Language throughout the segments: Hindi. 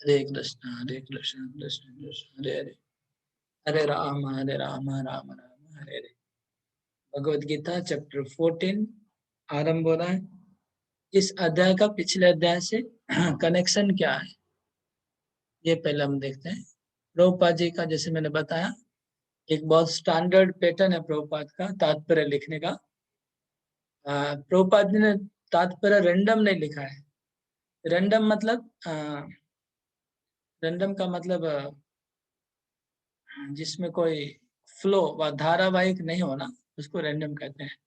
हरे कृष्ण कृष्ण कृष्ण हरे हरे, हरे राम राम राम हरे हरे। भगवद गीता चैप्टर 14 आरंभ हो रहा है। इस अध्याय का पिछले अध्याय से कनेक्शन क्या है, ये पहले हम देखते हैं। प्रभुपाद जी का, जैसे मैंने बताया, एक बहुत स्टैंडर्ड पैटर्न है प्रभुपाद का तात्पर्य लिखने का। प्रभुपाद जी ने तात्पर्य रैंडम नहीं लिखा है। रैंडम मतलब रैंडम का मतलब जिसमें कोई फ्लो व धारावाहिक नहीं होना, उसको रैंडम कहते हैं।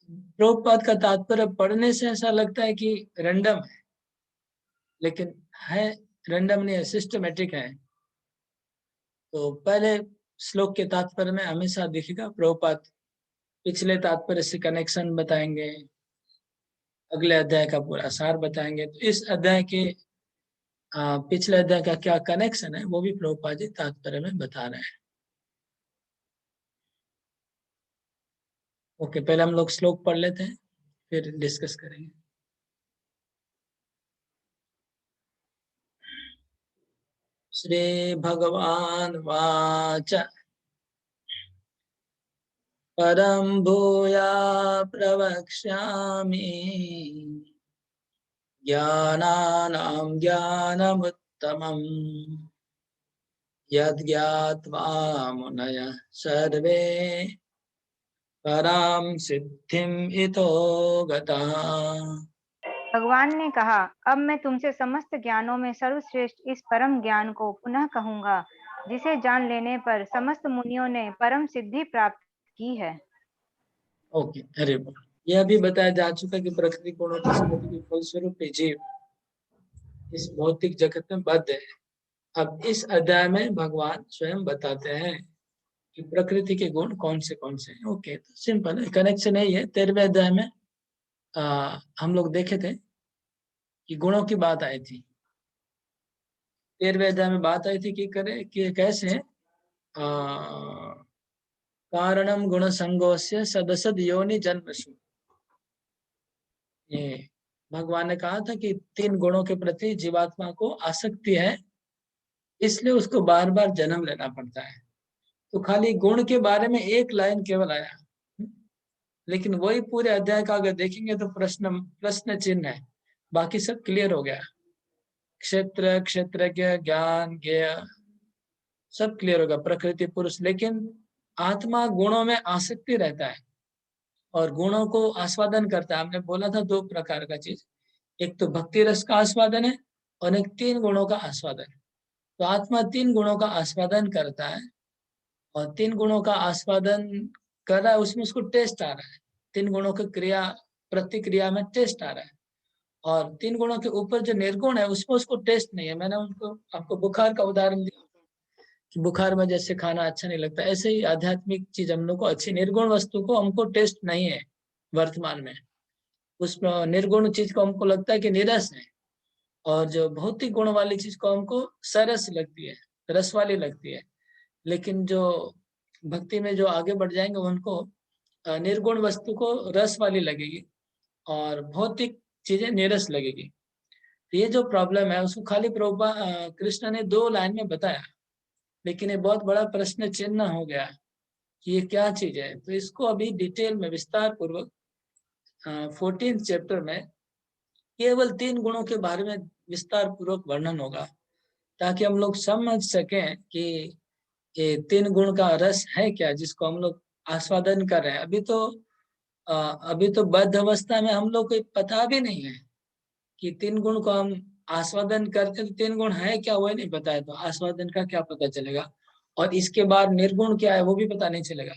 प्रभुपाद का तात्पर्य पढ़ने से ऐसा लगता है कि रैंडम है, लेकिन है रैंडम नहीं है, सिस्टमेटिक है। तो पहले श्लोक के तात्पर्य में हमेशा दिखेगा प्रभुपाद पिछले तात्पर्य से कनेक्शन बताएंगे, अगले अध्याय का पूरा सार बताएंगे। तो इस अध्याय के पिछले अध्याय का क्या कनेक्शन है वो भी प्रभुपाद जी तात्पर्य में बता रहे हैं। ओके, पहले हम लोग श्लोक पढ़ लेते हैं, फिर डिस्कस करेंगे। श्री भगवान वाच, परम भूया प्रवक्ष्यामि, ज्ञानानां ज्ञानमुत्तमम्, यद्ज्ञात्वा मुनयः सर्वे परां सिद्धिम् इतो गतः। भगवान ने कहा, अब मैं तुमसे समस्त ज्ञानों में सर्वश्रेष्ठ इस परम ज्ञान को पुनः कहूंगा, जिसे जान लेने पर समस्त मुनियों ने परम सिद्धि प्राप्त की है। ओके, अरे वाह। यह भी बताया जा चुका कि प्रकृति गुणों की स्मृति के फलस्वरूप जीव इस भौतिक जगत में बद्ध है। अब इस अध्याय में भगवान स्वयं बताते हैं कि प्रकृति के गुण कौन से हैं। ओके, तो सिंपल है, कनेक्शन यही है। 13वें अध्याय में हम लोग देखे थे कि गुणों की बात आई थी। 13वें अध्याय में बात आई थी कि कैसे कारणम गुण संगोस्य सदसद योनि जन्मसु। ये भगवान ने कहा था कि 3 गुणों के प्रति जीवात्मा को आसक्ति है, इसलिए उसको बार बार जन्म लेना पड़ता है। तो खाली गुण के बारे में एक लाइन केवल आया, लेकिन वही पूरे अध्याय का अगर देखेंगे तो प्रश्न प्रश्न चिन्ह है, बाकी सब क्लियर हो गया। क्षेत्र, क्षेत्रज्ञ, ज्ञान, ज्ञेय सब क्लियर होगा, प्रकृति, पुरुष। लेकिन आत्मा गुणों में आसक्ति रहता है और गुणों को आस्वादन करता है। हमने बोला था 2 प्रकार का चीज, एक तो भक्ति रस का आस्वादन है और एक 3 गुणों का आस्वादन है। तो आत्मा 3 गुणों का आस्वादन करता है और 3 गुणों का आस्वादन कर रहा है, उसमें उसको टेस्ट आ रहा है। 3 गुणों की क्रिया प्रतिक्रिया में टेस्ट आ रहा है। और 3 गुणों के ऊपर जो निर्गुण है उसमें उसको टेस्ट नहीं है। मैंने उनको आपको बुखार का उदाहरण दिया कि बुखार में जैसे खाना अच्छा नहीं लगता, ऐसे ही आध्यात्मिक चीज हम लोग को अच्छी, निर्गुण वस्तु को हमको टेस्ट नहीं है वर्तमान में। उसमें निर्गुण चीज को हमको लगता है कि निरस है, और जो भौतिक गुण वाली चीज को हमको सरस लगती है, रस वाली लगती है। लेकिन जो भक्ति में जो आगे बढ़ जाएंगे उनको निर्गुण वस्तु को रस वाली लगेगी और भौतिक चीजें निरस लगेगी। तो ये जो प्रॉब्लम है उसको खाली प्रभुपा कृष्ण ने 2 लाइन में बताया, लेकिन ये बहुत बड़ा प्रश्न चिन्ह हो गया कि ये क्या चीज है। तो इसको अभी डिटेल में विस्तार पूर्वक 14th चैप्टर में केवल 3 गुणों के बारे में विस्तार पूर्वक वर्णन होगा, ताकि हम लोग समझ सकें कि ये 3 गुण का रस है क्या जिसको हम लोग आस्वादन कर रहे हैं। अभी तो बद्ध अवस्था में हम लोग को पता भी नहीं है कि 3 गुण को हम आस्वादन करते, तो 3 गुण है क्या वो नहीं पता है, तो आस्वादन का क्या पता चलेगा। और इसके बाद निर्गुण क्या है वो भी पता नहीं चलेगा।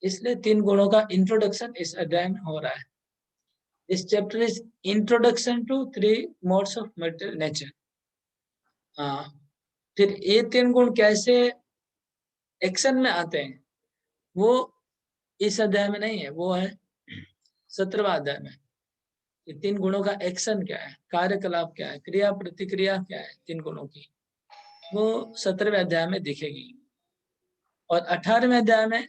इसलिए 3 गुणों का इंट्रोडक्शन इस अध्याय में हो रहा है। This chapter is introduction to 3 modes of material nature. फिर ये 3 गुण कैसे एक्शन में आते हैं वो इस अध्याय में नहीं है, वो है 17वां अध्याय में। ये 3 गुणों का एक्शन क्या है, कार्यकलाप क्या है, क्रिया प्रतिक्रिया क्या है 3 गुणों की, वो 17वें अध्याय में दिखेगी। और 18वें अध्याय में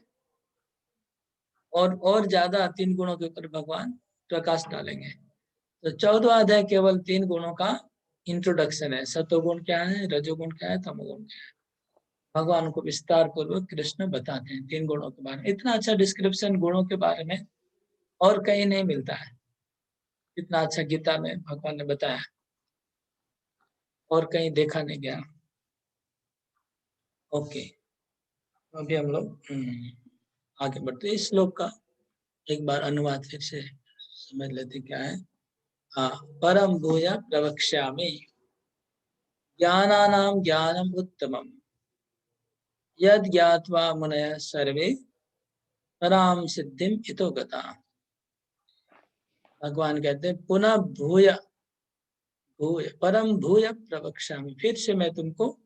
और ज्यादा 3 गुणों के ऊपर भगवान प्रकाश डालेंगे। तो 14वां अध्याय केवल 3 गुणों का इंट्रोडक्शन है, सतोगुण क्या है, रजोगुण क्या है, तमोगुण क्या है। भगवान को विस्तार पूर्वक कृष्ण बताते हैं 3 गुणों के बारे में। इतना अच्छा डिस्क्रिप्शन गुणों के बारे में और कहीं नहीं मिलता है। इतना अच्छा गीता में भगवान ने बताया और कहीं देखा नहीं गया। ओके, अभी हम लोग आगे बढ़ते। इस श्लोक का एक बार अनुवाद फिर से समझ लेते क्या है। हाँ, परम भूया प्रवक्ष्यामि ज्ञानानां ज्ञानम उत्तमम यद ज्ञात्वा मुनयः सर्वे पराम सिद्धिम इतो गता। भगवान कहते हैं पुनः भूय भूय परम भूय प्रवक्ष्यामि, फिर से मैं तुमको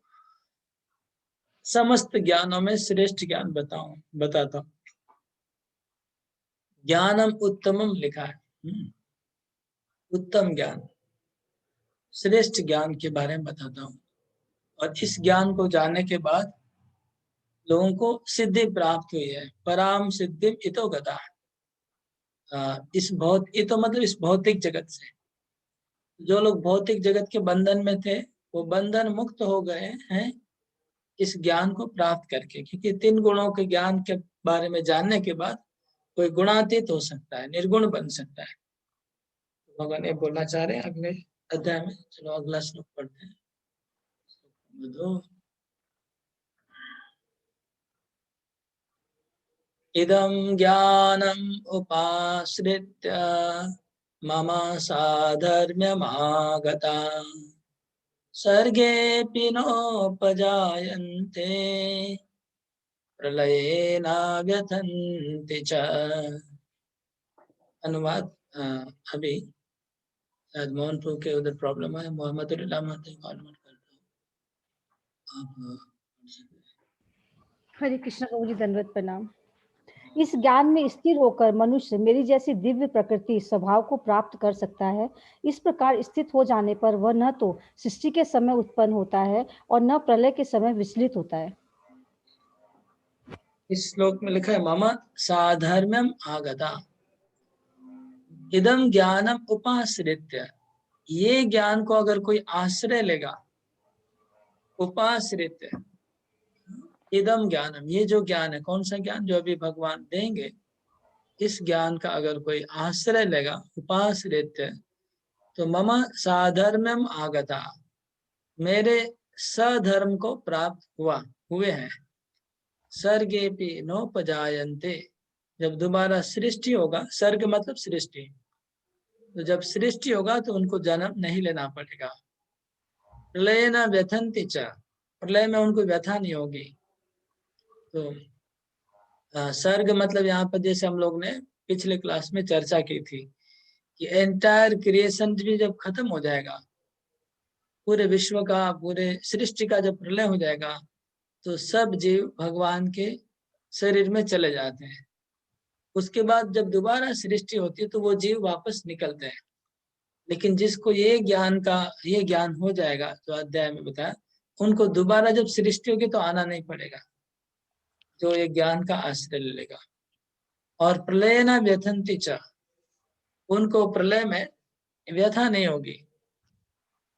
समस्त ज्ञानों में श्रेष्ठ ज्ञान बताता हूँ। ज्ञानम उत्तमम लिखा है, उत्तम ज्ञान, श्रेष्ठ ज्ञान के बारे में बताता हूँ। और इस ज्ञान को जानने के बाद लोगों को सिद्धि प्राप्त हुई है। पराम सिद्धि इतो गता, इतो मतलब इस भौतिक जगत से। जो लोग भौतिक जगत के बंधन में थे वो बंधन मुक्त हो गए हैं इस ज्ञान को प्राप्त करके। क्योंकि 3 गुणों के ज्ञान के बारे में जानने के बाद कोई गुणातीत हो सकता है, निर्गुण बन सकता है। भगवान ये बोलना चाह रहे हैं अगले अध्याय में। चलो अगला श्लोक पढ़ते हैं। इदं ज्ञानम् उपाश्रित्य मम साधर्म्यमागता सर्गेऽपि नोपजायन्ते प्रलये न व्यथन्ति च। अनुवाद अभी शायद मोहनपुर के उधर प्रॉब्लम है। मोहम्मद को अनुवाद करता हूँ। हरे कृष्ण प्रभु जी, दंडवत प्रणाम। इस ज्ञान में स्थिर होकर मनुष्य मेरी जैसी दिव्य प्रकृति स्वभाव को प्राप्त कर सकता है। इस प्रकार स्थित हो जाने पर वह न तो सृष्टि के समय उत्पन्न होता है और न प्रलय के समय विचलित होता है। इस श्लोक में लिखा है मम साधर्म्यम आगता इदम ज्ञानम उपाश्रित्य। ये ज्ञान को अगर कोई आश्रय लेगा, उपाश्रित्य इदम ज्ञानम, ये जो ज्ञान है, कौन सा ज्ञान जो अभी भगवान देंगे, इस ज्ञान का अगर कोई आश्रय लेगा, उपाश्रित्य, तो मम साधर्म्यम आगता, मेरे सधर्म को प्राप्त हुए हैं। सर्गेपि नोपजायन्ते, जब दोबारा सृष्टि होगा, सर्ग मतलब सृष्टि, तो जब सृष्टि होगा तो उनको जन्म नहीं लेना पड़ेगा। प्रलय न व्यथन्ति च, प्रलय में उनको व्यथा नहीं होगी। तो सर्ग मतलब यहाँ पर जैसे हम लोग ने पिछले क्लास में चर्चा की थी कि एंटायर क्रिएशन भी जब खत्म हो जाएगा, पूरे विश्व का, पूरे सृष्टि का जब प्रलय हो जाएगा, तो सब जीव भगवान के शरीर में चले जाते हैं। उसके बाद जब दोबारा सृष्टि होती है तो वो जीव वापस निकलते हैं। लेकिन जिसको ये ज्ञान हो जाएगा, जो अध्याय में बताया, उनको दोबारा जब सृष्टि होगी तो आना नहीं पड़ेगा, जो ये ज्ञान का आश्रय लेगा। और प्रलय न व्यथन्ति च, उनको प्रलय में व्यथा नहीं होगी।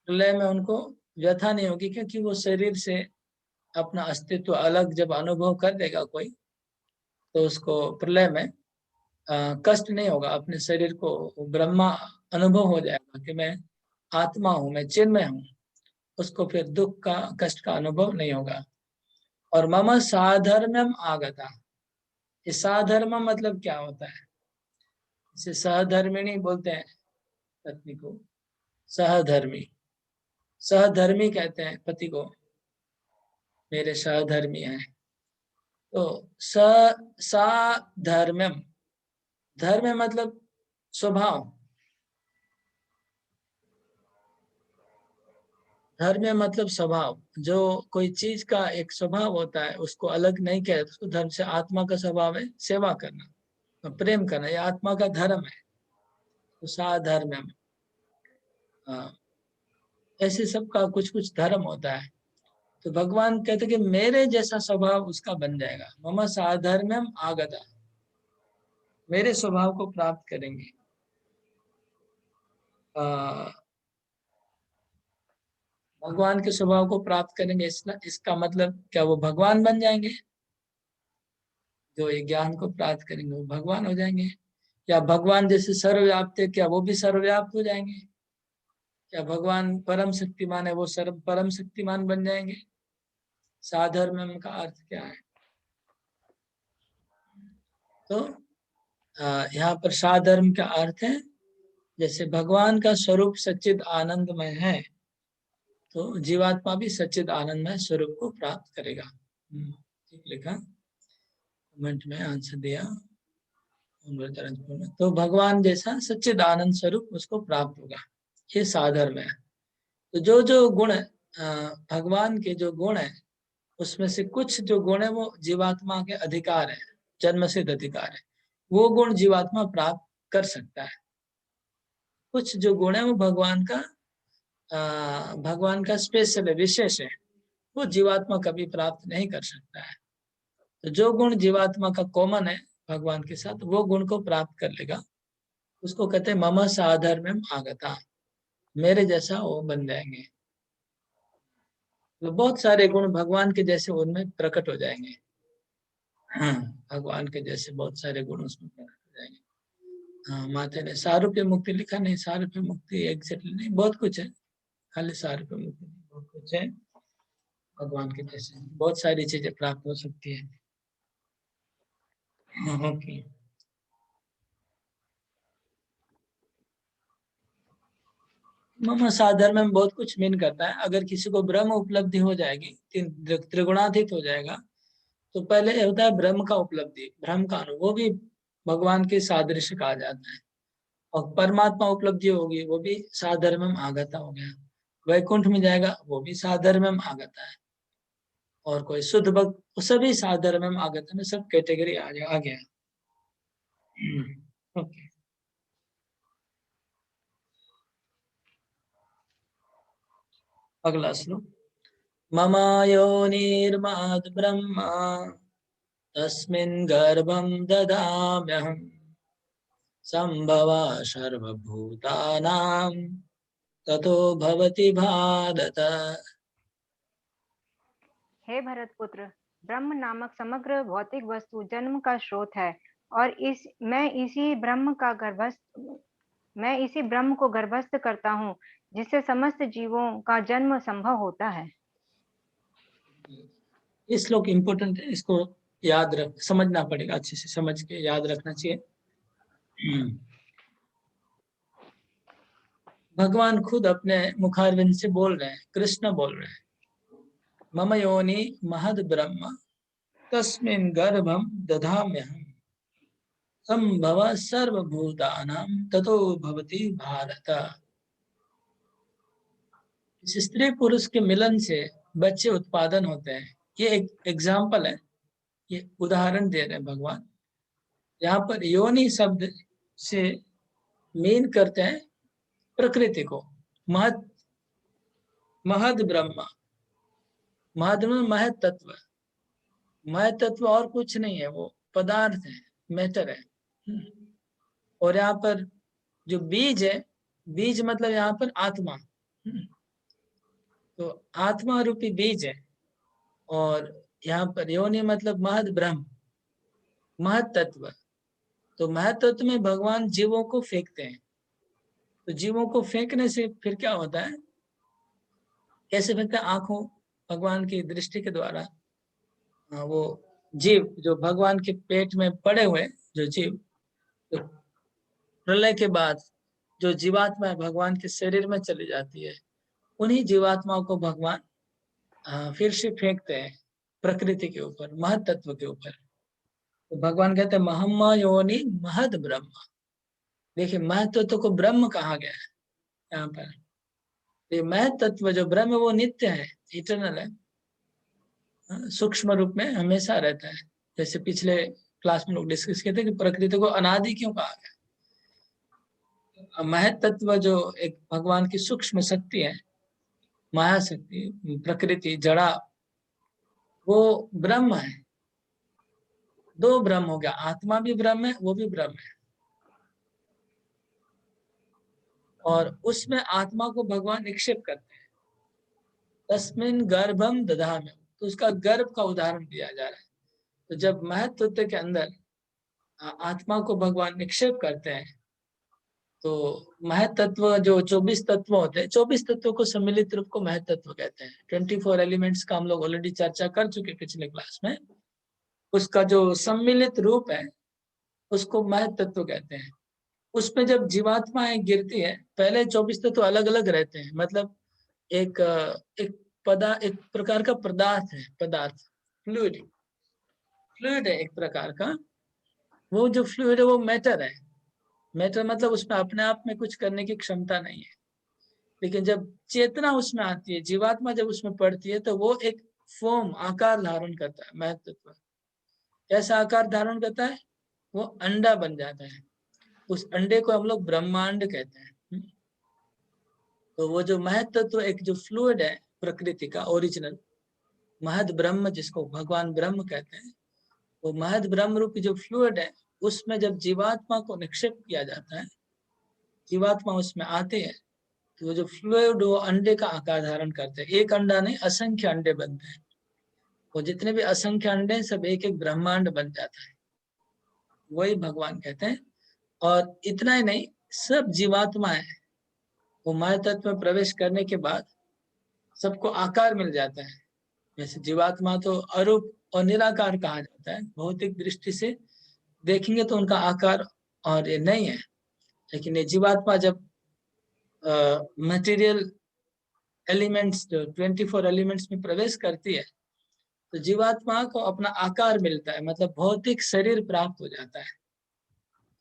प्रलय में उनको व्यथा नहीं होगी, क्योंकि वो शरीर से अपना अस्तित्व अलग जब अनुभव कर देगा कोई, तो उसको प्रलय में कष्ट नहीं होगा। अपने शरीर को ब्रह्मा अनुभव हो जाएगा कि मैं आत्मा हूँ, मैं चिन्मय हूँ। उसको फिर दुख का, कष्ट का अनुभव नहीं होगा। और मम साधर्म्यम आगता, ये साधर्म मतलब क्या होता है? इसे सहधर्मिणी बोलते हैं पत्नी को, सहधर्मी, सहधर्मी कहते हैं पति को, मेरे सहधर्मी हैं। तो साधर्म्यम, धर्म मतलब स्वभाव, धर्म मतलब स्वभाव। जो कोई चीज का एक स्वभाव होता है उसको अलग नहीं कहते, उसको धर्म से। आत्मा का स्वभाव है सेवा करना, तो प्रेम करना, ये आत्मा का धर्म है। तो साधर्म्यम, ऐसे सबका कुछ कुछ धर्म होता है। तो भगवान कहते कि मेरे जैसा स्वभाव उसका बन जाएगा। मम साधर्म्यम आगता, मेरे स्वभाव को प्राप्त करेंगे। भगवान के स्वभाव को प्राप्त करेंगे, इसका मतलब क्या वो भगवान बन जाएंगे? जो ये ज्ञान को प्राप्त करेंगे वो भगवान हो जाएंगे? या भगवान जैसे सर्वव्याप्त है, क्या वो भी सर्वव्याप्त हो जाएंगे? क्या भगवान परम शक्तिमान है, वो सर्व परम शक्तिमान बन जाएंगे? साधर्मम का अर्थ क्या है? तो यहाँ पर साधर्म का अर्थ है जैसे भगवान का स्वरूप सच्चिद आनंदमय है, तो जीवात्मा भी सच्चिद आनंदमय स्वरूप को प्राप्त करेगा। ठीक लिखा, कमेंट में आंसर दिया। तो भगवान जैसा सच्चिद आनंद स्वरूप उसको प्राप्त होगा, ये साधर्म है। तो जो जो गुण भगवान के जो गुण है, उसमें से कुछ जो गुण है वो जीवात्मा के अधिकार है, जन्मसिद्ध अधिकार है, वो गुण जीवात्मा प्राप्त कर सकता है। कुछ जो गुण है वो भगवान का स्पेशल है, विशेष है, वो जीवात्मा कभी प्राप्त नहीं कर सकता है। तो जो गुण जीवात्मा का कॉमन है भगवान के साथ, वो गुण को प्राप्त कर लेगा, उसको कहते हैं मम साधर्म्यम आगता, मेरे जैसा वो बन जाएंगे। तो बहुत सारे गुण भगवान के जैसे उनमें प्रकट हो जाएंगे। हाँ, भगवान के जैसे बहुत सारे गुण उसमें प्रकट हो जाएंगे। हाँ, माता ने सारूप्य मुक्ति लिखा नहीं, सारूप्य मुक्ति एग्जैक्टली नहीं, बहुत कुछ है, खाली सारूप्य मुक्ति नहीं, बहुत कुछ है। भगवान के जैसे बहुत सारी चीजें प्राप्त हो सकती है। ओके, मम साधर्म में बहुत कुछ मीन करता है। अगर किसी को ब्रह्म उपलब्धि हो जाएगी, त्रिगुणातीत हो जाएगा, तो पहले होता है ब्रह्म का उपलब्धि, ब्रह्म का अनुभव, वो भी भगवान के सादृश्य कहा जाता है। और परमात्मा उपलब्धि होगी, वो भी साधर्मम आगता हो गया। वैकुंठ में जाएगा, वो भी साधर्मम आगता है। और कोई शुद्ध भक्त, सभी साधर्मम आगता में सब कैटेगरी आ गया। ओके, अगला श्लोक। मम योनिर्महद् ब्रह्म तस्मिन् गर्भं ददाम्यहम् संभवा सर्वभूतानां ततो भवति भारत। हे भरत पुत्र, ब्रह्म नामक समग्र भौतिक वस्तु जन्म का स्रोत है और मैं इसी ब्रह्म को गर्भस्थ करता हूँ, जिससे समस्त जीवों का जन्म संभव होता है। ये श्लोक इम्पोर्टेंट है, इसको याद रख, समझना पड़ेगा, अच्छे से समझ के याद रखना चाहिए। भगवान खुद अपने मुखारविंद से बोल रहे हैं, कृष्ण बोल रहे हैं, मम योनि महद ब्रह्म तस्मिन् गर्भं दधाम्यहम् संभव सर्वभूतानां ततो भवति भारत। इस स्त्री पुरुष के मिलन से बच्चे उत्पादन होते हैं, ये एक एग्जाम्पल है, ये उदाहरण दे रहे हैं भगवान। यहाँ पर योनि शब्द से मीन करते हैं प्रकृति को। महद ब्रह्मा, महद में महत तत्व, महत तत्व और कुछ नहीं है, वो पदार्थ है, मैटर है। और यहाँ पर जो बीज है, बीज मतलब यहाँ पर आत्मा, तो आत्मा रूपी बीज है। और यहाँ पर योनि मतलब महद ब्रह्म, महत तत्व। तो महत तत्व में भगवान जीवों को फेंकते हैं। तो जीवों को फेंकने से फिर क्या होता है, कैसे फेंकते हैं? आंखों, भगवान की दृष्टि के द्वारा वो जीव जो भगवान के पेट में पड़े हुए जो जीव, तो प्रलय के बाद जो जीवात्मा भगवान के शरीर में चली जाती है, उन्हीं जीवात्माओं को भगवान फिर से फेंकते हैं प्रकृति के ऊपर, महत तत्व के ऊपर। तो भगवान कहते हैं महम्मा योनि महद ब्रह्म। देखिए, महत तत्व को ब्रह्म कहा गया है यहाँ पर। ये महत तत्व जो ब्रह्म, वो नित्य है, इटर्नल है, सूक्ष्म रूप में हमेशा रहता है। जैसे पिछले क्लास में लोग डिस्कस किए थे कि प्रकृति को अनादि क्यों कहा गया। महत तत्व जो एक भगवान की सूक्ष्म शक्ति है, महाशक्ति, प्रकृति, जड़ा, वो ब्रह्म है। दो ब्रह्म हो गया, आत्मा भी ब्रह्म है, वो भी ब्रह्म है। और उसमें आत्मा को भगवान निक्षेप करते हैं। तस्मिन् गर्भम दधामि, तो उसका गर्भ का उदाहरण दिया जा रहा है। तो जब महत तत्व के अंदर आत्मा को भगवान निक्षेप करते हैं, तो महत तत्व जो 24 तत्व होते हैं, 24 तत्वों को सम्मिलित रूप को महत तत्व कहते हैं। 24 एलिमेंट्स का हम लोग ऑलरेडी चर्चा कर चुके पिछले क्लास में। उसका जो सम्मिलित रूप है उसको महत तत्व कहते हैं। उसमें जब जीवात्माएं गिरती है, पहले 24 तत्व अलग अलग रहते हैं, मतलब एक एक प्रकार का पदार्थ है, पदार्थ फ्लूइड है एक प्रकार का। वो जो फ्लूइड है वो मैटर है। मैटर मतलब उसमें अपने आप में कुछ करने की क्षमता नहीं है, लेकिन जब चेतना उसमें आती है, जीवात्मा जब उसमें पड़ती है, तो वो एक फॉर्म आकार धारण करता है। महत तत्व कैसा आकार धारण करता है? वो अंडा बन जाता है। उस अंडे को हम लोग ब्रह्मांड कहते हैं। तो वो जो महत तत्व एक जो फ्लूइड है प्रकृति का ओरिजिनल महद ब्रह्म, जिसको भगवान ब्रह्म कहते हैं, वो महद ब्रह्म रूपी जो फ्लूइड है, उसमें जब जीवात्मा को निक्षेप किया जाता है, जीवात्मा उसमें आते हैं, तो वो जो फ्लूइड वो अंडे का आकार धारण करते हैं। एक अंडा नहीं, असंख्य अंडे बनते हैं। वो जितने भी असंख्य अंडे सब एक एक ब्रह्मांड बन जाता है, वही भगवान कहते हैं। और इतना ही नहीं, सब जीवात्माएं वो माया तत्व में प्रवेश करने के बाद सबको आकार मिल जाता है। जैसे जीवात्मा तो अरूप और निराकार कहा जाता है, भौतिक दृष्टि से देखेंगे तो उनका आकार और ये नहीं है। लेकिन ये जीवात्मा जब मटेरियल एलिमेंट्स जो 24 एलिमेंट्स में प्रवेश करती है, तो जीवात्मा को अपना आकार मिलता है, मतलब भौतिक शरीर प्राप्त हो जाता है।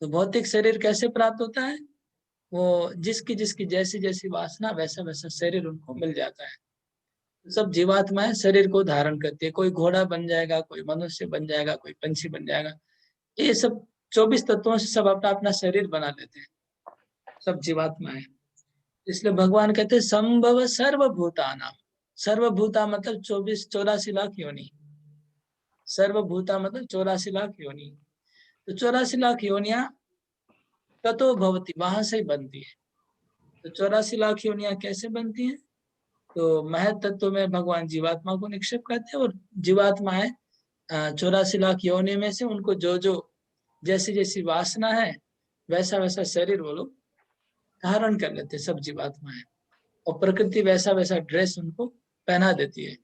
तो भौतिक शरीर कैसे प्राप्त होता है? वो जिसकी जिसकी जैसी जैसी वासना वैसा वैसा शरीर उनको मिल जाता है। सब जीवात्माएं शरीर को धारण करती है। कोई घोड़ा बन जाएगा, कोई मनुष्य बन जाएगा, कोई पंछी बन जाएगा। ये सब 24 तत्वों से सब अपना अपना शरीर बना लेते हैं, सब जीवात्माएं। इसलिए भगवान कहते हैं संभव सर्वभूतानां। सर्वभूता मतलब 84 लाख योनि। सर्वभूता मतलब 84 लाख योनि। तो 84 लाख योनियां ततो भवति, वहां से ही बनती है। तो 84 लाख योनियां कैसे बनती हैं? तो महत तत्व में भगवान जीवात्मा को निक्षेप करते हैं, और जीवात्माएं 84 लाख योनि में से उनको जो जो जैसी जैसी वासना है वैसा वैसा शरीर वो लोग धारण कर लेते हैं, सब जीवात्माएं। और प्रकृति वैसा वैसा ड्रेस उनको पहना देती है।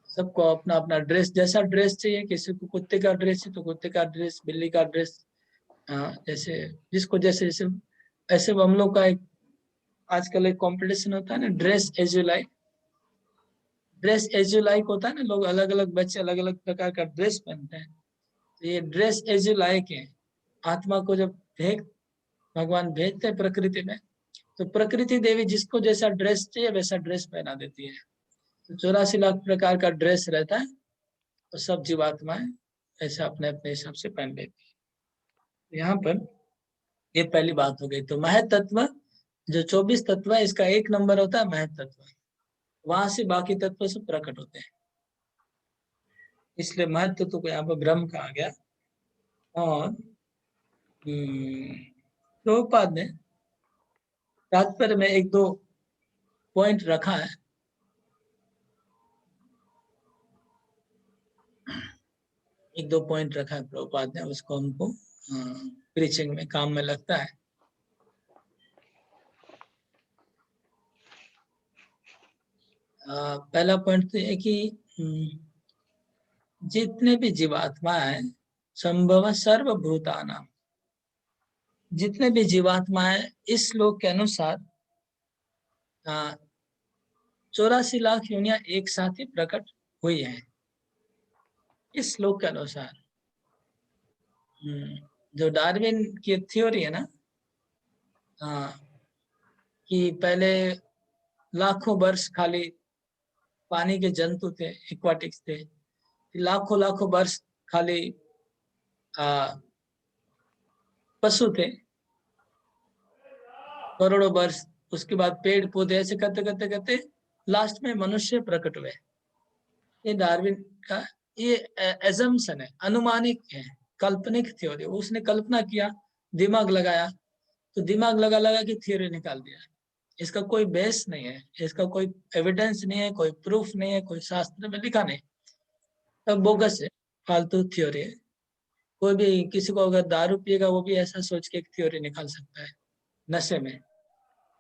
सबको अपना अपना ड्रेस, जैसा ड्रेस चाहिए, किसी को कुत्ते का ड्रेस है तो कुत्ते का ड्रेस, बिल्ली का ड्रेस, जैसे जिसको जैसे जैसे। ऐसे हम लोग का एक आजकल एक कंपटीशन होता है ना, dress as you like. Dress as you like होता है ना, लोग अलग अलग बच्चे अलग अलग प्रकार का ड्रेस पहनते हैं। तो ये ड्रेस एज यू लाइक है। आत्मा को जब भगवान भेजते हैं प्रकृति में, तो प्रकृति देवी जिसको जैसा ड्रेस चाहिए वैसा ड्रेस पहना देती है। तो 84 लाख प्रकार का ड्रेस रहता है, तो सब जीवात्माएं ऐसा अपने अपने हिसाब से पहन लेती है। यहाँ पर ये पहली बात हो गई। तो महत तत्व जो 24 तत्व है, इसका एक नंबर होता है महत तत्व। वहां से बाकी तत्व सब प्रकट होते हैं, इसलिए महत तत्व को यहाँ पर ब्रह्म कहा गया। और प्रभुपाद ने तात्पर्य में एक दो पॉइंट रखा है। एक दो पॉइंट रखा है प्रभुपाद ने, उसको हमको प्रीचिंग में काम में लगता है। पहला पॉइंट तो है कि जितने भी जीवात्मा है, संभव सर्वभूतानां, जितने भी जीवात्मा है इस श्लोक के अनुसार 84 लाख योनियां एक साथ ही प्रकट हुई है। इस श्लोक के अनुसार जो डार्विन की थ्योरी है ना, कि पहले लाखों वर्ष खाली पानी के जंतु थे, एक्वाटिक्स थे, लाखों लाखों वर्ष खाली पशु थे, करोड़ों वर्ष, उसके बाद पेड़ पौधे, ऐसे करते करते करते लास्ट में मनुष्य प्रकट हुए। ये डार्विन का ये एजम्पशन है, अनुमानिक है, काल्पनिक थ्योरी। उसने कल्पना किया, दिमाग लगाया, तो दिमाग लगा लगा के थ्योरी निकाल दिया। इसका कोई बेस नहीं है, इसका कोई एविडेंस नहीं है, कोई प्रूफ नहीं है, कोई शास्त्र में लिखा नहीं, सब बोगस है, फालतू थ्योरी है। कोई भी किसी को अगर दारू पिएगा वो भी ऐसा सोच के एक थ्योरी निकाल सकता है नशे में,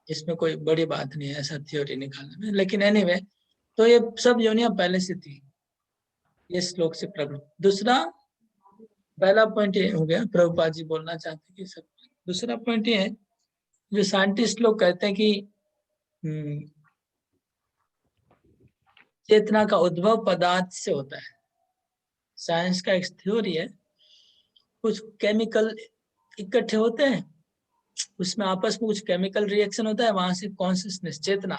इसमें कोई बड़ी बात नहीं है ऐसा थ्योरी निकालने में। लेकिन एनीवे, तो ये सब योनियां पहले से थी, ये श्लोक से प्रकट। दूसरा, पहला पॉइंट ये हो गया, प्रभुपाद जी बोलना चाहते कि सब। दूसरा पॉइंट ये है, जो साइंटिस्ट लोग कहते हैं कि चेतना का उद्भव पदार्थ से होता है। साइंस का एक थ्योरी है, कुछ केमिकल इकट्ठे होते हैं, उसमें आपस में कुछ केमिकल रिएक्शन होता है, वहां से कॉन्शियसनेस, चेतना,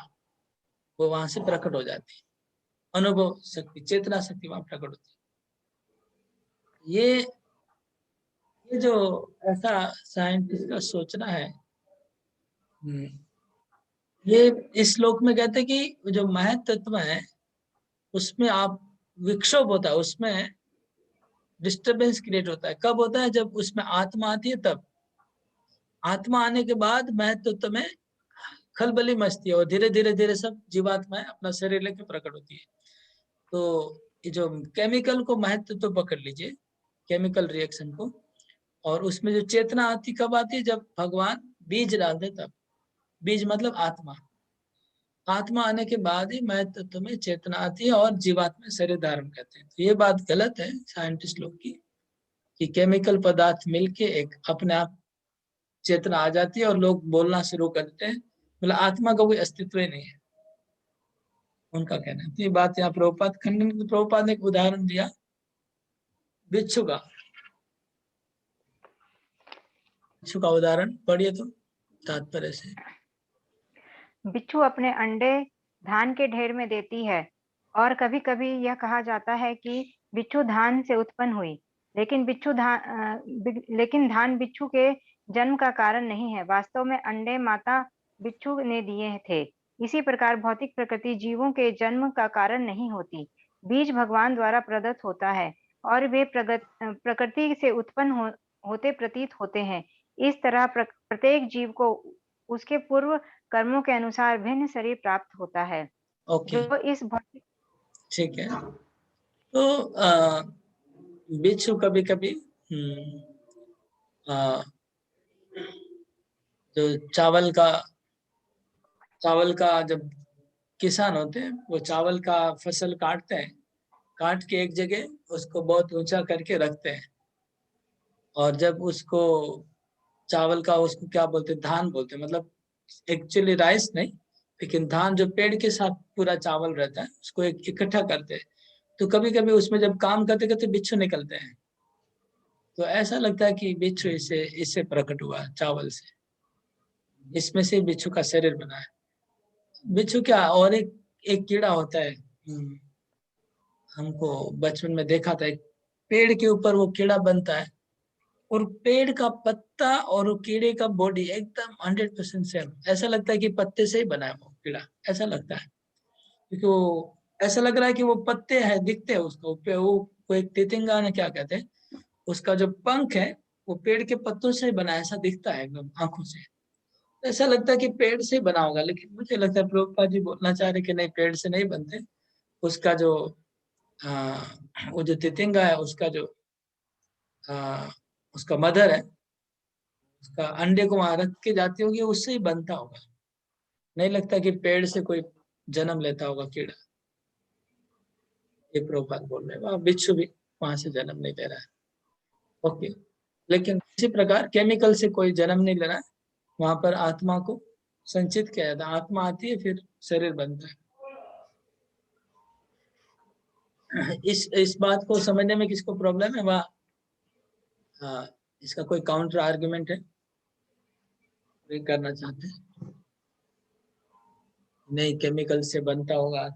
वो वहां से प्रकट हो जाती है, अनुभव शक्ति, चेतना शक्ति वहां प्रकट होती है। ये जो ऐसा साइंटिस्ट का सोचना है, ये इस श्लोक में कहते हैं कि जो महत तत्व है उसमें आप विक्षोभ होता है, उसमें डिस्टरबेंस क्रिएट होता है। कब होता है? जब उसमें आत्मा आती है तब। आत्मा आने के बाद महत तत्व में खलबली मचती है और धीरे धीरे धीरे सब जीवात्माएं अपना शरीर लेके प्रकट होती है। तो ये जो केमिकल को महत्व तो पकड़ लीजिए, केमिकल रिएक्शन को, और उसमें जो चेतना आती कब आती है? जब भगवान बीज डालते तब। बीज मतलब आत्मा। आत्मा आने के बाद ही महत्व तत्व में चेतना आती है और जीवात्मा शरीर धारण करते हैं। तो ये बात गलत है साइंटिस्ट लोग की, कि केमिकल पदार्थ मिलके एक अपने आप चेतना आ जाती है और लोग बोलना शुरू करते हैं, मतलब आत्मा का कोई अस्तित्व ही नहीं है, उनका कहना है। तो ये बात यहाँ प्रभुपाद खंडन, प्रभुपाद ने एक उदाहरण दिया बिच्छू का। बिच्छू का उदाहरण पढ़िए तो तात्पर्य से। बिच्छू अपने अंडे धान के ढेर में देती है, और कभी-कभी यह कहा जाता है कि बिच्छू धान से उत्पन्न हुई, लेकिन धान बिच्छू के जन्म का कारण नहीं है। वास्तव में अंडे माता बिच्छू ने दिए थे। इसी प्रकार भौतिक प्रकृति जीवों के जन्म का कारण नहीं होती। बीज भगवान द्वारा प्रदत्त होता है और वे प्रकृति से उत्पन्न होते प्रतीत होते हैं। इस तरह प्रत्येक जीव को उसके पूर्व कर्मों के अनुसार भिन्न शरीर प्राप्त होता है, ओके, जो इस भौतिक। ठीक है। तो बिच्छू कभी कभी जो चावल का जब किसान होते हैं वो चावल का फसल काटते हैं, काट के एक जगह उसको बहुत ऊंचा करके रखते हैं, और जब उसको चावल का, उसको क्या बोलते हैं, धान बोलते हैं, मतलब एक्चुअली राइस नहीं, लेकिन धान जो पेड़ के साथ पूरा चावल रहता है उसको एक इकट्ठा करते हैं। तो कभी कभी उसमें जब काम करते करते बिच्छू निकलते हैं, तो ऐसा लगता है कि बिच्छू इससे प्रकट हुआ, चावल से, इसमें से बिच्छू का शरीर बना है। बिच्छू क्या, और एक कीड़ा होता है, हमको बचपन में देखा था, एक पेड़ के ऊपर वो कीड़ा बनता है, और पेड़ का पत्ता और वो कीड़े का बॉडी एकदम 100% सेम, ऐसा लगता है कि पत्ते से ही बना है वो कीड़ा, ऐसा लगता है, क्योंकि वो ऐसा लग रहा है कि वो पत्ते हैं, दिखते हैं उसको वो एक तितिंगा ने क्या कहते हैं, उसका जो पंख है वो पेड़ के पत्तों से बना है, ऐसा दिखता है एकदम आंखों से। ऐसा लगता है कि पेड़ से बना होगा, लेकिन मुझे लगता है प्रभुपाद जी बोलना चाह रहे कि नहीं, पेड़ से नहीं बनते। उसका जो वो जो तितिंगा है, उसका जो उसका मदर है, उसका अंडे को वहां रख के जाती होगी, उससे ही बनता होगा। नहीं लगता कि पेड़ से कोई जन्म लेता होगा कीड़ा। ये प्रभुपाद बोल रहे हैं, वहां बिच्छू भी वहां से जन्म नहीं ले रहा है। ओके, लेकिन इसी प्रकार केमिकल से कोई जन्म नहीं ले रहा है, वहां पर आत्मा को संचित किया जाता है, आत्मा आती है फिर शरीर बनता है। इस बात को समझने में किसको प्रॉब्लम है, वह इसका कोई काउंटर आर्गुमेंट है, वे करना चाहते हैं? नहीं, केमिकल से बनता होगा।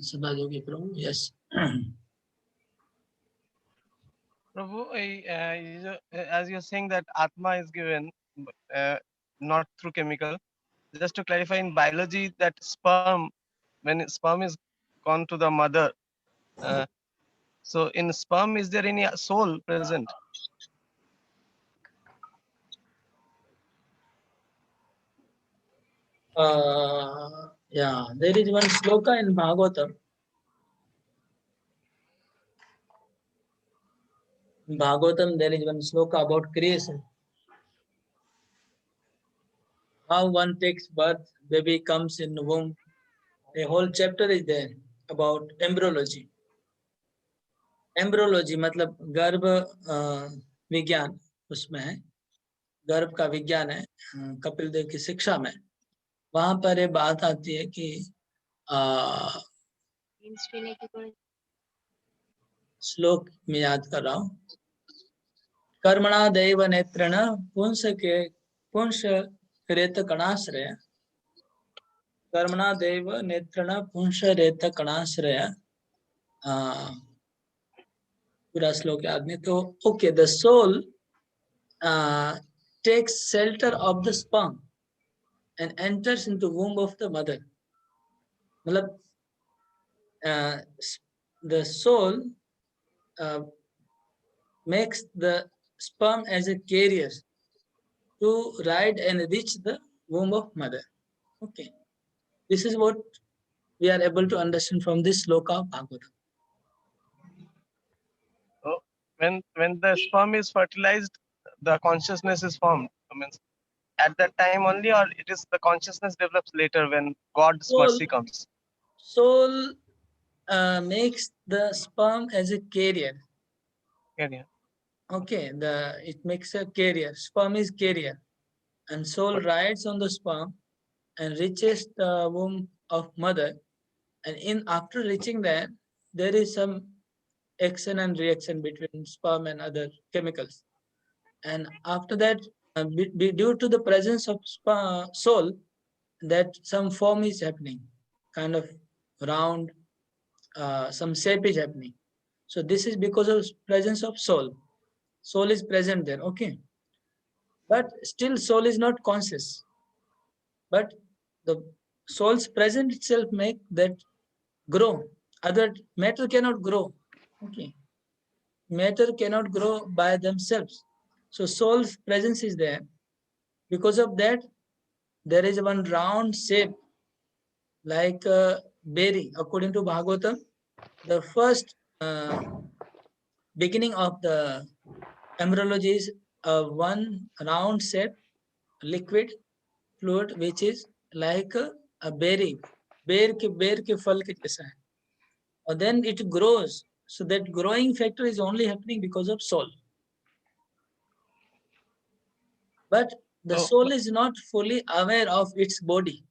समझ होगी Prabhu? Yes Prabhu, as you're saying that Atma is given not through chemical, just to clarify in biology that sperm, when sperm is gone to the mother, so in sperm is there any soul present? Yeah, there is one sloka in Bhagavatam. In Bhagavatam, there is one sloka about creation. How one takes birth, baby comes in the womb. A whole chapter is there about embryology. Embryology मतलब गर्भ विज्ञान उसमें है, गर्भ का विज्ञान है कपिल देव की शिक्षा में। वहां पर ये बात आती है कि श्लोक में याद कर रहा हूँ, कर्मणा दैव नेत्रेण पुंस रेत कणाश्रय, कर्मणा दैव नेत्रेण पुंस रेत कणाश्रय, पूरा श्लोक याद नहीं तो okay. The soul takes shelter of the sperm and enters into womb of the mother. मतलब the soul makes the sperm as a carrier to ride and reach the womb of mother. Okay, this is what we are able to understand from this sloka of Bhagavatam. So when the sperm is fertilized, the consciousness is formed. I mean, at that time only, or it is the consciousness develops later when God's mercy comes? Soul makes the sperm as a carrier. Carrier. Okay, it makes a carrier. Sperm is carrier, and soul rides on the sperm and reaches the womb of mother. And after reaching there is some action and reaction between sperm and other chemicals. And after that, due to the presence of soul, that some form is happening, kind of round, some shape is happening. So this is because of presence of soul. Soul is present there, okay. But still soul is not conscious. But the soul's presence itself make that grow. Other matter cannot grow. Okay. Matter cannot grow by themselves. So soul's presence is there. Because of that, there is one round shape like a berry. According to Bhagavatam, the first beginning of the embryology is one round shape, liquid fluid, which is like a berry. बेर के फल के जैसा है, और then it grows. So that growing factor is only happening because of soul. But the soul is not fully aware of its body.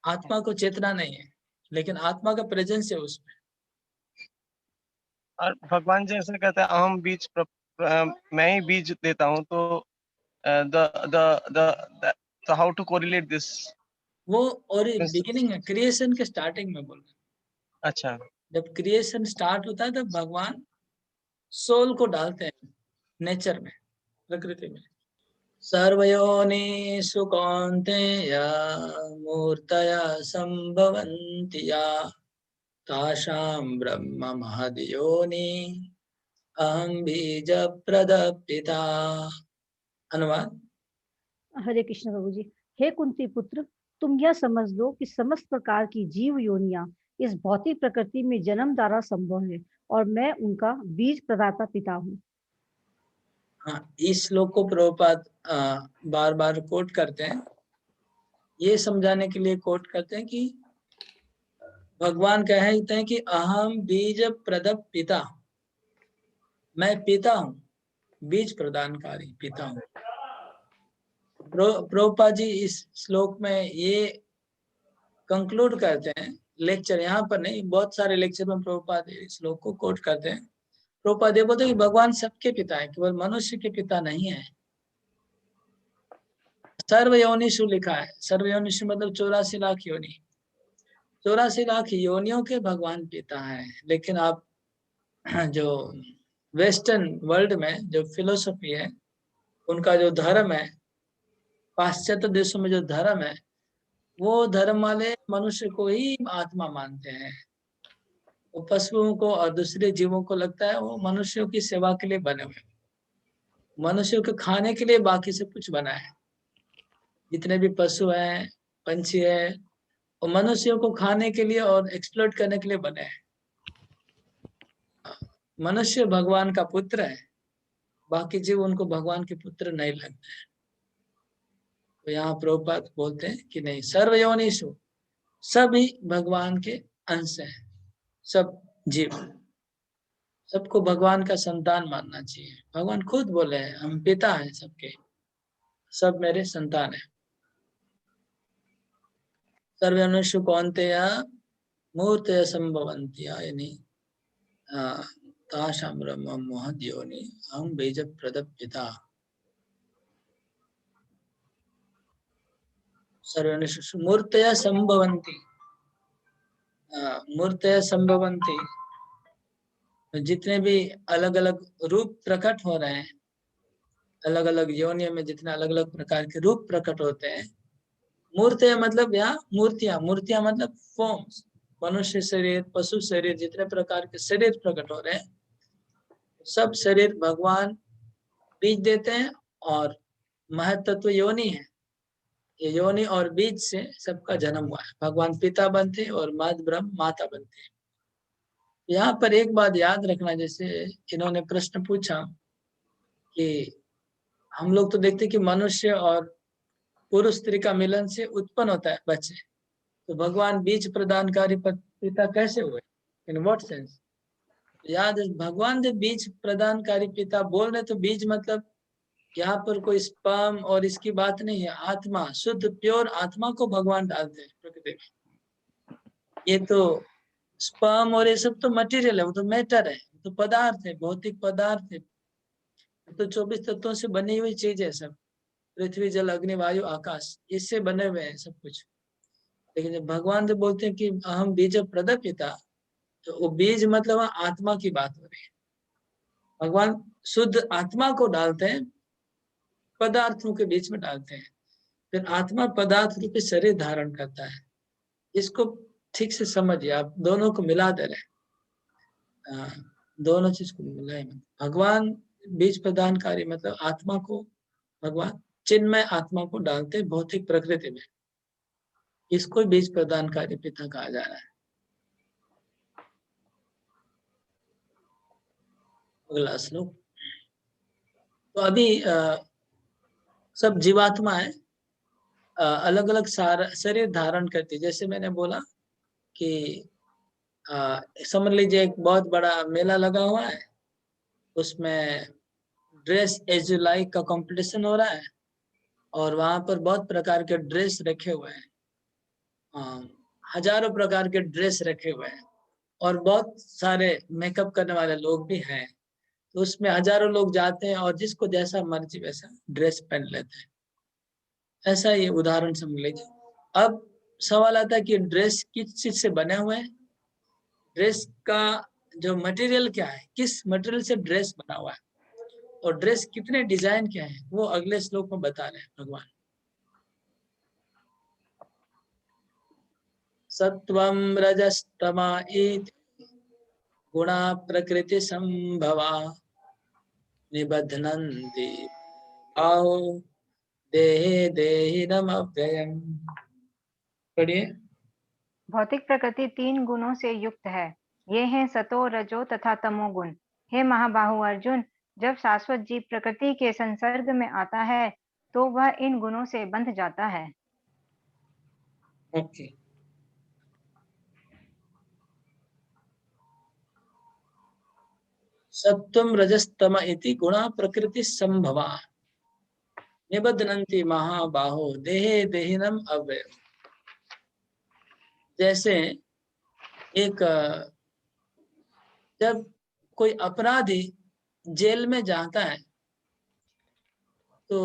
आत्मा को चेतना नहीं है, लेकिन आत्मा का प्रेजेंस है उसमें। और भगवान जी ऐसा कहते हैं अहम बीज मैं ही बीज देता हूँ, तो the how to correlate this? वो और बिगिनिंग है, क्रिएशन के स्टार्टिंग में बोल रहे। अच्छा, जब क्रिएशन स्टार्ट होता है तब भगवान सोल को डालते हैं नेचर में, प्रकृति में। सर्वयोनिषु कौन्तेय मूर्तया संभवन्ति या तासां ब्रह्म महद्योनि अहं बीज प्रदपिता। अनुवाद। हरे कृष्ण प्रभु जी। हे कुंती पुत्र, तुम यह समझ लो कि समस्त प्रकार की जीव योनियां इस भौतिक प्रकृति में जन्म द्वारा संभव है और मैं उनका बीज प्रदाता पिता हूँ। हाँ, इस श्लोक को प्रभुपाद बार बार कोट करते हैं, ये समझाने के लिए कोट करते हैं कि भगवान कहते हैं कि अहम बीज प्रदप पिता, मैं पिता हूँ, बीज प्रदानकारी पिता हूँ। प्रभुपाद जी इस श्लोक में ये कंक्लूड करते हैं लेक्चर, यहाँ पर नहीं, बहुत सारे लेक्चर में प्रभुपाद इस श्लोक को कोट करते हैं। प्रभुपाद ये बोलते हैं कि भगवान सबके पिता है, केवल मनुष्य के पिता नहीं है। सर्वयोनिषु लिखा है, सर्वयोनिषु मतलब 84 लाख योनि, 84 लाख योनियों के भगवान पिता है। लेकिन आप जो वेस्टर्न वर्ल्ड में जो फिलोसफी है, उनका जो धर्म है, पाश्चात्य देशों में जो धर्म है, वो धर्म वाले मनुष्य को ही आत्मा मानते हैं। वो पशुओं को और दूसरे जीवों को लगता है वो मनुष्यों की सेवा के लिए बने हुए, मनुष्यों के खाने के लिए बाकी सब कुछ बना है। जितने भी पशु हैं, पंछी है, और मनुष्यों को खाने के लिए और एक्सप्लोइट करने के लिए बने हैं। मनुष्य भगवान का पुत्र है, बाकी जीव उनको भगवान के पुत्र नहीं लगते हैं। तो यहाँ प्रभुपाद बोलते हैं कि नहीं, सर्वयोनिषु, सभी भगवान के अंश हैं, सब जीव, सबको भगवान का संतान मानना चाहिए। भगवान खुद बोले हैं, हम पिता हैं सबके, सब मेरे संतान हैं। सर्वयोनिषु कौन्तेय मूर्तय संभवन्ति, यानी तासां ब्रह्म महद्योनि अहं बीज प्रदपिता। सर्वयोनिषु मूर्तय संभवन्ति, मूर्तय संभवन्ति, जितने भी अलग अलग रूप प्रकट हो रहे हैं, अलग अलग योनियों में जितने अलग अलग प्रकार के रूप प्रकट होते हैं। मूर्तय मतलब यहाँ मूर्तियां, मूर्तियां मतलब फॉर्म्स, मनुष्य शरीर, पशु शरीर, जितने प्रकार के शरीर प्रकट हो रहे हैं, सब शरीर भगवान बीज देते हैं और महत्त्व योनि है। ये योनि और बीज से सबका जन्म हुआ है। भगवान पिता बनते और माद ब्रह्म माता बनते हैं। यहाँ पर एक बात याद रखना, जैसे इन्होंने प्रश्न पूछा कि हम लोग तो देखते कि मनुष्य और पुरुष स्त्री का मिलन से उत्पन्न होता है बच्चे, तो भगवान बीज प्रदानकारी पिता कैसे हुए, इन व्हाट सेंस? याद है, भगवान जब बीज प्रदानकारी पिता बोल रहे तो बीज मतलब यहाँ पर कोई स्पर्म और इसकी बात नहीं है, आत्मा, शुद्ध प्योर आत्मा को भगवान डालते हैं प्रकृति में। ये तो स्पर्म और ये सब तो मटेरियल है, वो तो मैटर है, तो पदार्थ है, भौतिक पदार्थ है, तो 24 तत्वों से बनी हुई चीज है सब, पृथ्वी जल अग्नि वायु आकाश, इससे बने हुए हैं सब कुछ। लेकिन जब भगवान जब बोलते हैं कि अहम बीज प्रदपिता, तो वो बीज मतलब आत्मा की बात हो रही है। भगवान शुद्ध आत्मा को डालते हैं, पदार्थों के बीच में डालते हैं, फिर आत्मा पदार्थ रूपी शरीर धारण करता है। इसको ठीक से समझिए, आप दोनों को मिला दे रहे हैं, दोनों चीज को मिलाए। भगवान बीज प्रदानकारी मतलब आत्मा को भगवान चिन्मय आत्मा को डालते भौतिक प्रकृति में, इसको बीज प्रदानकारी पिता कहा जा रहा है। अगला श्लोक। तो अभी सब जीवात्मा है, अलग अलग शरीर धारण करती है। जैसे मैंने बोला कि समझ लीजिए एक बहुत बड़ा मेला लगा हुआ है, उसमें ड्रेस एज यू लाइक का कंपटीशन हो रहा है, और वहां पर बहुत प्रकार के ड्रेस रखे हुए हैं, हजारों प्रकार के ड्रेस रखे हुए हैं, और बहुत सारे मेकअप करने वाले लोग भी हैं। तो उसमें हजारों लोग जाते हैं और जिसको जैसा मर्जी वैसा ड्रेस पहन लेते हैं। ऐसा ये उदाहरण समझ लीजिए। अब सवाल आता है कि ड्रेस किस चीज से बने हुए हैं, ड्रेस का जो मटेरियल क्या है, किस मटेरियल से ड्रेस बना हुआ है, और ड्रेस कितने डिजाइन क्या है, वो अगले श्लोक में बता रहे हैं भगवान। सत्वं रजस्तमा इति गुणा प्रकृति संभवा निबध्नन्ति आओ देहे देहिनम् अव्ययम्। पढ़िए। भौतिक प्रकृति 3 गुणों से युक्त है। ये हैं सतो, रजो तथा तमो गुण। हे महाबाहु अर्जुन, जब शाश्वत जीव प्रकृति के संसर्ग में आता है तो वह इन गुणों से बंध जाता है। ओके। सत्वं रजस्तम इति गुणा प्रकृति संभवा निबध्नन्ति महाबाहो देहे देहिनम् अव्ययम्। जैसे एक जब कोई अपराधी जेल में जाता है तो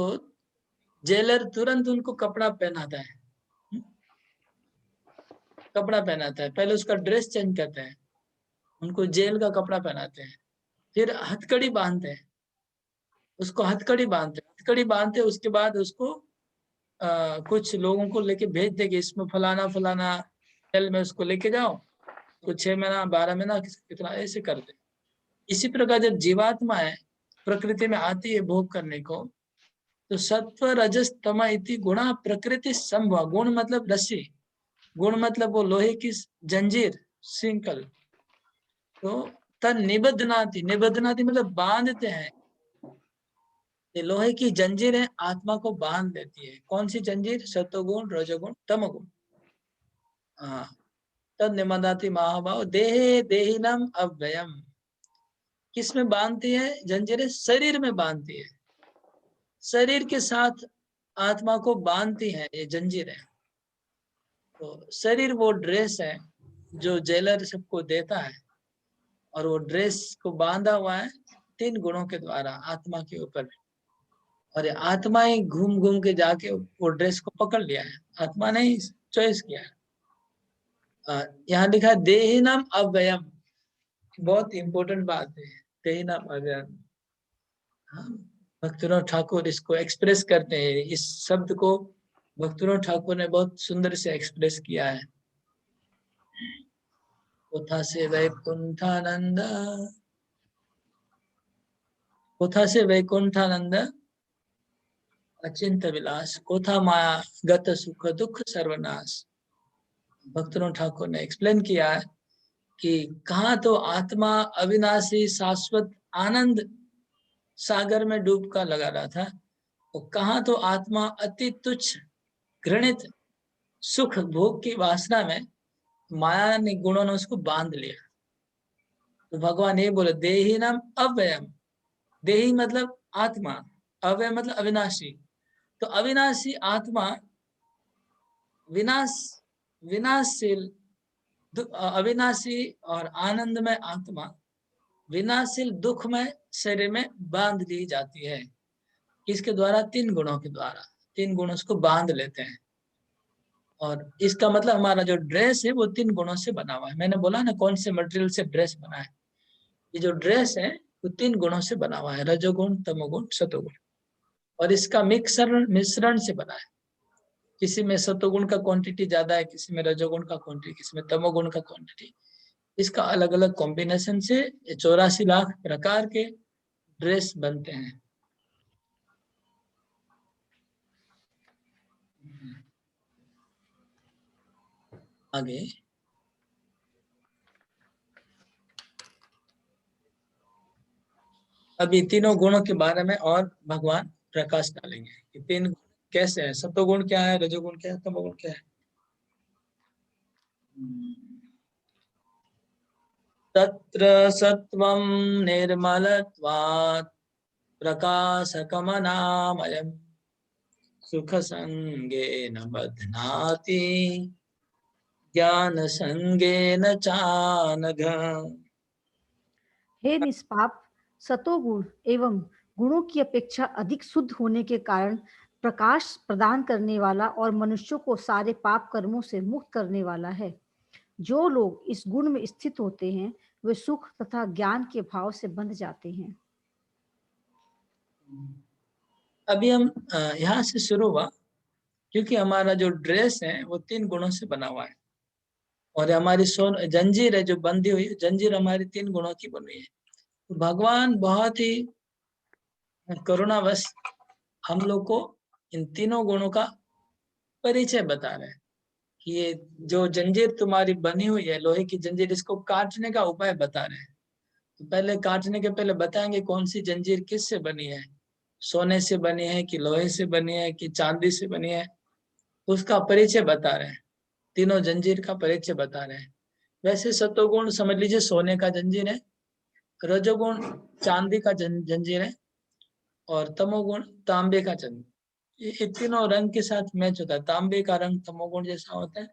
जेलर तुरंत उनको कपड़ा पहनाता है, कपड़ा पहनाता है, पहले उसका ड्रेस चेंज करते हैं, उनको जेल का कपड़ा पहनाते हैं, फिर हथकड़ी बांधते हैं, उसको हथकड़ी बांधते उसके बाद उसको कुछ लोगों को लेके भेज देंगे, इसमें फलाना फलाना जेल में उसको लेके जाओ, कुछ 6 महीना 12 महीना कितना ऐसे करते। इसी प्रकार जब जीवात्मा है प्रकृति में आती है भोग करने को, तो सत्व रजस तम इति गुणा प्रकृति संभव। गुण मतलब रस्सी, गुण मतलब वो लोहे की जंजीर, सिंकल। तो तन निबद्धनाति, निबद्धनाति मतलब बांधते हैं। ये लोहे की जंजीरें आत्मा को बांध देती है। कौन सी जंजीर? सत्वगुण, रजोगुण, तमोगुण। हाँ, तद निबद्धनाति महाभाव देहे देहिनम अव्ययम। किस में बांधती है जंजीरें? शरीर में बांधती है, शरीर के साथ आत्मा को बांधती है ये जंजीरें। तो शरीर वो ड्रेस है जो जेलर सबको देता है, और वो ड्रेस को बांधा हुआ है 3 गुणों के द्वारा आत्मा के ऊपर। और ये आत्मा ही घूम घूम के जाके वो ड्रेस को पकड़ लिया है, आत्मा ने ही चॉइस किया है। यहाँ लिखा है देहिनम अव्ययम, बहुत इंपॉर्टेंट बात है, देहिनम अव्ययम। हाँ, भक्तिविनोद ठाकुर इसको एक्सप्रेस करते हैं, इस शब्द को भक्तिविनोद ठाकुर ने बहुत सुंदर से एक्सप्रेस किया है। कोथा से वैकुंठानंद, कोथा से वैकुंठानंद अचिंत विलास, कोथा माया गत सुख दुख सर्वनाश। भक्तिविनोद ठाकुर ने एक्सप्लेन किया है कि कहाँ तो आत्मा अविनाशी शाश्वत आनंद सागर में डूबका लगा रहा था, और कहाँ तो आत्मा अति तुच्छ घृणित सुख भोग की वासना में माया ने गुणों ने उसको बांध लिया। तो भगवान ये बोले देही नाम अव्ययम। देही मतलब आत्मा, अव्यय मतलब अविनाशी। तो अविनाशी आत्मा विनाश, विनाशशील, अविनाशी और आनंदमय आत्मा विनाशशील दुख में शरीर में बांध ली जाती है। इसके द्वारा 3 गुणों के द्वारा, 3 गुण उसको बांध लेते हैं। और इसका मतलब हमारा जो ड्रेस है वो 3 गुणों से बना हुआ है। मैंने बोला ना कौन से मटेरियल से ड्रेस बना है। ये जो ड्रेस है वो 3 गुणों से बना हुआ है, रजोगुण, तमोगुण, सतोगुण। और इसका मिश्रण से बना है। किसी में सतोगुण का क्वांटिटी ज्यादा है, किसी में रजोगुण का क्वांटिटी, किसी में तमोगुण का क्वांटिटी। इसका अलग अलग कॉम्बिनेशन से 84 लाख प्रकार के ड्रेस बनते हैं। आगे अभी तीनों गुणों के बारे में और भगवान प्रकाश डालेंगे कि 3 गुण कैसे है, सत्वगुण क्या है, रजोगुण क्या है, तमोगुण क्या है। तत्र सत्वं निर्मलत्वात् प्रकाशकमनामयम् सुख संगेन बध्नाति ज्ञान संगेन चानघ। हे निष्पाप, सतोगुण एवं गुणों की अपेक्षा अधिक शुद्ध होने के कारण प्रकाश प्रदान करने वाला और मनुष्यों को सारे पाप कर्मों से मुक्त करने वाला है। जो लोग इस गुण में स्थित होते हैं वे सुख तथा ज्ञान के भाव से बंध जाते हैं। अभी हम यहाँ से शुरू हुआ, क्योंकि हमारा जो ड्रेस है वो 3 गुणों से बना हुआ है, और हमारी जंजीर है जो बंधी हुई है, जंजीर हमारी 3 गुणों की बनी है। तो भगवान बहुत ही करुणावश हम लोग को इन तीनों गुणों का परिचय बता रहे हैं कि ये जो जंजीर तुम्हारी बनी हुई है, लोहे की जंजीर, इसको काटने का उपाय बता रहे हैं। तो पहले काटने के पहले बताएंगे कौन सी जंजीर किस से बनी है, सोने से बनी है कि लोहे से बनी है कि चांदी से बनी है, उसका परिचय बता रहे हैं। तीनों जंजीर का परिचय बता रहे हैं। वैसे सत्वगुण समझ लीजिए सोने का जंजीर है, रजोगुण चांदी का जंजीर है, और तमोगुण तांबे का जंजीर। ये तीनों रंग के साथ मैच होता है। तांबे का रंग तमोगुण जैसा होता है,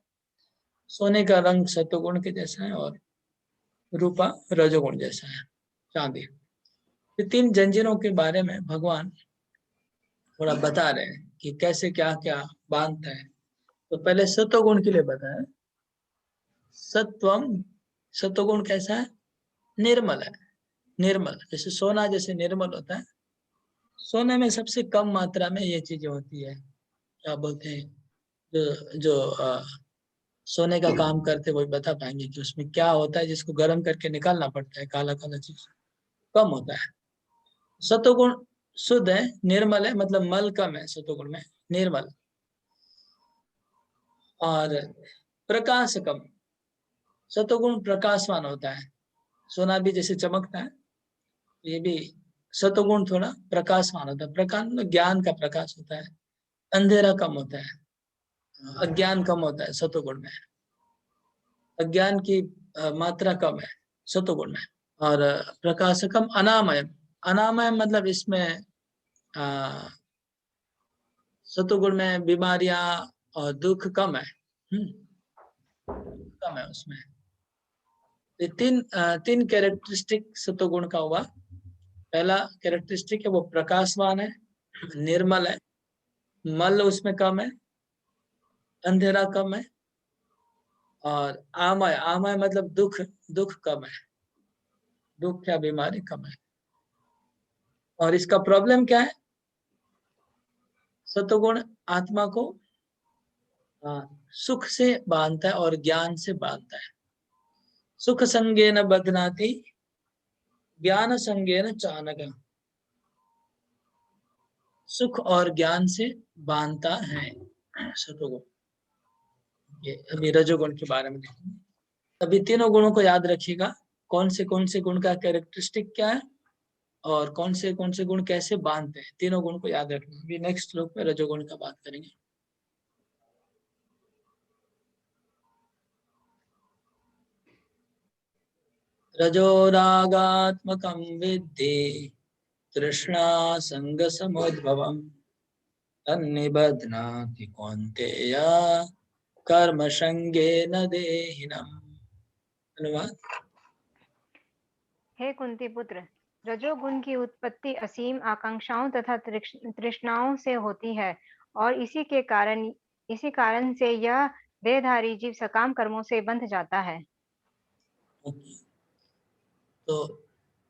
सोने का रंग सत्वगुण के जैसा है, और रूपा रजोगुण जैसा है, चांदी। ये 3 जंजीरों के बारे में भगवान थोड़ा बता रहे हैं कि कैसे क्या क्या बांधता है। तो पहले सत्वगुण के लिए बताया। सत्वम, सत्वगुण कैसा है? निर्मल है, निर्मल, जैसे सोना जैसे निर्मल होता है। सोने में सबसे कम मात्रा में ये चीजें होती है, क्या बोलते हैं, जो सोने का काम करते वही बता पाएंगे कि उसमें क्या होता है जिसको गर्म करके निकालना पड़ता है, काला काला चीज कम होता है। सत्वगुण शुद्ध है, निर्मल है, मतलब मल कम है सतोगुण में, निर्मल। और प्रकाशकम, सतोगुण प्रकाशवान होता है, सोना भी जैसे चमकता है, ये भी सतोगुण थोड़ा प्रकाशवान होता है। प्रकाश में ज्ञान का प्रकाश होता है, अंधेरा कम होता है, अज्ञान कम होता है सतोगुण में, अज्ञान की मात्रा कम है सतोगुण में। और प्रकाशकम अनामयम, अनामयम मतलब इसमें सतोगुण में बीमारियां और दुख कम है, कम है उसमें। ये तीन कैरेक्टरिस्टिक सतोगुण का हुआ। पहला कैरेक्टरिस्टिक है वो प्रकाशवान है, निर्मल है, मल उसमें कम है, अंधेरा कम है। और आमय, आमय मतलब दुख, दुख कम है, दुख या बीमारी कम है। और इसका प्रॉब्लम क्या है? सतोगुण आत्मा को सुख से बांधता है और ज्ञान से बांधता है। सुख संगेन बध्नाति, ज्ञान संगेन चानक, सुख और ज्ञान से बांधता है सतोगुण। ये अभी रजोगुण के बारे में देखेंगे। अभी तीनों गुणों को याद रखिएगा, कौन से गुण का कैरेक्टरिस्टिक क्या है और कौन से गुण कैसे बांधते हैं, तीनों गुण को याद रखना। अभी नेक्स्ट श्लोक में रजोगुण का बात करेंगे। रजोरागात्मकं विद्धि तृष्णा संग समुद्भवम् तन्निबध्नाति कौन्तेय कर्म संगेन देहिनम्। अनुवाद। हे कुंती पुत्र, रजोगुण की उत्पत्ति असीम आकांक्षाओं तथा तृष्णाओं से होती है और इसी कारण से यह देहधारी जीव सकाम कर्मों से बंध जाता है। तो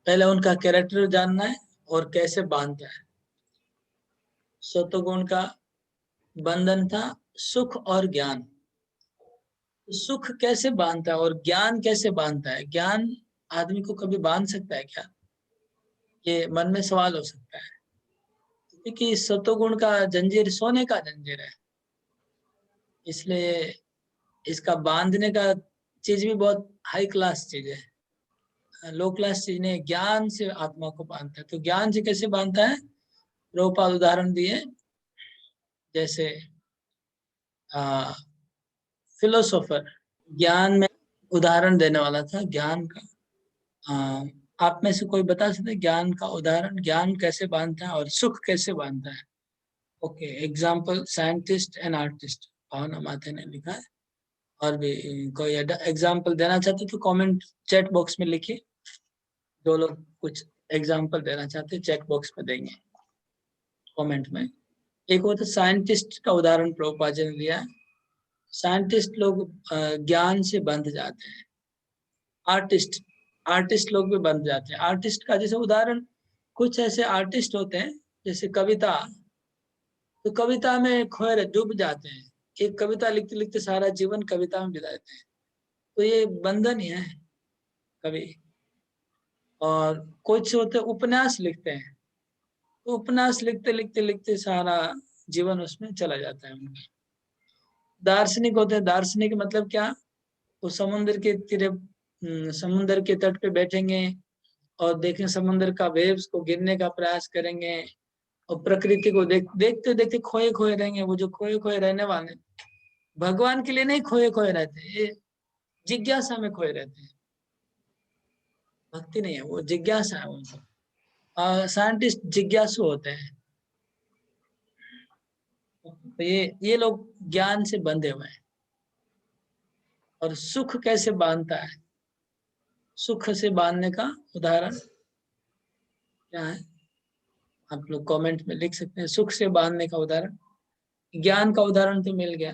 पहले उनका कैरेक्टर जानना है और कैसे बांधता है। सतोगुण का बंधन था सुख और ज्ञान। सुख कैसे बांधता है और ज्ञान कैसे बांधता है? ज्ञान आदमी को कभी बांध सकता है क्या? ये मन में सवाल हो सकता है, क्योंकि सतोगुण का जंजीर सोने का जंजीर है, इसलिए इसका बांधने का चीज भी बहुत हाई क्लास चीज है, लो क्लास चीज नहीं। ज्ञान से आत्मा को बांधता है। तो ज्ञान से कैसे बांधता है? प्रभुपाद उदाहरण दिए, जैसे फिलोसोफर, ज्ञान में उदाहरण देने वाला था ज्ञान का। आप में से कोई बता सकते ज्ञान का उदाहरण, ज्ञान कैसे बांधता है और सुख कैसे बांधता है? Okay, example scientist and artist, Bhavna Mathe ने लिखा है। और भी कोई एग्जाम्पल देना चाहते तो कमेंट चैट बॉक्स में लिखिए। जो लोग कुछ एग्जाम्पल देना चाहते चैट बॉक्स में देंगे कमेंट में। एक वो तो साइंटिस्ट का उदाहरण प्रभुपाद जी ने दिया है। साइंटिस्ट लोग ज्ञान से बंध जाते हैं। आर्टिस्ट लोग भी बन जाते हैं। आर्टिस्ट का जैसे उदाहरण, कुछ ऐसे आर्टिस्ट होते हैं जैसे कविता, तो कविता में खोए डूब जाते हैं, एक कविता लिखते लिखते सारा जीवन कविता में बिता देते हैं, तो ये बंधन ही है कवि। और कुछ होते उपन्यास लिखते हैं, तो उपन्यास लिखते लिखते लिखते सारा जीवन उसमें चला जाता है उनका। दार्शनिक होते हैं, दार्शनिक मतलब क्या? वो समुद्र के तीरे, समुद्र के तट पे बैठेंगे और देखें समुद्र का वेव्स को गिरने का प्रयास करेंगे और प्रकृति को देखते देखते खोए खोए रहेंगे। वो जो खोए खोए रहने वाले भगवान के लिए नहीं खोए खोए रहते, ये जिज्ञासा में खोए रहते हैं। भक्ति नहीं है, वो जिज्ञासा है उनको। साइंटिस्ट जिज्ञासु होते हैं। तो ये लोग ज्ञान से बंधे हुए हैं। और सुख कैसे बांधता है? सुख से बांधने का उदाहरण क्या है? आप लोग कमेंट में लिख सकते हैं। सुख से बांधने का उदाहरण, ज्ञान का उदाहरण तो मिल गया।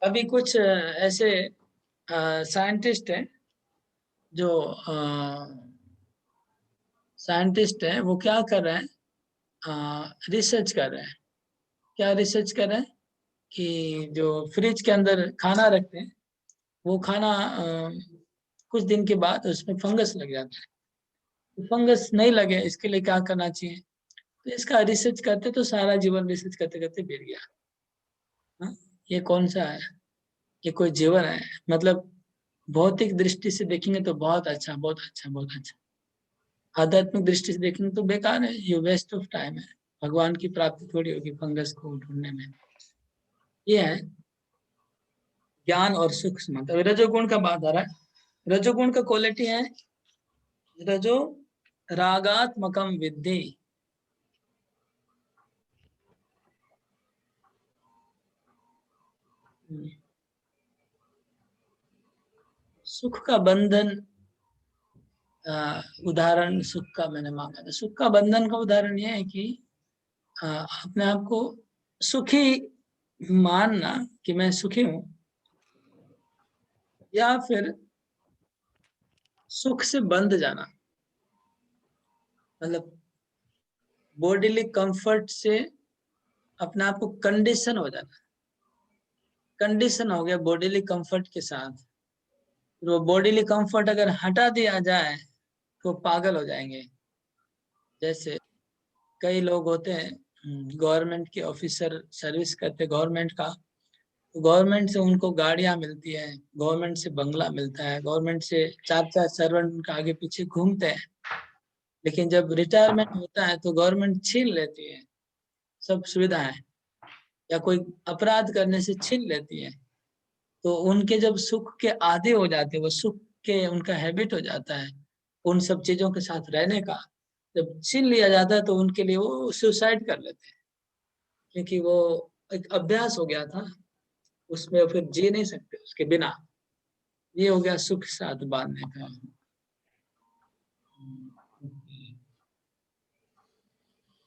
अभी कुछ ऐसे साइंटिस्ट हैं जो साइंटिस्ट हैं, वो क्या कर रहे हैं? रिसर्च कर रहे हैं। क्या रिसर्च कर रहे हैं? कि जो फ्रिज के अंदर खाना रखते हैं, वो खाना कुछ दिन के बाद उसमें फंगस लग जाता है। तो फंगस नहीं लगे इसके लिए क्या करना चाहिए? तो इसका रिसर्च करते तो सारा जीवन रिसर्च करते करते बीत गया। हाँ, ये कौन सा है? ये कोई जीवन है? मतलब भौतिक दृष्टि से देखेंगे तो बहुत अच्छा, बहुत अच्छा, बहुत अच्छा। आध्यात्मिक दृष्टि से देखेंगे तो बेकार है, ये वेस्ट ऑफ टाइम है। भगवान की प्राप्ति थोड़ी होगी फंगस को ढूंढने में। ये है ज्ञान और सुख संबंध। अभी रजोगुण का बात आ रहा है। रजोगुण का क्वालिटी है रजो रागात्मकम विद्धि। सुख का बंधन, उदाहरण सुख का मैंने मांगा था। सुख का बंधन का उदाहरण यह है कि अपने आप को सुखी मानना कि मैं सुखी हूं, या फिर सुख से बंध जाना, मतलब बॉडीली कंफर्ट से अपने आप को कंडीशन हो जाना। कंडीशन हो गया बॉडीली कंफर्ट के साथ, तो बॉडीली कंफर्ट अगर हटा दिया जाए तो पागल हो जाएंगे। जैसे कई लोग होते हैं गवर्नमेंट के ऑफिसर, सर्विस करते गवर्नमेंट का, तो गवर्नमेंट से उनको गाड़ियां मिलती है, गवर्नमेंट से बंगला मिलता है, गवर्नमेंट से चार चार सर्वेंट उनका आगे पीछे घूमते हैं। लेकिन जब रिटायरमेंट होता है तो गवर्नमेंट छीन लेती है सब सुविधाएं, या कोई अपराध करने से छीन लेती है। तो उनके जब सुख के आदी हो जाते हैं, वो सुख के उनका हैबिट हो जाता है उन सब चीजों के साथ रहने का, जब छीन लिया जाता है तो उनके लिए वो सुसाइड कर लेते हैं, क्योंकि वो एक अभ्यास हो गया था, उसमें फिर जी नहीं सकते उसके बिना। ये हो गया सुख के साथ बांधने का।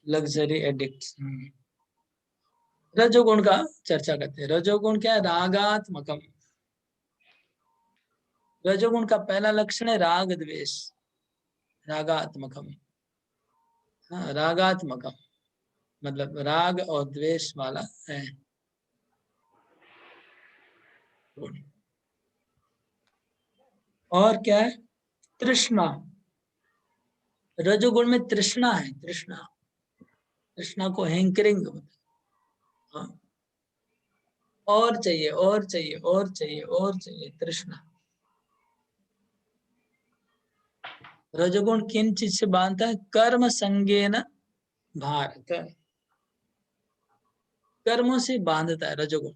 Luxury addict. रजोगुण का चर्चा करते हैं। रजोगुण क्या है? रागात्मकम। रजोगुण का पहला लक्षण है राग द्वेष। रागात्मकम, हाँ, रागात्मकम मतलब राग और द्वेष वाला है गुण। और क्या है? तृष्णा। रजोगुण में तृष्णा है, तृष्णा। तृष्णा को हैंकरिंग, हाँ, और चाहिए और चाहिए और चाहिए और चाहिए, तृष्णा। रजोगुण किन चीज से बांधता है? कर्म संगेन भारत। कर्मों से बांधता है रजोगुण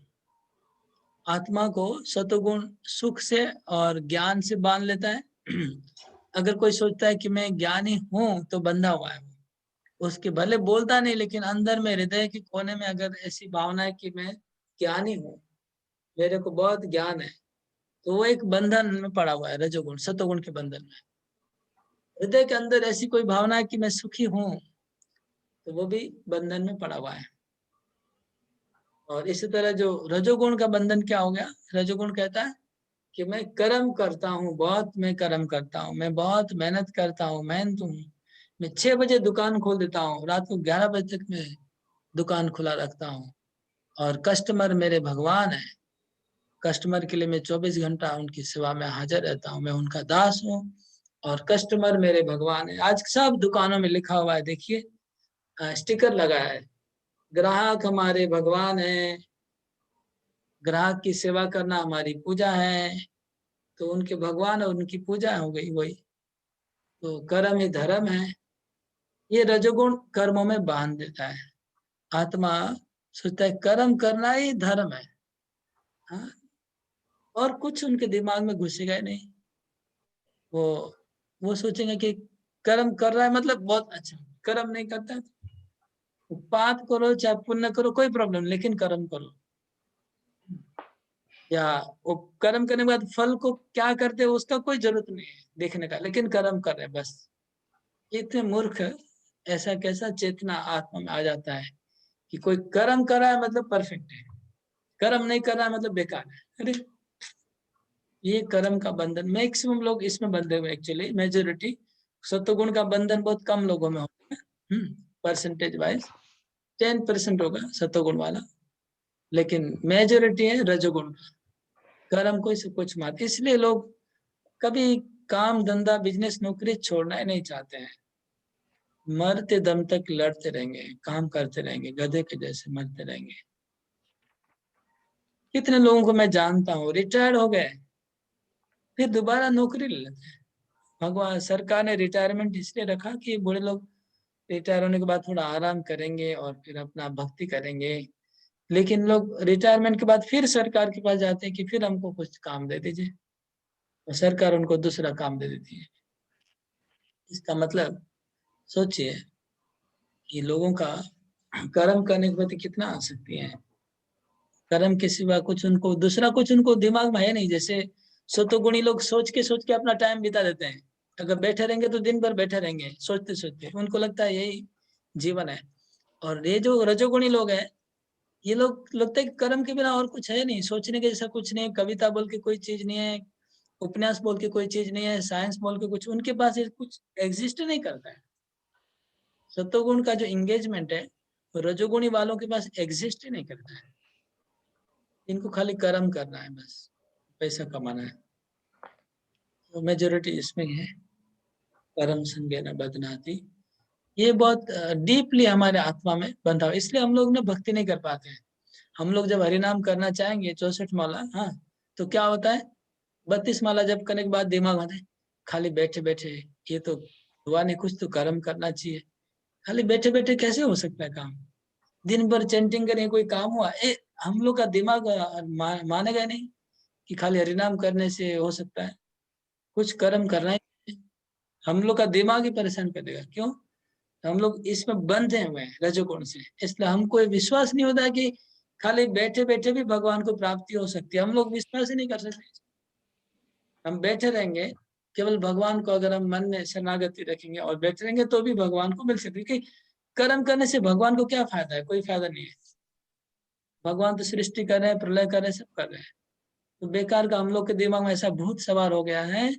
आत्मा को। सतोगुण सुख से और ज्ञान से बांध लेता है। अगर कोई सोचता है कि मैं ज्ञानी हूं तो बंधा हुआ है, उसके भले बोलता नहीं लेकिन अंदर में हृदय के कोने में अगर ऐसी भावना है कि मैं ज्ञानी हूँ, मेरे को बहुत ज्ञान है, तो वो एक बंधन में पड़ा हुआ है, रजोगुण सतोगुण के बंधन में। हृदय के अंदर ऐसी कोई भावना है कि मैं सुखी हूँ, तो वो भी बंधन में पड़ा हुआ है। और इसी तरह जो रजोगुण का बंधन क्या हो गया? रजोगुण कहता है कि मैं कर्म करता हूँ, बहुत मैं कर्म करता हूँ, मैं बहुत मेहनत करता हूँ, मेहनत हूँ। मैं 6 बजे दुकान खोल देता हूँ, रात को 11 बजे तक मैं दुकान खुला रखता हूँ, और कस्टमर मेरे भगवान है। कस्टमर के लिए मैं 24 घंटा उनकी सेवा में हाजिर रहता हूँ, मैं उनका दास हूँ, और कस्टमर मेरे भगवान है। आज सब दुकानों में लिखा हुआ है, देखिए स्टिकर लगा है, ग्राहक हमारे भगवान है, ग्राहक की सेवा करना हमारी पूजा है। तो उनके भगवान और उनकी पूजा हो गई वही। तो कर्म ही धर्म है। ये रजोगुण कर्मों में बांध देता है। आत्मा सोचता है कर्म करना ही धर्म है, हाँ? और कुछ उनके दिमाग में घुसेगा ही नहीं। वो वो सोचेंगे कि कर्म कर रहा है मतलब बहुत अच्छा, कर्म नहीं करता है तो पाप करो चाहे पुण्य करो कोई प्रॉब्लम, लेकिन कर्म करो। या वो कर्म करने के बाद फल को क्या करते हैं उसका कोई जरूरत नहीं है देखने का, लेकिन कर्म कर रहे हैं बस। इतने मूर्ख, ऐसा कैसा चेतना आत्मा में आ जाता है कि कोई कर्म कर रहा है मतलब परफेक्ट है, कर्म नहीं कर रहा है मतलब बेकार है। अरे ये कर्म का बंधन, मैक्सिमम लोग इसमें बंधे हुए, एक्चुअली मेजोरिटी। सत्वगुण का बंधन बहुत कम लोगों में होता है, परसेंटेज वाइज 10% होगा सत्वगुण वाला, लेकिन मेजोरिटी है रजोगुण का। कर्म को सब कुछ मानते, इसलिए लोग कभी काम धंधा बिजनेस नौकरी छोड़ना ही नहीं चाहते हैं। मरते दम तक लड़ते रहेंगे, काम करते रहेंगे, गधे के जैसे मरते रहेंगे। कितने लोगों को मैं जानता हूँ रिटायर्ड हो गए, फिर दोबारा नौकरी ले लेते हैं। भगवान सरकार ने रिटायरमेंट इसलिए रखा कि बूढ़े लोग रिटायर होने के बाद थोड़ा आराम करेंगे और फिर अपना भक्ति करेंगे। लेकिन लोग रिटायरमेंट के बाद फिर सरकार के पास जाते हैं कि फिर हमको कुछ काम दे दीजिए, और सरकार उनको दूसरा काम दे देती है। इसका मतलब सोचिए कि लोगों का कर्म करने के प्रति कितना आसक्ति है। कर्म के सिवा कुछ उनको दूसरा कुछ उनको दिमाग में है नहीं। जैसे सतोगुणी लोग सोच के अपना टाइम बिता देते हैं। अगर बैठे रहेंगे तो दिन भर बैठे रहेंगे सोचते सोचते, उनको लगता है यही जीवन है। और ये जो रजोगुणी लोग हैं, ये लोग लगता है कि कर्म के बिना और कुछ है नहीं, सोचने के जैसा कुछ नहीं है, कविता बोल के कोई चीज नहीं है, उपन्यास बोल के कोई चीज नहीं है, साइंस बोल के कुछ उनके पास ये कुछ एग्जिस्ट नहीं करता है। सत्वगुण का जो एंगेजमेंट है रजोगुणी वालों के पास एग्जिस्ट ही नहीं करता है। इनको खाली कर्म करना है, बस पैसा कमाना है। तो मेजोरिटी इसमें है, कर्म संज्ञान बदनाती। ये बहुत डीपली हमारे आत्मा में बंधा हुआ, इसलिए हम लोग ना भक्ति नहीं कर पाते हैं। हम लोग जब हरिनाम करना चाहेंगे 64 माला, हाँ, तो क्या होता है 32 माला जब करने के बाद दिमाग आता है खाली बैठे बैठे ये तो हुआ नहीं, कुछ तो कर्म करना चाहिए। खाली बैठे बैठे कैसे हो सकता है काम? दिन भर चैंटिंग करें कोई काम हुआ? हम लोग का दिमाग मानेगा नहीं कि खाली हरिनाम करने से हो सकता है, कुछ कर्म करना है। हम लोग का दिमाग ही परेशान कर देगा। क्यों? हम लोग इसमें बंधे हुए हैं रजोगुण से, इसलिए हमको विश्वास नहीं होता कि खाली बैठे बैठे भी भगवान को प्राप्ति हो सकती है। हम लोग विश्वास ही नहीं कर सकते। हम बैठे रहेंगे, केवल भगवान को अगर हम मन में शरणागति रखेंगे और बैठे रहेंगे तो भी भगवान को मिल सकती है। क्योंकि कर्म करने से भगवान को क्या फायदा है? कोई फायदा नहीं है। भगवान तो सृष्टि कर रहे हैं, प्रलय कर रहे हैं, सब कर रहे हैं। तो बेकार का हम लोग के दिमाग में ऐसा भूत सवार हो गया है,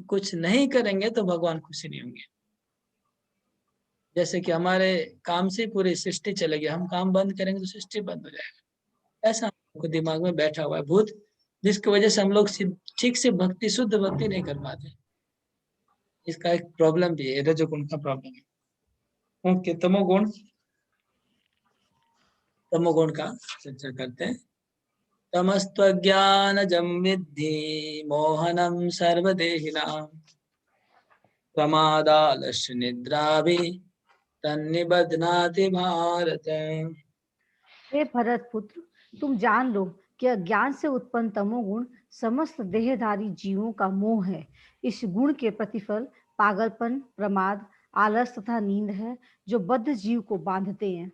कुछ नहीं करेंगे तो भगवान खुशी नहीं होंगे। जैसे कि हमारे काम से पूरी सृष्टि चलेगी, हम काम बंद करेंगे तो सृष्टि बंद हो जाएगा। ऐसा हम लोग के दिमाग में बैठा हुआ है भूत, जिसकी वजह से हम लोग ठीक से भक्ति, शुद्ध भक्ति नहीं कर पाते। इसका एक प्रॉब्लम भी है, रजोगुण का प्रॉब्लम है। ओके, तमोगुण, तमोगुण का चर्चा करते हैं। तमस्त्वज्ञानजं विद्धि मोहनं सर्वदेहिनां प्रमादालस्य निद्राभि तन्निबध्नाति भारत। हे भरत पुत्र, तुम जान लो कि अज्ञान से उत्पन्न तमोगुण समस्त देहधारी जीवों का मोह है। इस गुण के प्रतिफल पागलपन, प्रमाद, आलस तथा नींद है, जो बद्ध जीव को बांधते हैं।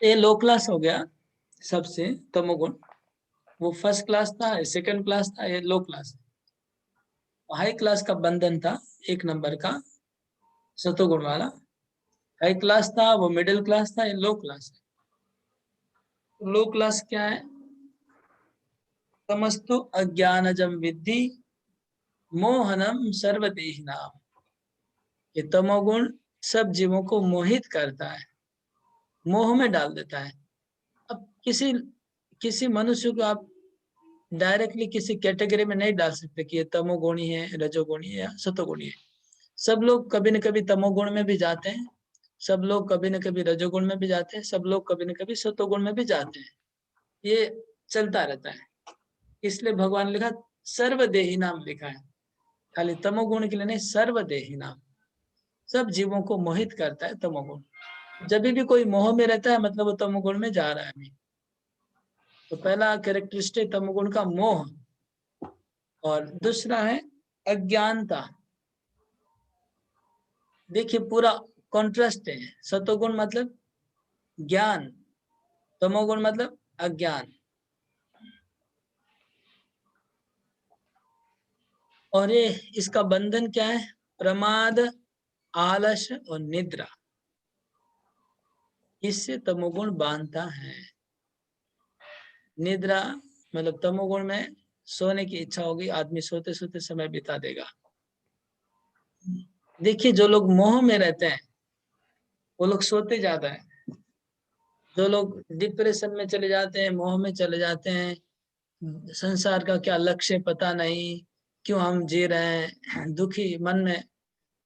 ये लो क्लास हो गया सबसे तमोगुण। वो फर्स्ट क्लास था, सेकंड क्लास था, ये लो क्लास। हाई क्लास का बंधन था, एक नंबर का सतोगुण वाला हाई क्लास था, वो मिडिल क्लास था, ये लो क्लास है। लो क्लास क्या है? तमस्तु अज्ञानजं विद्धि मोहनम सर्वदेहिनाम। ये तमोगुण सब जीवों को मोहित करता है, मोह में डाल देता है। अब किसी मनुष्य को आप डायरेक्टली किसी कैटेगरी में नहीं डाल सकते कि ये तमोगुणी है, रजोगुणी है या सतोगुणी है। सब लोग कभी न कभी तमोगुण में भी जाते हैं, सब लोग कभी न कभी रजोगुण में भी जाते हैं, सब लोग कभी न कभी सतोगुण में भी जाते हैं। ये चलता रहता है। इसलिए भगवान ने लिखा सर्वदेही नाम लिखा है, खाली तमोगुण के लिए नहीं, सर्वदेही नाम। सब जीवों को मोहित करता है तमोगुण। जब भी कोई मोह में रहता है मतलब वो तमोगुण में जा रहा है अभी। तो पहला कैरेक्टरिस्टिक तमोगुण का मोह, और दूसरा है अज्ञानता। देखिए पूरा कॉन्ट्रास्ट है। सतोगुण मतलब ज्ञान, तमोगुण मतलब अज्ञान। और ये इसका बंधन क्या है? प्रमाद, आलस और निद्रा। इससे तमोगुण बांधता है। निद्रा मतलब तमोगुण में सोने की इच्छा होगी, आदमी सोते सोते समय बिता देगा। देखिए जो लोग मोह में रहते हैं वो लोग सोते ज्यादा है। जो लोग डिप्रेशन में चले जाते हैं, मोह में चले जाते हैं, संसार का क्या लक्ष्य पता नहीं, क्यों हम जी रहे हैं, दुखी मन में।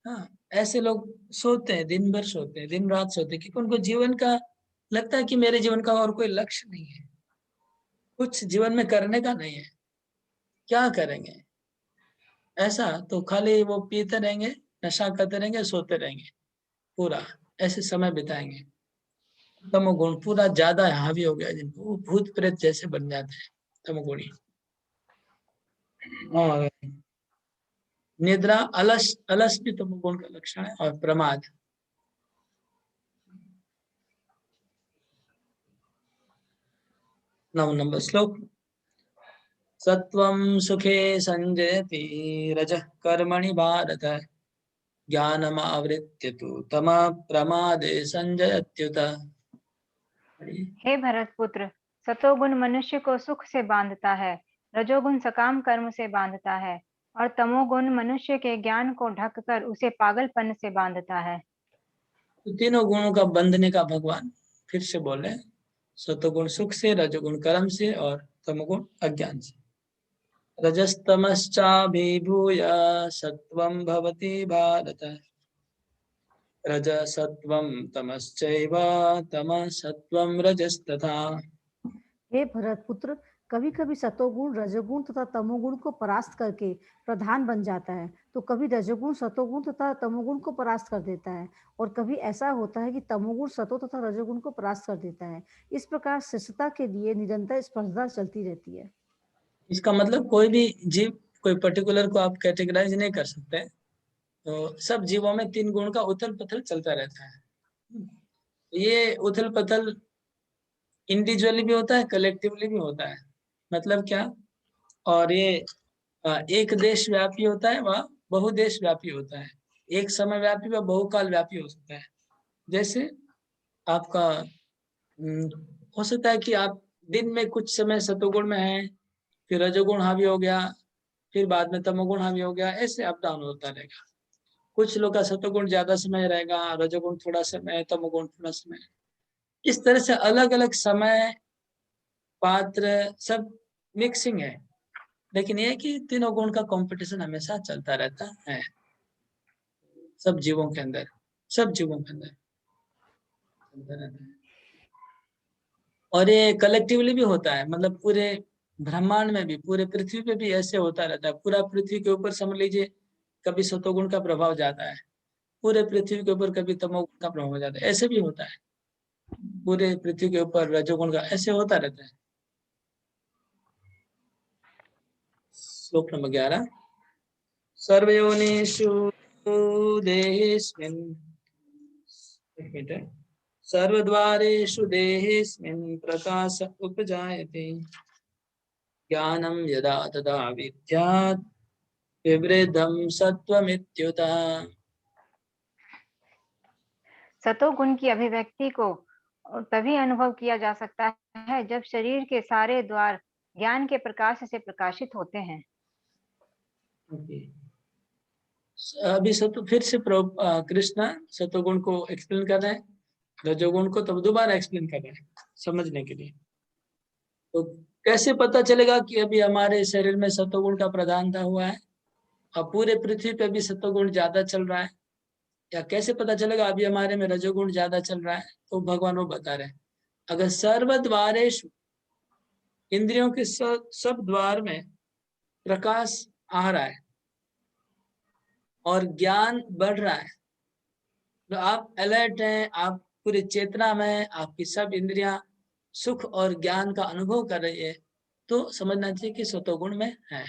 हाँ, ऐसे लोग सोते हैं, दिन भर सोते हैं, दिन रात सोते हैं, क्योंकि उनको जीवन का लगता है कि मेरे जीवन का और कोई लक्ष्य नहीं है, कुछ जीवन में करने का नहीं है, क्या करेंगे। ऐसा तो खाली वो पीते रहेंगे, नशा करते रहेंगे, सोते रहेंगे, पूरा ऐसे समय बिताएंगे। तमोगुण पूरा ज्यादा हावी हो गया जिनको, वो भूत प्रेत जैसे बन जाते हैं तमोगुणी। और निद्रा, अलस, अलस भी तमोगुण का लक्षण है, और प्रमाद। 9 नंबर श्लोक। सत्वं सुखे संजयति रजः कर्मणि भारत, ज्ञानमावृत्य तु तमः प्रमादे संजयत्युत। हे भरत पुत्र, सतोगुण मनुष्य को सुख से बांधता है, रजोगुण सकाम कर्म से बांधता है, और तमोगुण मनुष्य के ज्ञान को ढककर उसे पागलपन से बांधता है। तो तीनों गुणों का बंधने का भगवान फिर से बोले, सतोगुण सुख से, रजोगुण कर्म से, और तमोगुण अज्ञान से। रजस्तमश्चाभिभूय सत्वं भवति भारत, रजसत्वं तमश्चैव तमः सत्वं रजस्तथा। हे भरत पुत्र, कभी कभी सतोगुण रजोगुण तथा तमोगुण को परास्त करके प्रधान बन जाता है, तो कभी रजोगुण सतोगुण तथा तमोगुण को परास्त कर देता है, और कभी ऐसा होता है कि तमोगुण सतो तथा रजोगुण को परास्त कर देता है। इस प्रकार श्रेष्ठता के लिए निरंतर स्पर्धा चलती रहती है। इसका मतलब कोई भी जीव, कोई पर्टिकुलर को आप कैटेगराइज नहीं कर सकते, तो सब जीवों में तीन गुण का उथल पुथल चलता रहता है। ये उथल पुथल इंडिविजुअली भी होता है, कलेक्टिवली भी होता है। मतलब क्या? और ये एक देश व्यापी होता है, वह बहुदेश व्यापी होता है। एक समय व्यापी व बहुकाल व्यापी हो सकता है। जैसे आपका हो सकता है कि आप दिन में कुछ समय सतोगुण में हैं, फिर रजोगुण हावी हो गया, फिर बाद में तमोगुण हावी हो गया, ऐसे अप डाउन होता रहेगा। कुछ लोग का सतोगुण ज्यादा समय रहेगा, रजोगुण थोड़ा समय, तमोगुण थोड़ा समय। इस तरह से अलग अलग समय, पात्र, सब मिक्सिंग है। लेकिन ये कि तीनों गुण का कंपटीशन हमेशा चलता रहता है, सब जीवों के अंदर, सब जीवों के अंदर चलता रहता है। और ये कलेक्टिवली भी होता है, मतलब पूरे ब्रह्मांड में भी, पूरे पृथ्वी पे भी ऐसे होता रहता है। पूरा पृथ्वी के ऊपर समझ लीजिए कभी सतोगुण का प्रभाव ज्यादा है, पूरे पृथ्वी के ऊपर कभी तमोगुण का प्रभाव ज्यादा है, ऐसे भी होता है। पूरे पृथ्वी के ऊपर रजोगुण का, ऐसे होता रहता है। श्लोक नंबर 11। सर्वयोनिषु देहेऽस्मिन्, एक मिनट, सर्वद्वारेषु देहेऽस्मिन् प्रकाश उपजायते, ज्ञानं यदा तदा विद्यात् विवृद्धं सत्त्वमित्युत। सतोगुण की अभिव्यक्ति को तभी अनुभव किया जा सकता है जब शरीर के सारे द्वार ज्ञान के प्रकाश से प्रकाशित होते हैं। अभी सतो फिर से कृष्णा सतोगुण को एक्सप्लेन कर रहे हैं, रजोगुण को तब दोबारा एक्सप्लेन कर रहे हैं समझने के लिए। तो कैसे पता चलेगा कि अभी हमारे शरीर में सतोगुण का प्रधानता हुआ है और पूरे पृथ्वी पे भी सतोगुण ज्यादा चल रहा है, या कैसे पता चलेगा अभी हमारे में रजोगुण ज्यादा चल रहा है? तो भगवान वो बता रहे हैं, अगर सर्वद्वारेषु, इंद्रियों के सब द्वार में प्रकाश आ रहा है और ज्ञान बढ़ रहा है, तो आप अलर्ट हैं, आप पूरी चेतना में, आपकी सब इंद्रियां सुख और ज्ञान का अनुभव कर रही है, तो समझना चाहिए कि सतोगुण में है।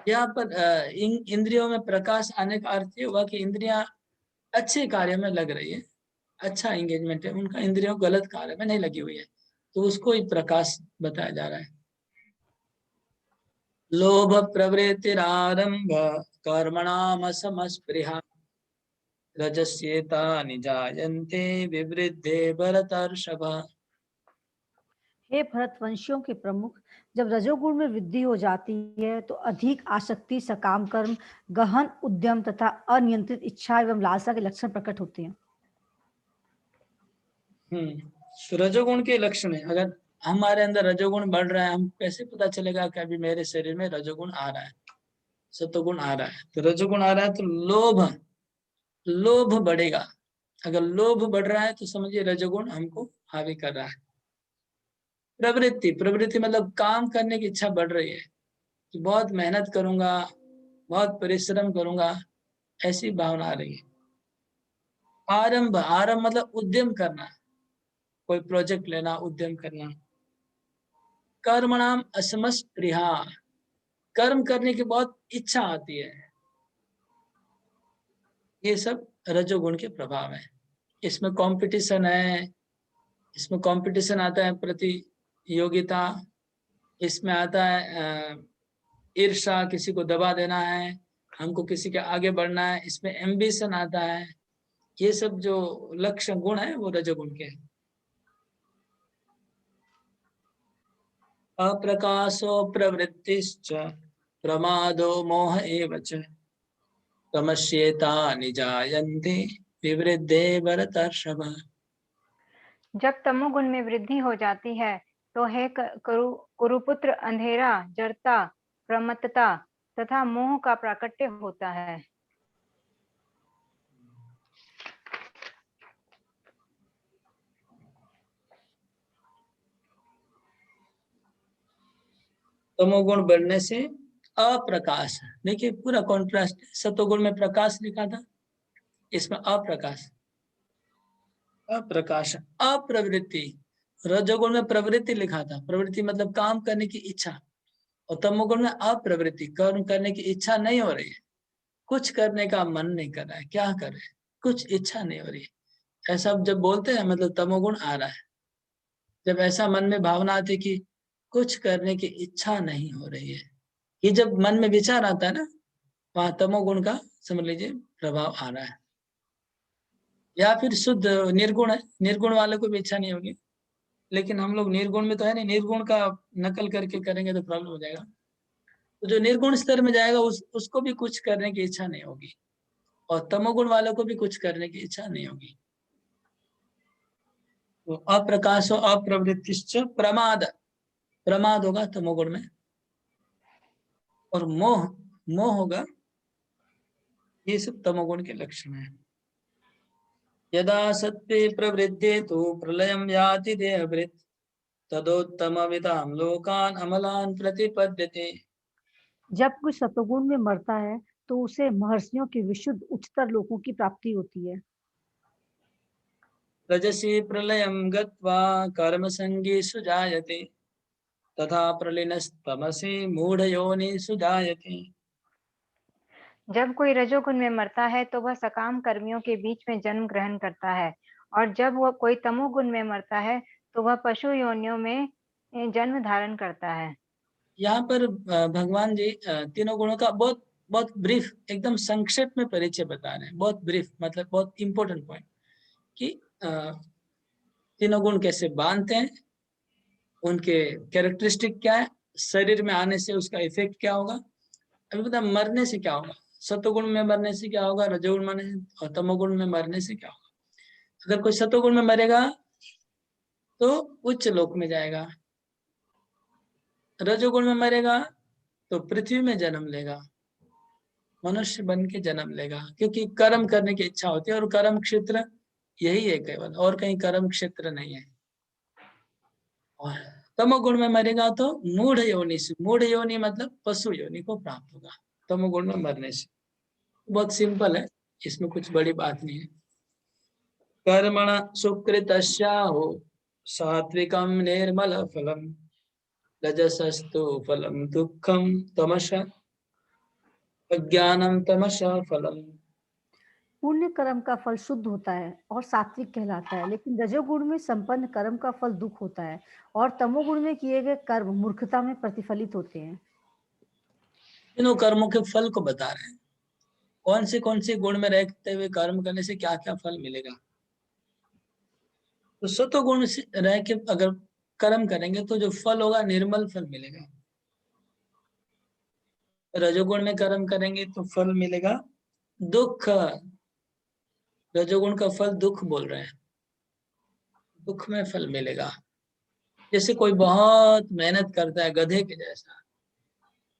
यहाँ पर इंद्रियों में प्रकाश आने का अर्थ ये हुआ कि इंद्रियां अच्छे कार्य में लग रही है, अच्छा एंगेजमेंट है उनका, इंद्रियों गलत कार्य में नहीं लगी हुई है, तो उसको ही प्रकाश बताया जा रहा है। लोभ प्रवृत्तिरारंभ कर्मणाम समस्पृहा, रजस्येतानि जायन्ते विवृद्धे भरतर्षभ। हे भरतवंशियों के प्रमुख, जब रजोगुण में वृद्धि हो जाती है तो अधिक आसक्ति, सकाम कर्म, गहन उद्यम तथा अनियंत्रित इच्छा एवं लालसा के लक्षण प्रकट होते हैं। तो रजोगुण के लक्षण है, अगर हमारे अंदर रजोगुण बढ़ रहा है, हम कैसे पता चलेगा कि अभी मेरे शरीर में रजोगुण आ रहा है, सतोगुण आ रहा है? तो रजोगुण आ रहा है तो लोभ, लोभ बढ़ेगा। अगर लोभ बढ़ रहा है तो समझिए रजोगुण हमको हावी कर रहा है। प्रवृत्ति, प्रवृत्ति मतलब काम करने की इच्छा बढ़ रही है कि बहुत मेहनत करूंगा, बहुत परिश्रम करूंगा, ऐसी भावना आ रही है। आरंभ, आरंभ मतलब उद्यम करना, कोई प्रोजेक्ट लेना, उद्यम करना। कर्मणाम असमस्पृहा, कर्म करने की बहुत इच्छा आती है। ये सब रजोगुण के प्रभाव है। इसमें कंपटीशन है, इसमें कंपटीशन आता है, प्रतियोगिता, इसमें आता है ईर्ष्या, किसी को दबा देना है, हमको किसी के आगे बढ़ना है, इसमें एम्बिशन आता है। ये सब जो लक्ष्य गुण है वो रजोगुण के हैं। अप्रकाशो प्रवृत्तिश्च प्रमादो मोह एव च तमस्येतानि जायन्ते विवृद्धे भरतर्षभ। जब तमोगुण में वृद्धि हो जाती है तो हे कुरुपुत्र, अंधेरा, जड़ता, प्रमत्तता तथा मोह का प्राकट्य होता है। तमोगुण बढ़ने से अप्रकाश, देखिए पूरा कॉन्ट्रास्ट। सतोगुण में प्रकाश लिखा था, इसमें अप्रकाश, अप्रकाश, अप्रवृत्ति। रजोगुण में प्रवृत्ति लिखा था, प्रवृत्ति मतलब काम करने की इच्छा, और तमोगुण में अप्रवृत्ति, कर्म करने की इच्छा नहीं हो रही है, कुछ करने का मन नहीं कर रहा है, क्या करे, कुछ इच्छा नहीं हो रही है, ऐसा जब बोलते हैं मतलब तमोगुण आ रहा है। जब ऐसा मन में भावना आती कि कुछ करने की इच्छा नहीं हो रही है, ये जब मन में विचार आता है ना, वहां तमोगुण का समझ लीजिए प्रभाव आ रहा है। या फिर शुद्ध निर्गुण है, निर्गुण वाले को भी इच्छा नहीं होगी, लेकिन हम लोग निर्गुण में तो है नहीं, निर्गुण का नकल करके करेंगे तो प्रॉब्लम हो जाएगा। तो जो निर्गुण स्तर में जाएगा उसको भी कुछ करने की इच्छा नहीं होगी, और तमोगुण वालों को भी कुछ करने की इच्छा नहीं होगी। तो अप्रकाशो अप्रवृत्तिश्च प्रमाद, प्रमाद होगा तमोगुण में, और मोह, मोह होगा। ये सब तमोगुण के लक्षण है। यदा सत्त्वे प्रवृद्धे तो प्रलयं याति देहभृत् तदोत्तमविदां लोकान अमलान प्रतिपद्यते। जब कोई सतोगुण में मरता है तो उसे महर्षियों के विशुद्ध उच्चतर लोकों की प्राप्ति होती है। रजसी प्रलयं गत्वा कर्मसंगीषु जायते तथा प्रलीनस्तमसि मूढ़योनिषु जायते। जब कोई रजोगुण में मरता है तो वह सकाम कर्मियों के बीच में जन्म ग्रहण करता है, और जब वह कोई तमोगुण में मरता है तो वह पशु योनियों में जन्म धारण करता है। यहाँ पर भगवान जी तीनों गुणों का बहुत बहुत ब्रीफ, एकदम संक्षेप में परिचय बता रहे हैं। बहुत ब्रीफ मतलब बहुत इंपॉर्टेंट पॉइंट कि तीनों गुण कैसे बांधते हैं, उनके कैरेक्टरिस्टिक क्या है, शरीर में आने से उसका इफेक्ट क्या होगा, अभी पता मरने से क्या होगा, सतोगुण में मरने से क्या होगा, रजोगुण मरने और तमोगुण में मरने से क्या होगा। अगर कोई सतोगुण में मरेगा तो उच्च लोक में जाएगा, रजोगुण में मरेगा तो पृथ्वी में जन्म लेगा, मनुष्य बन के जन्म लेगा, क्योंकि कर्म करने की इच्छा होती है और कर्म क्षेत्र यही है केवल, और कहीं कर्म क्षेत्र नहीं है। और तमोगुण में मरेगा तो मूढ़ योनि से, मूढ़ योनि मतलब पशु योनि को प्राप्त होगा तमोगुण में मरने से। बहुत सिंपल है, इसमें कुछ बड़ी बात नहीं है। कर्मण सुकृतस्याहो सात्विकम निर्मल फलम रजसस्तु फलम दुःखम तमस अज्ञानम तमस फलम। पुण्य कर्म का फल शुद्ध होता है और सात्विक कहलाता है, लेकिन रजोगुण में संपन्न कर्म का फल दुख होता है, और तमोगुण में किए गए कर्म मूर्खता में प्रतिफलित होते हैं। तीनों कर्मों के फल को बता रहे हैं, कौन से गुण में रहते हुए कर्म करने से क्या क्या फल मिलेगा। तो सतो गुण से रह के अगर कर्म करेंगे तो जो फल होगा निर्मल फल मिलेगा, रजोगुण में कर्म करेंगे तो फल मिलेगा दुख, रजोगुण का फल दुख बोल रहे हैं। दुख में फल मिलेगा। जैसे कोई बहुत मेहनत करता है गधे के जैसा,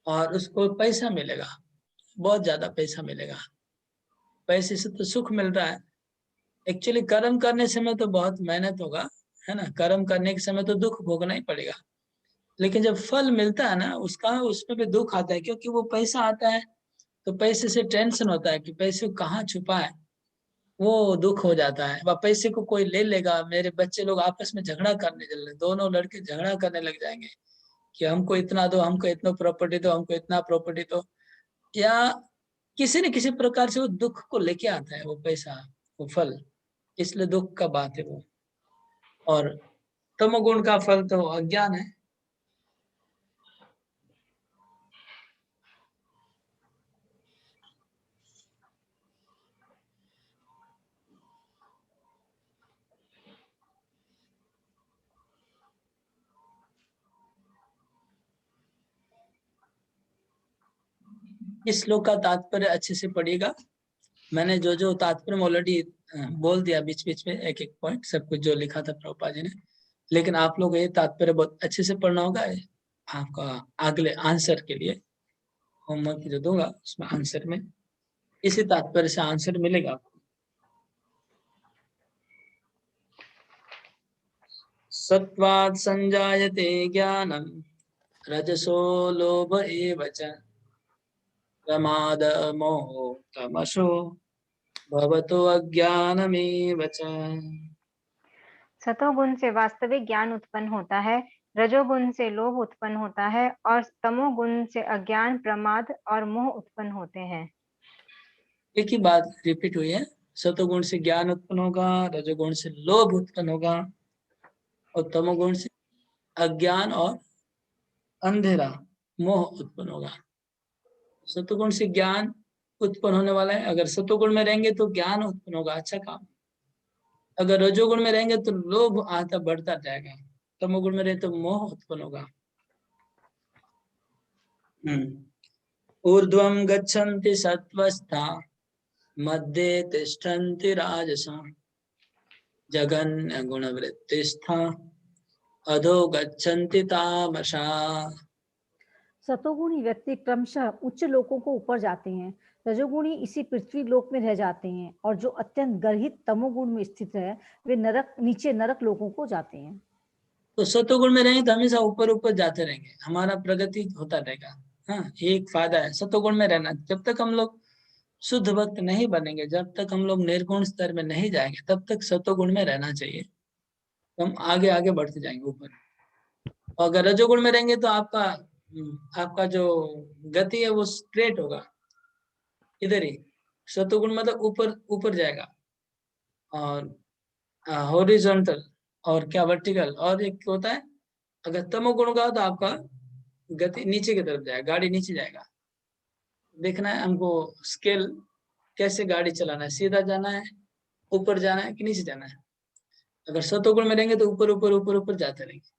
और उसको पैसा मिलेगा, बहुत ज्यादा पैसा मिलेगा, पैसे से तो सुख मिल रहा है। एक्चुअली कर्म करने समय तो बहुत मेहनत होगा, है ना, कर्म करने के समय तो दुख भोगना ही पड़ेगा, लेकिन जब फल मिलता है ना उसका, उसमें भी दुख आता है, क्योंकि वो पैसा आता है तो पैसे से टेंशन होता है कि पैसे को कहाँ छुपा है, वो दुख हो जाता है। वह पैसे को कोई ले लेगा, मेरे बच्चे लोग आपस में झगड़ा करने चल रहे, दोनों लड़के झगड़ा करने लग जाएंगे कि हमको इतना दो, हमको इतना प्रॉपर्टी दो, हमको इतना प्रॉपर्टी दो, या किसी न किसी प्रकार से वो दुख को लेके आता है वो पैसा, वो फल, इसलिए दुख का बात है वो। और तमोगुण का फल तो अज्ञान है। इस श्लोक का तात्पर्य अच्छे से पढ़िएगा। मैंने जो जो तात्पर्य ऑलरेडी बोल दिया बीच बीच में, एक एक पॉइंट सब कुछ जो लिखा था प्रभुपाद जी ने, लेकिन आप लोग ये तात्पर्य बहुत अच्छे से पढ़ना होगा। आपका अगले आंसर के लिए होमवर्क जो दूंगा उसमें आंसर में इसी तात्पर्य से आंसर मिलेगा आपको। सत्वात् संजायते ज्ञानम रजसो लोभ एव च प्रमाद मोह तमसो भवतो अज्ञानमेव च। सतोगुण से वास्तविक ज्ञान उत्पन्न होता है, रजोगुण से लोभ उत्पन्न होता है और तमोगुण से अज्ञान, प्रमाद और मोह उत्पन्न होते हैं। एक ही बात रिपीट हुई है, सतोगुण से ज्ञान उत्पन्न होगा, रजोगुण से लोभ उत्पन्न होगा और तमोगुण से अज्ञान और अंधेरा मोह उत्पन्न होगा। सतोगुण से ज्ञान उत्पन्न होने वाला है, अगर सतोगुण में रहेंगे तो ज्ञान उत्पन्न होगा, अच्छा काम। अगर रजोगुण में रहेंगे तो लोभ आता बढ़ता जाएगा, तमोगुण में रहे तो मोह उत्पन्न होगा। ऊर्ध्वं गच्छन्ति सत्त्वस्था मध्ये तिष्ठन्ति राजसा जघन्य गुणवृत्तिस्था अधो गच्छन्ति तामसा। सतोगुणी व्यक्ति क्रमशः उच्च लोकों को ऊपर जाते हैं, रजोगुणी इसी पृथ्वी लोक में रह जाते हैं और जो अत्यंत गर्हित तमोगुण में स्थित है वे नीचे नरक लोकों को जाते हैं। तो सतोगुण में रहेंगे तो हमेशा ऊपर ऊपर जाते रहेंगे, हमारा प्रगति होता रहेगा। हाँ, एक फायदा है सतोगुण में रहना। जब तक हम लोग शुद्ध भक्त नहीं बनेंगे, जब तक हम लोग निर्गुण स्तर में नहीं जाएंगे, तब तक सतोगुण में रहना चाहिए, तो हम आगे आगे बढ़ते जाएंगे ऊपर। और अगर रजोगुण में रहेंगे तो आपका जो गति है वो स्ट्रेट होगा, इधर ही। सतोगुण मतलब ऊपर ऊपर जाएगा, और हॉरिजॉन्टल और क्या वर्टिकल, और एक होता है अगर तमोगुण का तो आपका गति नीचे की तरफ जाएगा, गाड़ी नीचे जाएगा। देखना है हमको स्केल, कैसे गाड़ी चलाना है, सीधा जाना है, ऊपर जाना है कि नीचे जाना है। अगर सतोगुण में रहेंगे तो ऊपर ऊपर ऊपर ऊपर जाते रहेंगे।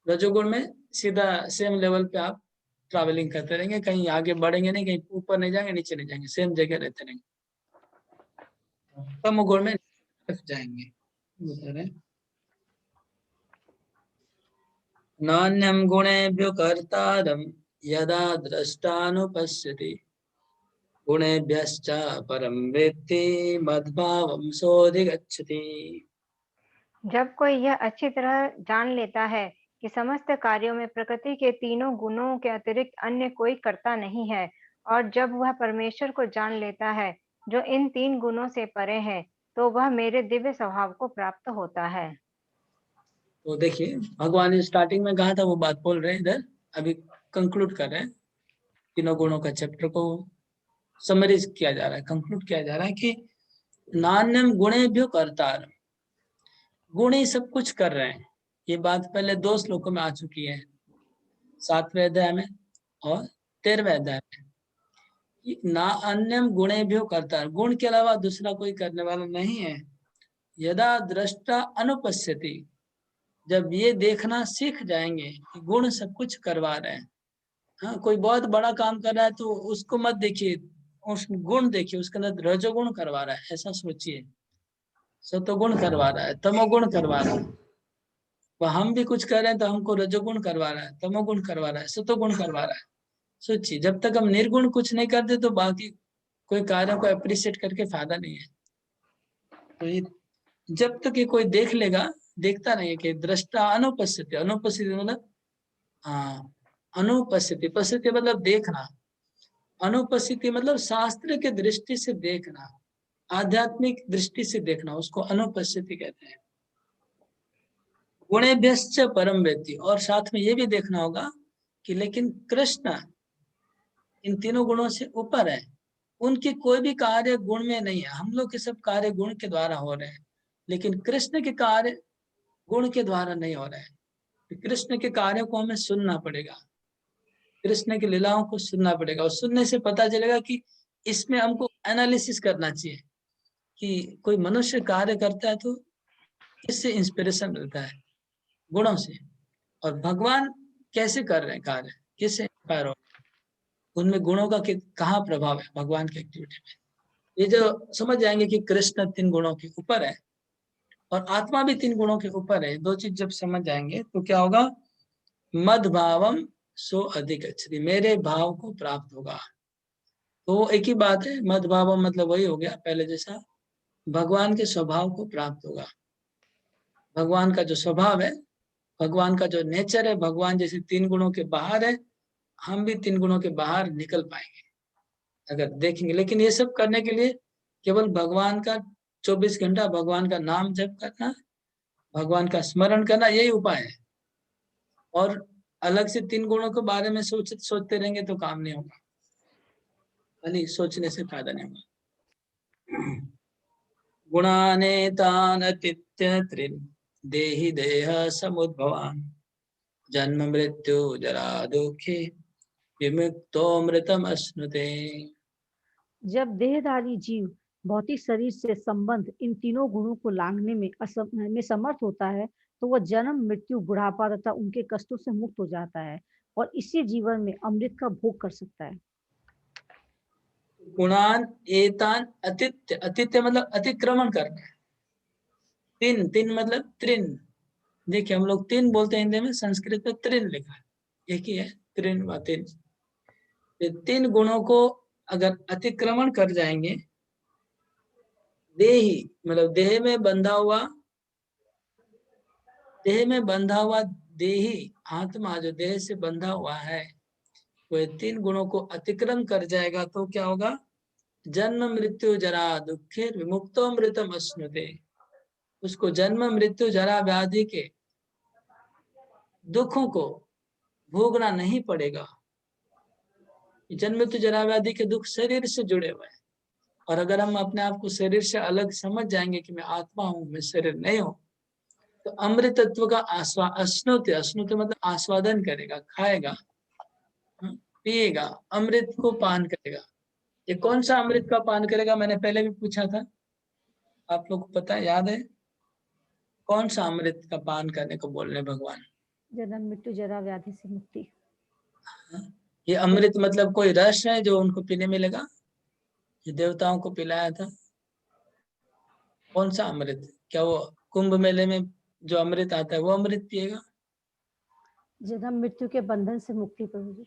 रजोगुण में सीधा सेम लेवल पे आप ट्रैवलिंग करते रहेंगे, कहीं आगे बढ़ेंगे नहीं, कहीं ऊपर नहीं जाएंगे नीचे नहीं जाएंगे, सेम जगह रहते रहेंगे। तमोगुण में जाएंगे। नान्यं गुणेभ्यो कर्तारं यदा द्रष्टानुपश्यति गुणेभ्यश्च परं वेत्ति मद्भावं सोऽधिगच्छति। जब कोई यह अच्छी तरह जान लेता है कि समस्त कार्यों में प्रकृति के तीनों गुणों के अतिरिक्त अन्य कोई कर्ता नहीं है, और जब वह परमेश्वर को जान लेता है जो इन 3 गुणों से परे है, तो वह मेरे दिव्य स्वभाव को प्राप्त होता है। तो देखिए भगवान ने स्टार्टिंग में कहा था वो बात बोल रहे हैं, इधर अभी कंक्लूड कर रहे हैं। तीनों गुणों का चैप्टर को समराइज किया जा रहा है, कंक्लूड किया जा रहा है कि नान्यम गुणेभ्यो कर्तार, गुण ही सब कुछ कर रहे हैं। ये बात पहले 2 श्लोकों में आ चुकी है, 7वें अध्याय में और 13वें अध्याय में। ना अन्यम गुणेभ्यो कर्ता, गुण के अलावा दूसरा कोई करने वाला नहीं है। यदा दृष्टा अनुपस्थिति, जब ये देखना सीख जाएंगे कि गुण सब कुछ करवा रहे हैं। हाँ, कोई बहुत बड़ा काम कर रहा है तो उसको मत देखिए, उस गुण देखिए, उसके अंदर रजोगुण करवा रहा है, ऐसा सोचिए। सतोगुण करवा रहा है, तमोगुण करवा रहा है। वह हम भी कुछ कर रहे हैं तो हमको रजोगुण करवा रहा है, तमोगुण करवा रहा है, सतोगुण करवा रहा है। सोचिए, जब तक हम निर्गुण कुछ नहीं करते तो बाकी कोई कार्यों को अप्रिशिएट करके फायदा नहीं है। तो ये जब तक ये कोई देख लेगा, देखता नहीं है कि दृष्टा अनुपस्थिति, अनुपस्थिति मतलब अनुपस्थिति, पस्थिति मतलब देखना, अनुपस्थिति मतलब शास्त्र के दृष्टि से देखना, आध्यात्मिक दृष्टि से देखना, उसको अनुपस्थिति कहते हैं। गुणेभ्यश्च परम वेत्ति, और साथ में ये भी देखना होगा कि लेकिन कृष्ण इन तीनों गुणों से ऊपर है, उनकी कोई भी कार्य गुण में नहीं है। हम लोग के सब कार्य गुण के द्वारा हो रहे हैं, लेकिन कृष्ण के कार्य गुण के द्वारा नहीं हो रहे हैं। कृष्ण के कार्यों को हमें सुनना पड़ेगा, कृष्ण की लीलाओं को सुनना पड़ेगा, और सुनने से पता चलेगा कि इसमें हमको एनालिसिस करना चाहिए कि कोई मनुष्य कार्य करता है तो किससे इंस्पिरेशन मिलता है, गुणों से, और भगवान कैसे कर रहे हैं कार्य, किससे इंस्पायर हो, उनमें गुणों का कहाँ प्रभाव है भगवान की एक्टिविटी में। ये जो समझ जाएंगे कि कृष्ण 3 गुणों के ऊपर है और आत्मा भी 3 गुणों के ऊपर है, 2 चीज जब समझ जाएंगे तो क्या होगा, मद भावम सो अधिक अच्छी, मेरे भाव को प्राप्त होगा। तो एक ही बात है, मद भावम मतलब वही हो गया पहले जैसा, भगवान के स्वभाव को प्राप्त होगा। भगवान का जो स्वभाव है, भगवान का जो नेचर है, भगवान जैसे 3 गुणों के बाहर है, हम भी 3 गुणों के बाहर निकल पाएंगे अगर देखेंगे। लेकिन ये सब करने के लिए केवल भगवान का 24 घंटा भगवान का नाम जप करना, भगवान का स्मरण करना, यही उपाय है। और अलग से 3 गुणों के बारे में सोचते रहेंगे तो काम नहीं होगा, खाली सोचने से फायदा नहीं होगा। गुणानेतानतीत्य त्रिन देहि देह समुद्भवान जन्म मृत्यु जरा दुखे विमुक्तोऽमृतम् अश्नुते। जब देहधारी जीव भौतिक शरीर से संबंध इन तीनों गुणों को लांघने में समर्थ होता है, तो वह जन्म मृत्यु बुढ़ापा तथा उनके कष्टों से मुक्त हो जाता है और इसी जीवन में अमृत का भोग कर सकता है। गुणान एतान अतित्य, अतित्य मतलब अतिक्रमण करना है। तीन, तीन मतलब त्रिन, देखिए हम लोग 3 बोलते हैं हिंदी में, संस्कृत में त्रिन लिखा है, एक ही है, त्रिन व तीन। ये 3 गुणों को अगर अतिक्रमण कर जाएंगे, देही मतलब देह में बंधा हुआ, देह में बंधा हुआ देही आत्मा जो देह से बंधा हुआ है, वो 3 गुणों को अतिक्रम कर जाएगा तो क्या होगा, जन्म मृत्यु जरा दुखे विमुक्तोऽमृतम् अश्नुते, उसको जन्म मृत्यु जरा व्याधि के दुखों को भोगना नहीं पड़ेगा। जन्म मृत्यु जरा व्याधि के दुख शरीर से जुड़े हुए हैं, और अगर हम अपने आप को शरीर से अलग समझ जाएंगे कि मैं आत्मा हूँ, मैं शरीर नहीं हूँ, तो अमृत तत्व का अश्नुते, अश्नुते मतलब आस्वादन करेगा, खाएगा, पिएगा, अमृत को पान करेगा। ये कौन सा अमृत का पान करेगा, मैंने पहले भी पूछा था, आप लोग को पता है, याद है, कौन सा अमृत का पान करने को बोल रहे भगवान? जन्म मृत्यु जरा व्याधि से मुक्ति। ये अमृत मतलब कोई रस है जो उनको पीने मिलेगा, ये देवताओं को पिलाया था, कौन सा अमृत? क्या वो कुंभ मेले में जो अमृत आता है वो अमृत पिएगा? जन्म मृत्यु के बंधन से मुक्ति प्रभु जी।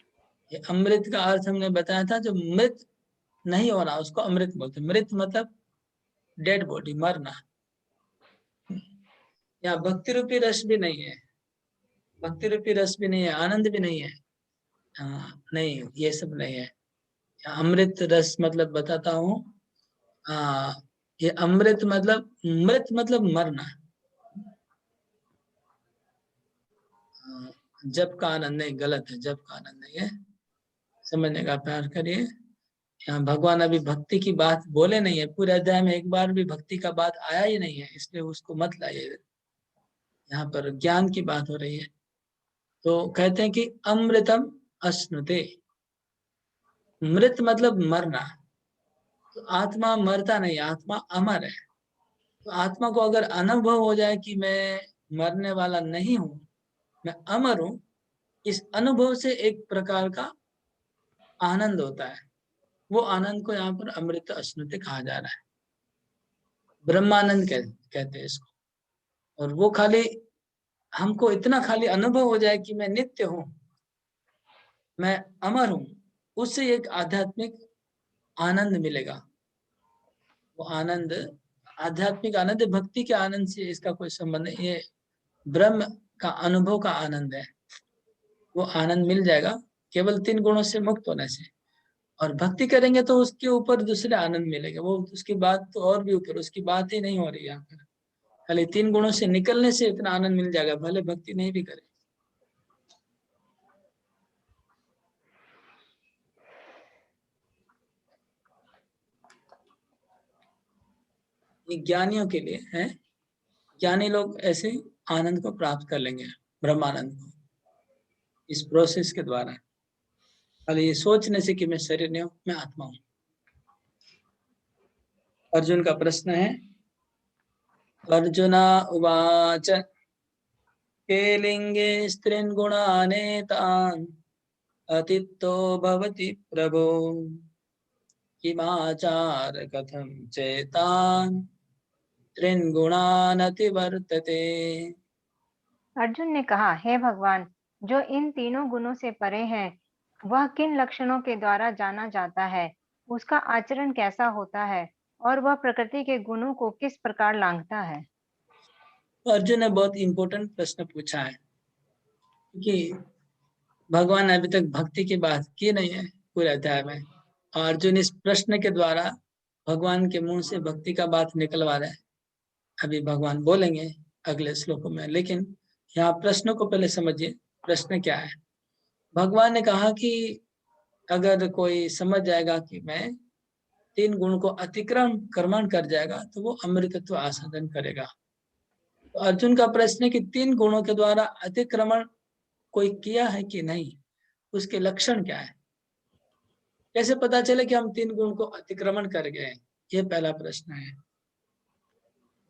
ये अमृत का अर्थ हमने बताया था, जो मृत नहीं हो रहा उसको अमृत बोलते हैं। मृत मतलब डेड बॉडी, मरना। यहाँ भक्ति रूपी रस भी नहीं है, भक्ति रूपी रस भी नहीं है, आनंद भी नहीं है, नहीं, ये सब नहीं है। अमृत रस मतलब बताता हूँ, ये अमृत मतलब, मृत मतलब मरना, जब का आनंद नहीं, गलत है, जब का आनंद नहीं है, समझने का प्यार करिए। यहाँ भगवान अभी भक्ति की बात बोले नहीं है, पूरे अध्याय में एक बार भी भक्ति का बात आया ही नहीं है, इसलिए उसको मत लाइए, यहाँ पर ज्ञान की बात हो रही है। तो कहते हैं कि अमृतम अश्नुते, मृत मतलब मरना, तो आत्मा मरता नहीं, आत्मा अमर है। तो आत्मा को अगर अनुभव हो जाए कि मैं मरने वाला नहीं हूं, मैं अमर हूं, इस अनुभव से एक प्रकार का आनंद होता है, वो आनंद को यहाँ पर अमृत अश्नुते कहा जा रहा है। ब्रह्मानंद कहते हैं इसको। और वो खाली हमको इतना खाली अनुभव हो जाए कि मैं नित्य हूँ, मैं अमर हूँ, उससे एक आध्यात्मिक आनंद मिलेगा। वो आनंद आध्यात्मिक आनंद है, भक्ति के आनंद से इसका कोई संबंध नहीं। ये ब्रह्म का अनुभव का आनंद है। वो आनंद मिल जाएगा केवल 3 गुणों से मुक्त होने से। और भक्ति करेंगे तो उसके ऊपर दूसरे आनंद मिलेगा। वो उसकी बात तो और भी ऊपर, उसकी बात ही नहीं हो रही यहाँ पर। खाली 3 गुणों से निकलने से इतना आनंद मिल जाएगा, भले भक्ति नहीं भी करे। ये ज्ञानियों के लिए है। ज्ञानी लोग ऐसे आनंद को प्राप्त कर लेंगे, ब्रह्मानंद को, इस प्रोसेस के द्वारा। खाली ये सोचने से कि मैं शरीर नहीं हूं, मैं आत्मा हूं। अर्जुन का प्रश्न है, अर्जुना उवाच केलिंगे स्त्रीन् गुणानेतान् अतित्तो भवति प्रभो किमाचार कथं चेतान् त्रीन् गुणान् अतिवर्तते। अर्जुन ने कहा, हे भगवान, जो इन तीनों गुणों से परे है, वह किन लक्षणों के द्वारा जाना जाता है, उसका आचरण कैसा होता है और वह प्रकृति के गुणों को किस प्रकार लांघता है। तो अर्जुन ने बहुत इंपॉर्टेंट प्रश्न पूछा है, क्योंकि भगवान ने अभी तक भक्ति की बात की नहीं है पूरे अध्याय में। और अर्जुन इस प्रश्न के द्वारा भगवान के मुंह से भक्ति का बात निकलवा रहे हैं। अभी भगवान बोलेंगे अगले श्लोकों में, लेकिन यहाँ प्रश्न को पहले समझिए। प्रश्न क्या है? भगवान ने कहा कि अगर कोई समझ जाएगा कि मैं 3 गुण को अतिक्रमण कर जाएगा तो वो अमृतत्व आसादन करेगा। तो अर्जुन का प्रश्न है कि 3 गुणों के द्वारा अतिक्रमण कोई किया है कि नहीं, उसके लक्षण क्या है, कैसे पता चले कि हम 3 गुण को अतिक्रमण कर गए? ये पहला प्रश्न है।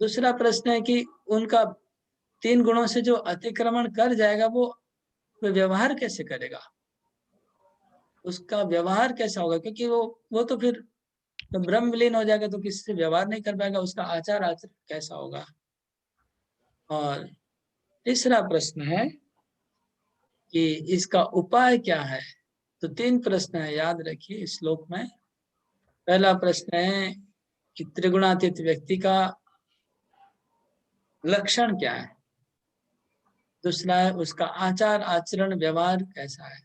दूसरा प्रश्न है कि उनका 3 गुणों से जो अतिक्रमण कर जाएगा वो व्यवहार कैसे करेगा, उसका व्यवहार कैसा होगा? क्योंकि वो तो फिर तो ब्रह्म विलीन हो जाएगा, तो किसी से व्यवहार नहीं कर पाएगा, उसका आचार आचरण कैसा होगा? और तीसरा प्रश्न है कि इसका उपाय क्या है। तो 3 प्रश्न है, याद रखिए इस श्लोक में। पहला प्रश्न है कि त्रिगुणातीत व्यक्ति का लक्षण क्या है। दूसरा है उसका आचार आचरण व्यवहार कैसा है।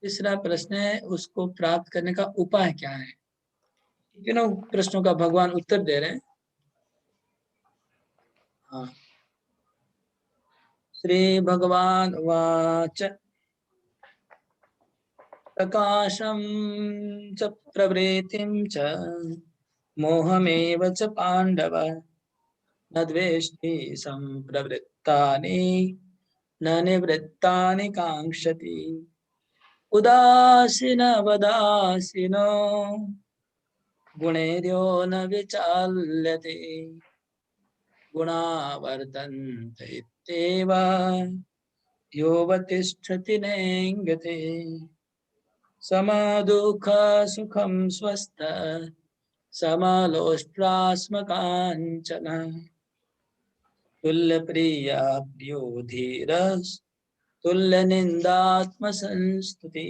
तीसरा प्रश्न है उसको प्राप्त करने का उपाय क्या है। तीनों प्रश्नों का भगवान उत्तर दे रहे हैं। हाँ, श्री भगवान वाच प्रकाशम च प्रवृत्तिं च मोहमेव च पांडव न द्वेष्टि संप्रवृत्तानि न निवृत्तानि कांक्षति उदासीनवदासीनो गुणैर्यो न विचाल्यते गुणा वर्तन्ते इत्येव योऽवतिष्ठति नेङ्गते समदुःख सुखं स्वस्थ समलोष्ट्रास्मकाञ्चन तुल्यप्रिया प्रियो धीरस् तुल्यनिन्दात्मसंस्तुति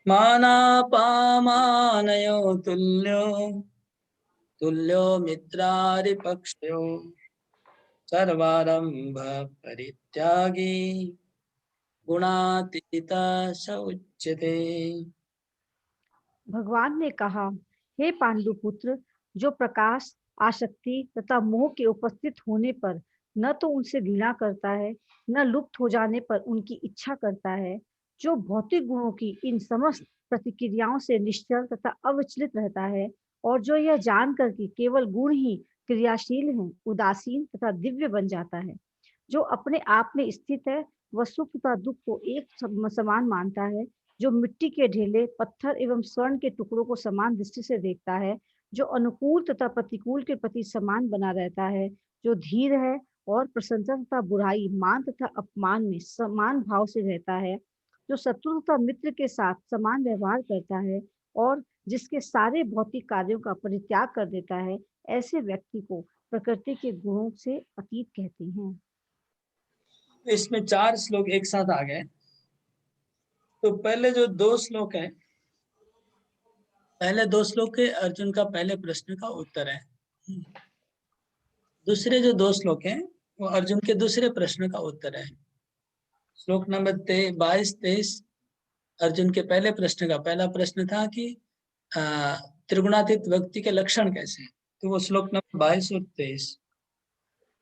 मानापमानयो तुल्यो मित्रारिपक्षयो सर्वारंभ परित्यागी गुणातीता स उच्यते। भगवान ने कहा, हे पांडुपुत्र, जो प्रकाश, आसक्ति तथा मोह के उपस्थित होने पर न तो उनसे घृणा करता है, न लुप्त हो जाने पर उनकी इच्छा करता है, जो भौतिक गुणों की इन समस्त प्रतिक्रियाओं से निश्चल तथा अविचलित रहता है, और जो यह जानकर कि केवल गुण ही क्रियाशील हैं, उदासीन तथा दिव्य बन जाता है, जो अपने आप में स्थित है, वह सुख तथा दुख को एक समान मानता है, जो मिट्टी के ढेले, पत्थर एवं स्वर्ण के टुकड़ों को समान दृष्टि से देखता है, जो अनुकूल तथा प्रतिकूल के प्रति समान बना रहता है, जो धीर है और प्रशंसा तथा बुराई, मान तथा अपमान में समान भाव से रहता है, जो शत्रु तथा मित्र के साथ समान व्यवहार करता है और जिसके सारे भौतिक कार्यों का परित्याग कर देता है, ऐसे व्यक्ति को प्रकृति के गुणों से अतीत कहते हैं। इसमें 4 श्लोक एक साथ आ गए। तो पहले जो 2 श्लोक है, पहले 2 श्लोक के अर्जुन का पहले प्रश्न का उत्तर है। दूसरे जो 2 श्लोक हैं वो अर्जुन के दूसरे प्रश्न का उत्तर है। श्लोक नंबर 22-23 अर्जुन के पहले प्रश्न का पहला प्रश्न था कि त्रिगुणातीत व्यक्ति के लक्षण कैसे हैं, तो वो श्लोक नंबर 22 और 23,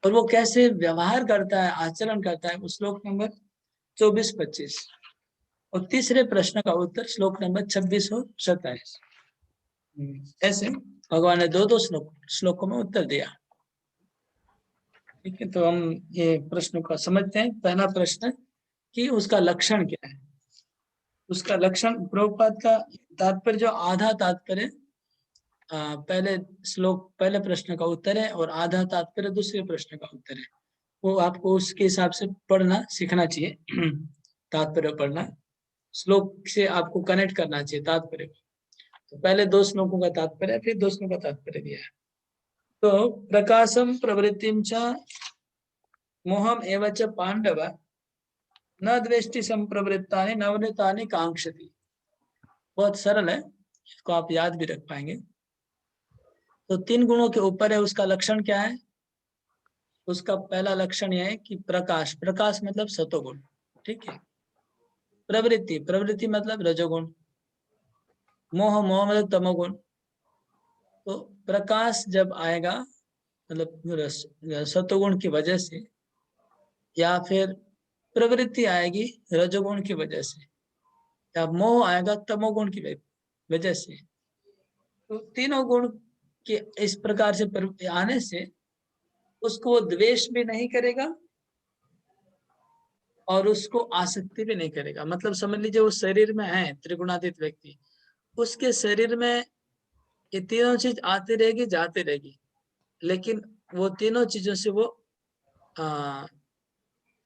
और वो कैसे व्यवहार करता है, आचरण करता है, वो श्लोक नंबर 24-25, और तीसरे प्रश्न का उत्तर श्लोक नंबर 26 और 27। ऐसे भगवान ने 2-2 श्लोकों में उत्तर दिया। ठीक है, तो हम ये प्रश्न को समझते हैं। पहला प्रश्न कि उसका लक्षण क्या है। उसका लक्षण, प्रभुपाद का तात्पर्य जो आधा तात्पर्य पहले श्लोक पहले प्रश्न का उत्तर है और आधा तात्पर्य दूसरे प्रश्न का उत्तर है। वो आपको उसके हिसाब से पढ़ना सीखना चाहिए। तात्पर्य पढ़ना, श्लोक से आपको कनेक्ट करना चाहिए तात्पर्य को। तो पहले 2 श्लोकों का तात्पर्य, फिर 2 श्लोकों का तात्पर्य दिया है। तो प्रकाशम प्रवृत्तिम च मोहम एव च पांडव न द्वेष्टि संप्रवृत्तानि नवनीतानि कांक्षति। बहुत सरल है, इसको आप याद भी रख पाएंगे। तो 3 गुणों के ऊपर है। उसका लक्षण क्या है? उसका पहला लक्षण यह है कि प्रकाश, प्रकाश मतलब सतोगुण। ठीक है। प्रवृत्ति, प्रवृत्ति मतलब रजोगुण। मोह, मोह मतलब तमोगुण। तो प्रकाश जब आएगा मतलब सतोगुण की वजह से, या फिर प्रवृत्ति आएगी रजोगुण की वजह से, या मोह आएगा तमोगुण की वजह से। तो तीनों गुण के इस प्रकार से आने से उसको वो द्वेष भी नहीं करेगा और उसको आसक्ति भी नहीं करेगा। मतलब समझ लीजिए वो शरीर में है त्रिगुणातीत व्यक्ति, उसके शरीर में ये तीनों चीज आती रहेगी जाती रहेगी, लेकिन वो तीनों चीजों से वो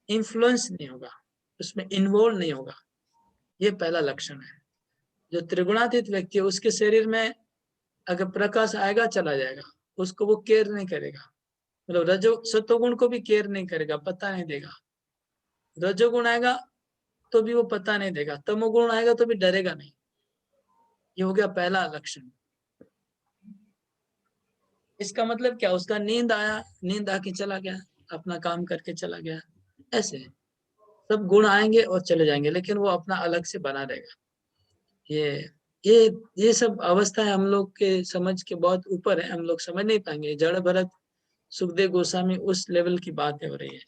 इन्फ्लुएंस नहीं होगा, उसमें इन्वॉल्व नहीं होगा। ये पहला लक्षण है। जो त्रिगुणातीत व्यक्ति है उसके शरीर में अगर प्रकाश आएगा चला जाएगा, उसको वो केयर नहीं करेगा। मतलब सतोगुण को भी केयर नहीं करेगा, पता नहीं देगा। रजोगुण आएगा तो भी वो पता नहीं देगा, तमोगुण आएगा तो भी डरेगा नहीं। ये हो गया पहला लक्षण। इसका मतलब क्या? उसका नींद आया, नींद आके चला गया, अपना काम करके चला गया। ऐसे सब गुण आएंगे और चले जाएंगे, लेकिन वो अपना अलग से बना रहेगा। ये सब अवस्था है हम लोग के समझ के बहुत ऊपर है, हम लोग समझ नहीं पाएंगे। जड़ भरत सुखदेव गोस्वामी उस लेवल की बातें हो रही है।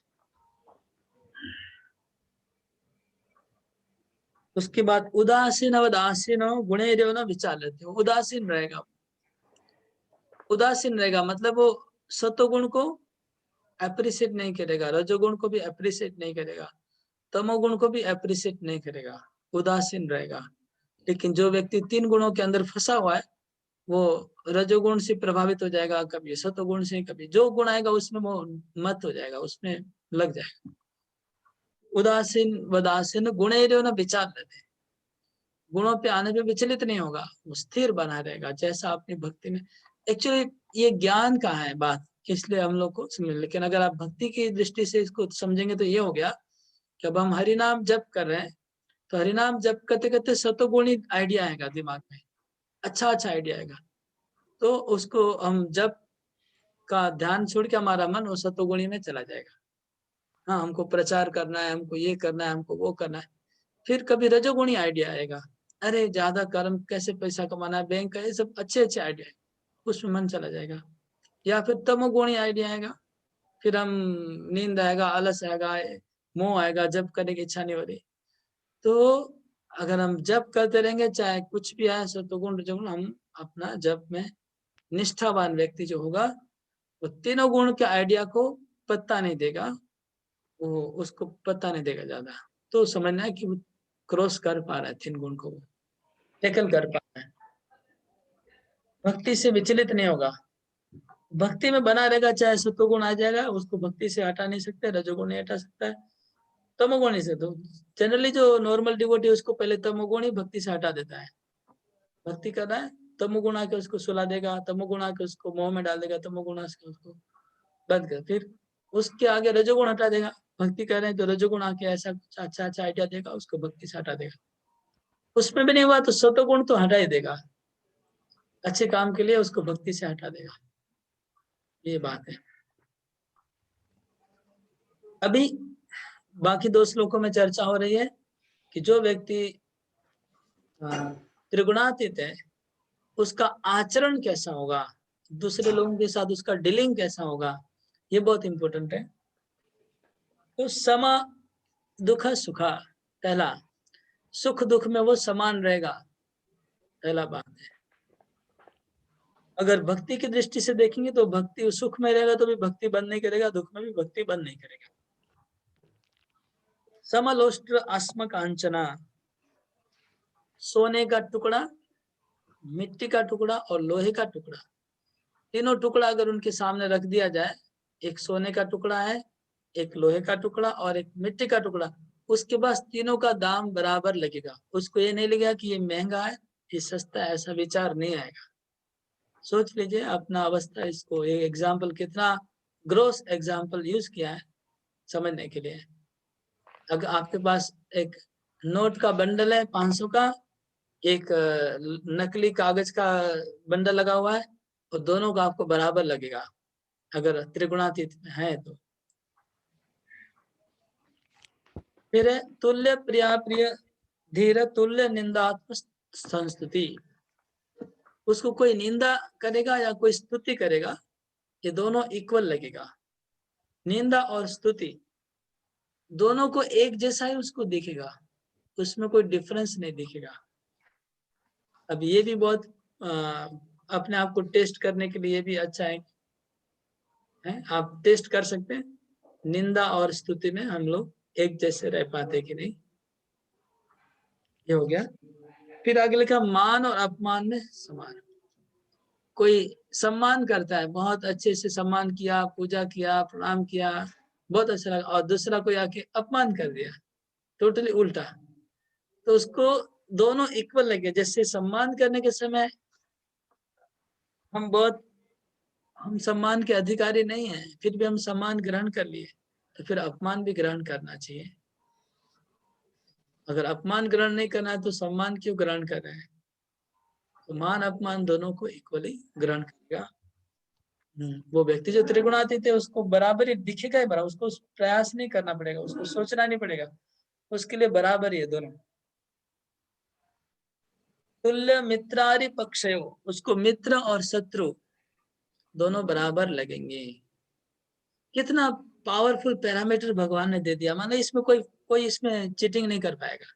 उसके बाद उदासीन अवदासीन गुणे रेव न विचार लेते हो। उदासीन रहेगा, उदासीन रहेगा मतलब वो सतोगुण को अप्रिशिएट नहीं करेगा, रजोगुण को भी अप्रिशिएट नहीं करेगा, तमोगुण को भी अप्रिशिएट नहीं करेगा, उदासीन रहेगा। लेकिन जो व्यक्ति 3 गुणों के अंदर फंसा हुआ है वो रजोगुण से प्रभावित हो जाएगा, कभी सतोगुण से, कभी जो गुण आएगा उसमें वो मत हो जाएगा, उसमें लग जाएगा। उदासीन वदासीन गुणे न विचार लेते, गुणों पे आने पे विचलित नहीं होगा, वो स्थिर बना रहेगा जैसा अपनी भक्ति में। एक्चुअली ये ज्ञान का है बात, इसलिए हम लोग को समझ। लेकिन अगर आप भक्ति की दृष्टि से इसको समझेंगे तो ये हो गया कि अब हम हरिनाम जप कर रहे हैं, तो हरिनाम जप करते करते सतोगुणी आइडिया आएगा दिमाग में, अच्छा आइडिया आएगा, तो उसको हम जप का ध्यान छोड़ के हमारा मन वो सतोगुणी में चला जाएगा। हाँ, हमको प्रचार करना है, हमको ये करना है, हमको वो करना है। फिर कभी रजोगुणी आइडिया आएगा, अरे ज्यादा कर्म, कैसे पैसा कमाना है, बैंक का, ये सब अच्छे आइडिया है, उसमें मन चला जाएगा। या फिर तमोगुणी आइडिया आएगा, फिर हम नींद आएगा, आलस आएगा, मोह आएगा, जप करने की इच्छा नहीं हो रही। तो अगर हम जप करते रहेंगे चाहे कुछ भी आए, सतोगुण रजोगुण, हम अपना जप में निष्ठावान व्यक्ति जो होगा वो तीनों गुण के आइडिया को पता नहीं देगा, वो उसको पता नहीं देगा ज्यादा। तो समझना है कि वो क्रॉस कर पा रहा है 3 गुण को, टैकल कर पा रहा है, भक्ति से विचलित नहीं होगा, भक्ति में बना रहेगा। चाहे सत्वगुण आ जाएगा, उसको भक्ति से हटा नहीं सकते, रजोगुण नहीं हटा सकता है, तमोगुण से। तो जनरली जो नॉर्मल डिवोटी है उसको पहले तमोगुण ही भक्ति से हटा देता है। भक्ति कर रहा है, तमोगुण आके उसको सुला देगा, तमोगुण आके उसको मोह में डाल देगा, तमोगुण आके उसको बंद कर, फिर उसके आगे रजोगुण हटा देगा। भक्ति कर रहे हैं तो रजोगुण आके ऐसा अच्छा अच्छा आइडिया देगा, उसको भक्ति से हटा देगा। उसमें भी नहीं हुआ तो सतोगुण तो हटा ही देगा, अच्छे काम के लिए उसको भक्ति से हटा देगा। ये बात है। अभी बाकी 2 श्लोकों में चर्चा हो रही है कि जो व्यक्ति त्रिगुणातीत है उसका आचरण कैसा होगा, दूसरे लोगों के साथ उसका डीलिंग कैसा होगा, ये बहुत इंपॉर्टेंट है। तो समा दुख सुखा, पहला सुख दुख में वो समान रहेगा, पहला बात है। अगर भक्ति की दृष्टि से देखेंगे तो भक्ति सुख में रहेगा तो भी भक्ति बंद नहीं करेगा, दुख में भी भक्ति बंद नहीं करेगा। समलोष्ट्र आस्म कांचना, सोने का टुकड़ा, मिट्टी का टुकड़ा और लोहे का टुकड़ा, तीनों टुकड़ा अगर उनके सामने रख दिया जाए, एक सोने का टुकड़ा है, एक लोहे का टुकड़ा और एक मिट्टी का टुकड़ा, उसके पास तीनों का दाम बराबर लगेगा। उसको ये नहीं लगेगा कि ये महंगा है ये सस्ता है, ऐसा विचार नहीं आएगा। सोच लीजिए अपना अवस्था, इसको एक एग्जाम्पल, कितना ग्रोस एग्जाम्पल यूज किया है समझने के लिए। अगर आपके पास एक नोट का बंडल है 500 का, एक नकली कागज का बंडल लगा हुआ है, और दोनों का आपको बराबर लगेगा अगर त्रिगुणातीत है तो। फिर है तुल्य प्रिया प्रिय धीर तुल्य निंदात्म संस्तुति, उसको कोई निंदा करेगा या कोई स्तुति करेगा, ये दोनों इक्वल लगेगा। निंदा और स्तुति दोनों को एक जैसा ही उसको दिखेगा, उसमें कोई डिफरेंस नहीं दिखेगा। अब ये भी बहुत अपने आप को टेस्ट करने के लिए भी अच्छा है, आप टेस्ट कर सकते हैं निंदा और स्तुति में हम लोग एक जैसे रह पाते कि नहीं। ये हो गया। फिर अगले का मान और अपमान में समान, कोई सम्मान करता है, बहुत अच्छे से सम्मान किया, पूजा किया, प्रणाम किया, बहुत अच्छा लगा, और दूसरा कोई आके अपमान कर दिया, टोटली उल्टा, तो उसको दोनों इक्वल लगे। जैसे सम्मान करने के समय हम सम्मान के अधिकारी नहीं हैं, फिर भी हम सम्मान ग्रहण कर लिए, तो फिर अपमान भी ग्रहण करना चाहिए। अगर अपमान ग्रहण नहीं करना है तो सम्मान क्यों ग्रहण कर रहे हैं? तो मान अपमान दोनों को इक्वली ग्रहण करेगा। वो व्यक्ति जो त्रिगुणातीत है उसको बराबर ही दिखेगा ही बराबर, उसको प्रयास नहीं करना पड़ेगा, उसको सोचना नहीं पड़ेगा, उसके लिए बराबर ही है दोनों। तुल्य मित्रारि पक्षयो, उसको मित्र और शत्रु दोनों बराबर लगेंगे। कितना पावरफुल पैरामीटर भगवान ने दे दिया, मानो इसमें कोई इसमें चीटिंग नहीं कर पाएगा,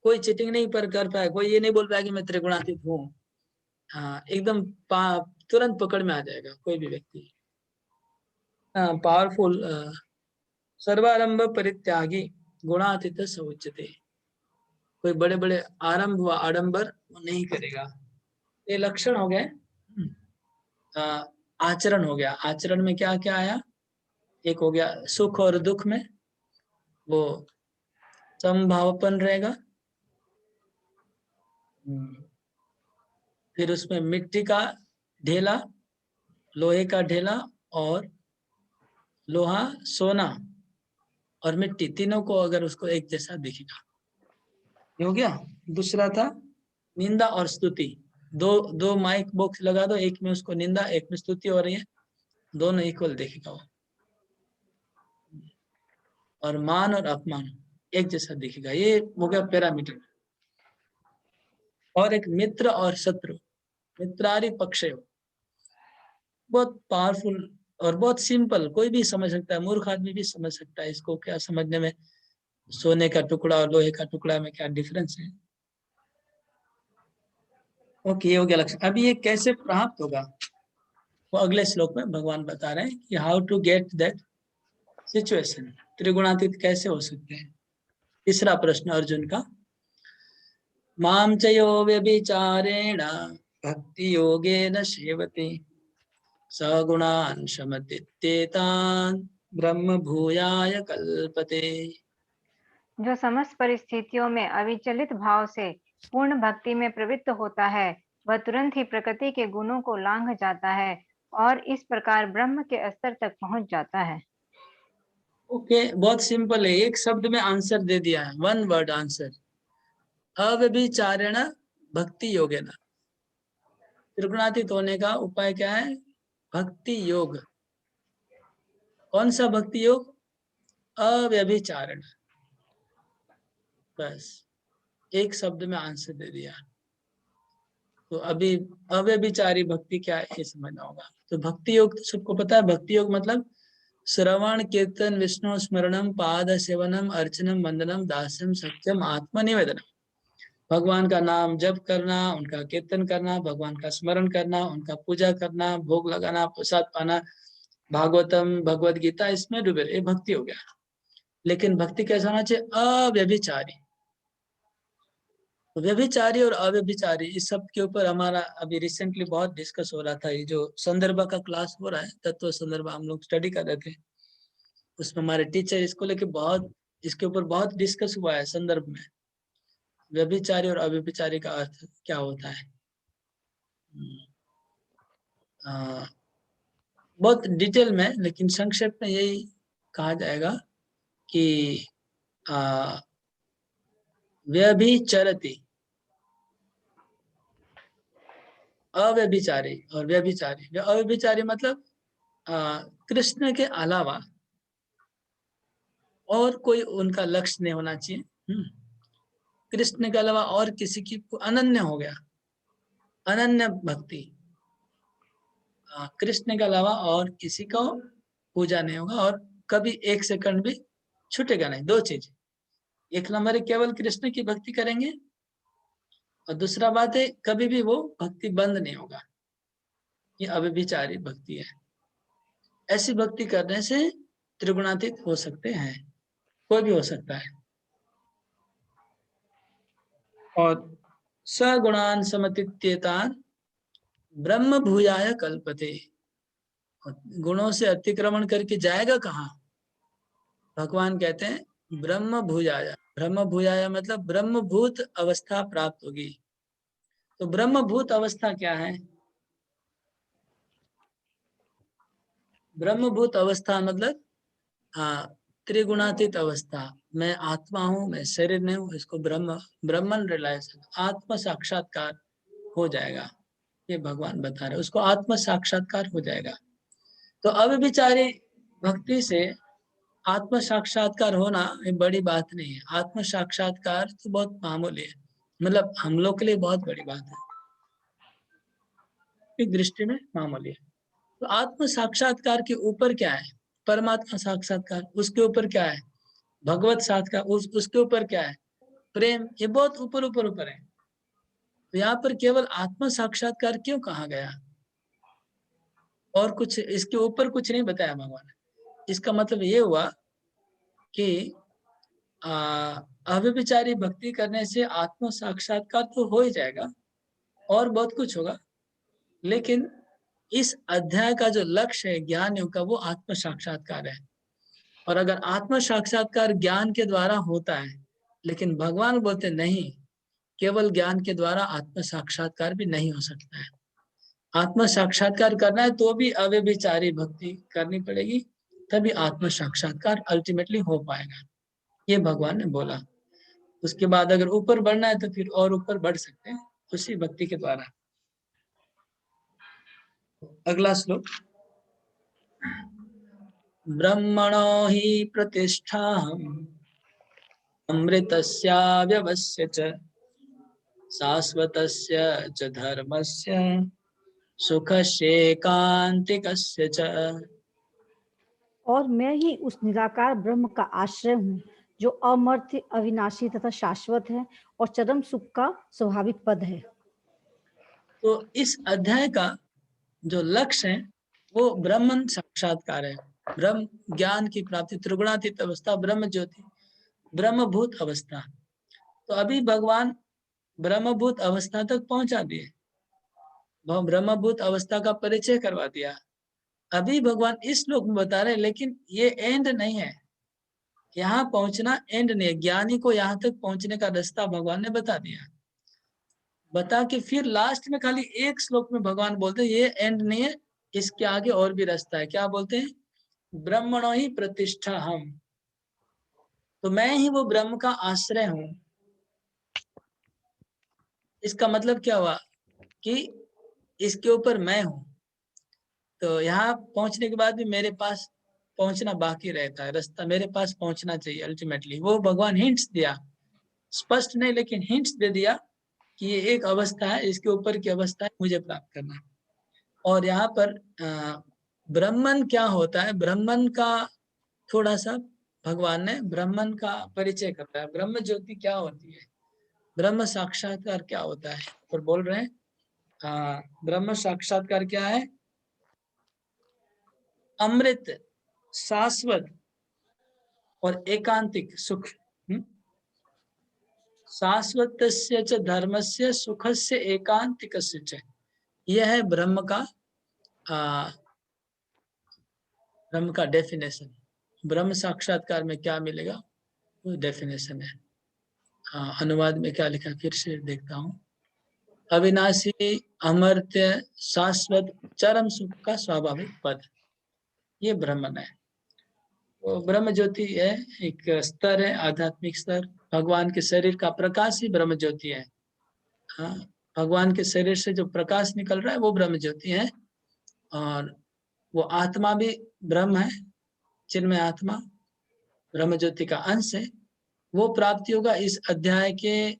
कोई चीटिंग नहीं कर पाएगा, कोई ये नहीं बोल पाएगा कि मैं त्रिगुणातीत हूँ। हाँ, एकदम तुरंत पकड़ में आ जाएगा कोई भी व्यक्ति। पावरफुल। सर्वारंभ परित्यागी गुणातीत सउच्यते, कोई बड़े बड़े आरंभ व आडंबर नहीं करेगा। ये लक्षण हो गए। आचरण हो गया, आचरण में क्या क्या आया? एक हो गया सुख और दुख में वो समभावपन रहेगा। फिर उसमें मिट्टी का ढेला, लोहे का ढेला, और लोहा, सोना और मिट्टी, तीनों को अगर उसको एक जैसा दिखेगा, ये हो गया। दूसरा था निंदा और स्तुति, दो माइक बॉक्स लगा दो, एक में उसको निंदा एक में स्तुति हो रही है, दोनों इक्वल दिखेगा वो। और मान और अपमान एक जैसा दिखेगा, ये हो गया पैरामीटर। और एक मित्र और शत्रु, मित्रारि पक्षे, बहुत पावरफुल और बहुत सिंपल, कोई भी समझ सकता है, मूर्ख आदमी भी समझ सकता है इसको। क्या समझने में सोने का टुकड़ा और लोहे का टुकड़ा में क्या डिफरेंस है? ओके, ये हो गया लक्षण। अभी ये कैसे प्राप्त होगा वो अगले श्लोक में भगवान बता रहे हैं कि how to get that situation, त्रिगुणातीत कैसे हो सकते हैं। तीसरा प्रश्न अर्जुन का, माम च यो व्यभिचारेण भक्ति योगेन सेवते सगुणान् शमत्येतान् ब्रह्म भूयाय कल्पते। जो समस्त परिस्थितियों में अविचलित भाव से पूर्ण भक्ति में प्रवृत्त होता है वह तुरंत ही प्रकृति के गुणों को लांघ जाता है और इस प्रकार ब्रह्म के स्तर तक पहुंच जाता है। ओके, बहुत सिंपल है, एक शब्द में आंसर दे दिया है, वन वर्ड आंसर। अव्यभिचारेण भक्ति योगेन, त्रिगुणातीत होने का उपाय क्या है? भक्ति योग। कौन सा भक्ति योग? अव्यभिचारेण। बस एक शब्द में आंसर दे दिया। तो अभी अव्यभिचारी भक्ति क्या है ये समझना होगा। तो भक्ति योग तो सबको पता है। भक्ति योग मतलब श्रवण कीर्तन विष्णु स्मरणम पाद सेवनम अर्चनम वंदनम दास्यम सत्यम आत्मनिवेदनम। भगवान का नाम जप करना, उनका कीर्तन करना, भगवान का स्मरण करना, उनका पूजा करना, भोग लगाना, प्रसाद पाना, भागवतम भगवत गीता इसमें डूबे, ये भक्ति हो गया। लेकिन भक्ति कैसा होना चाहिए? अव्यभिचारी। व्यभिचारी और अव्यभिचारी इस सब के ऊपर हमारा अभी रिसेंटली बहुत डिस्कस हो रहा था। ये जो संदर्भ का क्लास हो रहा है, तत्व संदर्भ हम लोग स्टडी कर रहे थे, उसमें हमारे टीचर इसको लेके बहुत, इसके ऊपर बहुत डिस्कस हुआ है। संदर्भ में व्यभिचारी और अव्यभिचारी का अर्थ क्या होता है, बहुत डिटेल में, लेकिन संक्षेप में यही कहा जाएगा कि व्यभिचरति, अव्यभिचारी और व्यभिचारी। अव्यभिचारी मतलब कृष्ण के अलावा और कोई उनका लक्ष्य नहीं होना चाहिए। कृष्ण के अलावा और किसी की अनन्य हो गया, अनन्य भक्ति। कृष्ण के अलावा और किसी को पूजा नहीं होगा और कभी एक सेकंड भी छूटेगा नहीं। दो चीज, एक नंबर है केवल कृष्ण की भक्ति करेंगे, और दूसरा बात है कभी भी वो भक्ति बंद नहीं होगा। ये अव्यभिचारी भक्ति है। ऐसी भक्ति करने से त्रिगुणातीत हो सकते हैं, कोई भी हो सकता है। और सगुणान समतीत्येतान ब्रह्म भूयाय कल्पते। गुणों से अतिक्रमण करके जाएगा कहाँ? भगवान कहते हैं ब्रह्म भूयाय। ब्रह्म भूयाय मतलब ब्रह्मभूत अवस्था प्राप्त होगी। तो ब्रह्मभूत अवस्था क्या है? ब्रह्मभूत अवस्था मतलब त्रिगुणातीत अवस्था। मैं आत्मा हूँ, मैं शरीर नहीं हूँ, इसको ब्रह्मन रियलाइजेशन, आत्म साक्षात्कार हो जाएगा। ये भगवान बता रहे, उसको आत्म साक्षात्कार हो जाएगा। तो अव्यभिचारी भक्ति से आत्म साक्षात्कार होना ये बड़ी बात नहीं है। आत्म साक्षात्कार तो बहुत मामूली है, मतलब हम लोग के लिए बहुत बड़ी बात है, एक दृष्टि में मामूली है। तो आत्म साक्षात्कार के ऊपर क्या है? परमात्मा साक्षात्कार, उसके ऊपर क्या है? भगवत साक्षात्कार, उसके ऊपर क्या है? प्रेम। ये बहुत ऊपर ऊपर ऊपर है। तो यहाँ पर केवल आत्म साक्षात्कार क्यों कहा गया, और कुछ इसके ऊपर कुछ नहीं बताया भगवान ने? इसका मतलब ये हुआ कि अव्यभिचारी भक्ति करने से आत्म साक्षात्कार तो हो ही जाएगा और बहुत कुछ होगा, लेकिन इस अध्याय का जो लक्ष्य है ज्ञान योग का, वो आत्म साक्षात्कार है। और अगर आत्म साक्षात्कार ज्ञान के द्वारा होता है, लेकिन भगवान बोलते नहीं, केवल ज्ञान के द्वारा आत्म साक्षात्कार भी नहीं हो सकता है। आत्म साक्षात्कार करना है तो भी अव्यभिचारी भक्ति करनी पड़ेगी, तभी आत्म साक्षात्कार अल्टीमेटली हो पाएगा। ये भगवान ने बोला। उसके बाद अगर ऊपर बढ़ना है तो फिर और ऊपर बढ़ सकते हैं उसी भक्ति के द्वारा। अगला श्लोक, ब्रह्मणो हि प्रतिष्ठाहम् अमृतस्य व्यवस्य च शाश्वतस्य च धर्मस्य सुखस्यैकान्तिकस्य च। और मैं ही उस निराकार ब्रह्म का आश्रय हूँ, जो अमर्त्य, अविनाशी तथा शाश्वत है और चरम सुख का स्वाभाविक पद है। तो इस अध्याय का जो लक्ष्य है वो ब्रह्मन साक्षात्कार है, ब्रह्म ज्ञान की प्राप्ति, त्रिगुणातीत अवस्था, ब्रह्म ज्योति, ब्रह्मभूत अवस्था। तो अभी भगवान ब्रह्मभूत अवस्था तक पहुंचा दिए, ब्रह्मभूत अवस्था का परिचय करवा दिया। अभी भगवान इस श्लोक में बता रहे, लेकिन ये एंड नहीं है। यहाँ पहुंचना एंड नहीं है। ज्ञानी को यहाँ तक पहुंचने का रास्ता भगवान ने बता दिया। बता के फिर लास्ट में खाली एक श्लोक में भगवान बोलते हैं ये एंड नहीं है, इसके आगे और भी रास्ता है। क्या बोलते हैं? ब्रह्मणो ही प्रतिष्ठा हम, तो मैं ही वो ब्रह्म का आश्रय हूं। इसका मतलब क्या हुआ कि इसके ऊपर मैं हूं, तो यहाँ पहुंचने के बाद भी मेरे पास पहुंचना बाकी रहता है, रास्ता मेरे पास पहुंचना चाहिए अल्टीमेटली। वो भगवान हिंट्स दिया, स्पष्ट नहीं लेकिन हिंट्स दे दिया कि ये एक अवस्था है, इसके ऊपर की अवस्था है, मुझे प्राप्त करना। और यहाँ पर ब्राह्मण क्या होता है, ब्राह्मण का थोड़ा सा भगवान ने ब्राह्मण का परिचय करता है। ब्रह्म ज्योति क्या होती है, ब्रह्म साक्षात्कार क्या होता है, और बोल रहे हैं ब्रह्म साक्षात्कार क्या है? अमृत, शाश्वत और एकांतिक सुख। शाश्वतस्य च धर्मस्य सुखस्य एकांतिकस्य च, यह है ब्रह्म का डेफिनेशन। ब्रह्म साक्षात्कार में क्या मिलेगा वो डेफिनेशन है। अनुवाद में क्या लिखा फिर से देखता हूँ। अविनाशी, अमर्त्य, शाश्वत, चरम सुख का स्वाभाविक पद, ये ब्रह्मन है। वो ब्रह्म ज्योति है, एक स्तर है, आध्यात्मिक स्तर। भगवान के शरीर का प्रकाश ही ब्रह्म ज्योति है। हाँ, भगवान के शरीर से जो प्रकाश निकल रहा है वो ब्रह्म ज्योति है। और वो आत्मा भी ब्रह्म है, चिन्मय आत्मा ब्रह्म ज्योति का अंश है। वो प्राप्ति होगा इस अध्याय के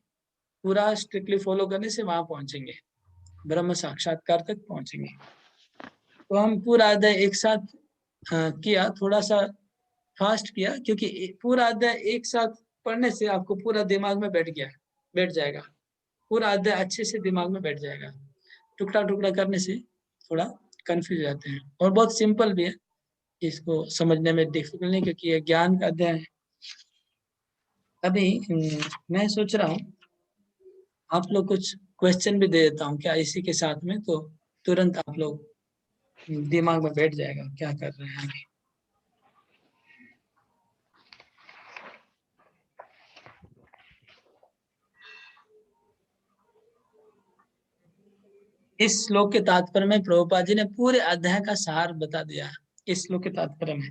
पूरा स्ट्रिक्टली फॉलो करने से, वहां पहुंचेंगे, ब्रह्म साक्षात्कार तक पहुंचेंगे। तो हम पूरा अध्याय एक साथ किया, थोड़ा सा फास्ट किया क्योंकि पूरा अध्याय एक साथ पढ़ने से आपको पूरा दिमाग में बैठ जाएगा। पूरा अध्याय अच्छे से दिमाग में बैठ जाएगा। टुकड़ा टुकड़ा करने से थोड़ा कंफ्यूज जाते हैं। और बहुत सिंपल भी है, इसको समझने में डिफिकल्ट नहीं, क्योंकि ये ज्ञान का अध्याय है। अभी मैं सोच रहा हूँ आप लोग कुछ क्वेश्चन भी दे देता हूँ क्या इसी के साथ में, तो तुरंत आप लोग दिमाग में बैठ जाएगा क्या कर रहे हैं आगे। इस श्लोक के तात्पर्य में प्रभुपाद जी ने पूरे अध्याय का सार बता दिया। इस श्लोक के तात्पर्य में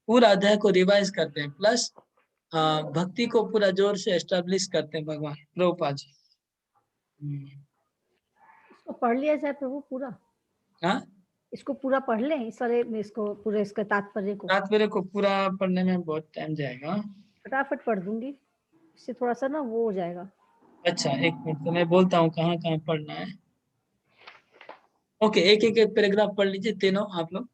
पूरा अध्याय को रिवाइज करते हैं, प्लस भक्ति को पूरा जोर से एस्टेब्लिश करते हैं भगवान प्रभुपाद जी। इसको पढ़ लिया जाए प्रभु पूरा? हाँ, इसको पूरा पढ़ लें, इस वाले में इसको पूरे इसका तात्पर्य को पूरा पढ़ने में बहुत टाइम जाएगा। फटाफट पढ़ दूंगी, इससे थोड़ा सा ना वो हो जाएगा। अच्छा, एक मिनट, तो मैं बोलता हूँ कहाँ कहाँ पढ़ना है। ओके, एक एक पैराग्राफ पढ़ लीजिए तीनों आप लोग।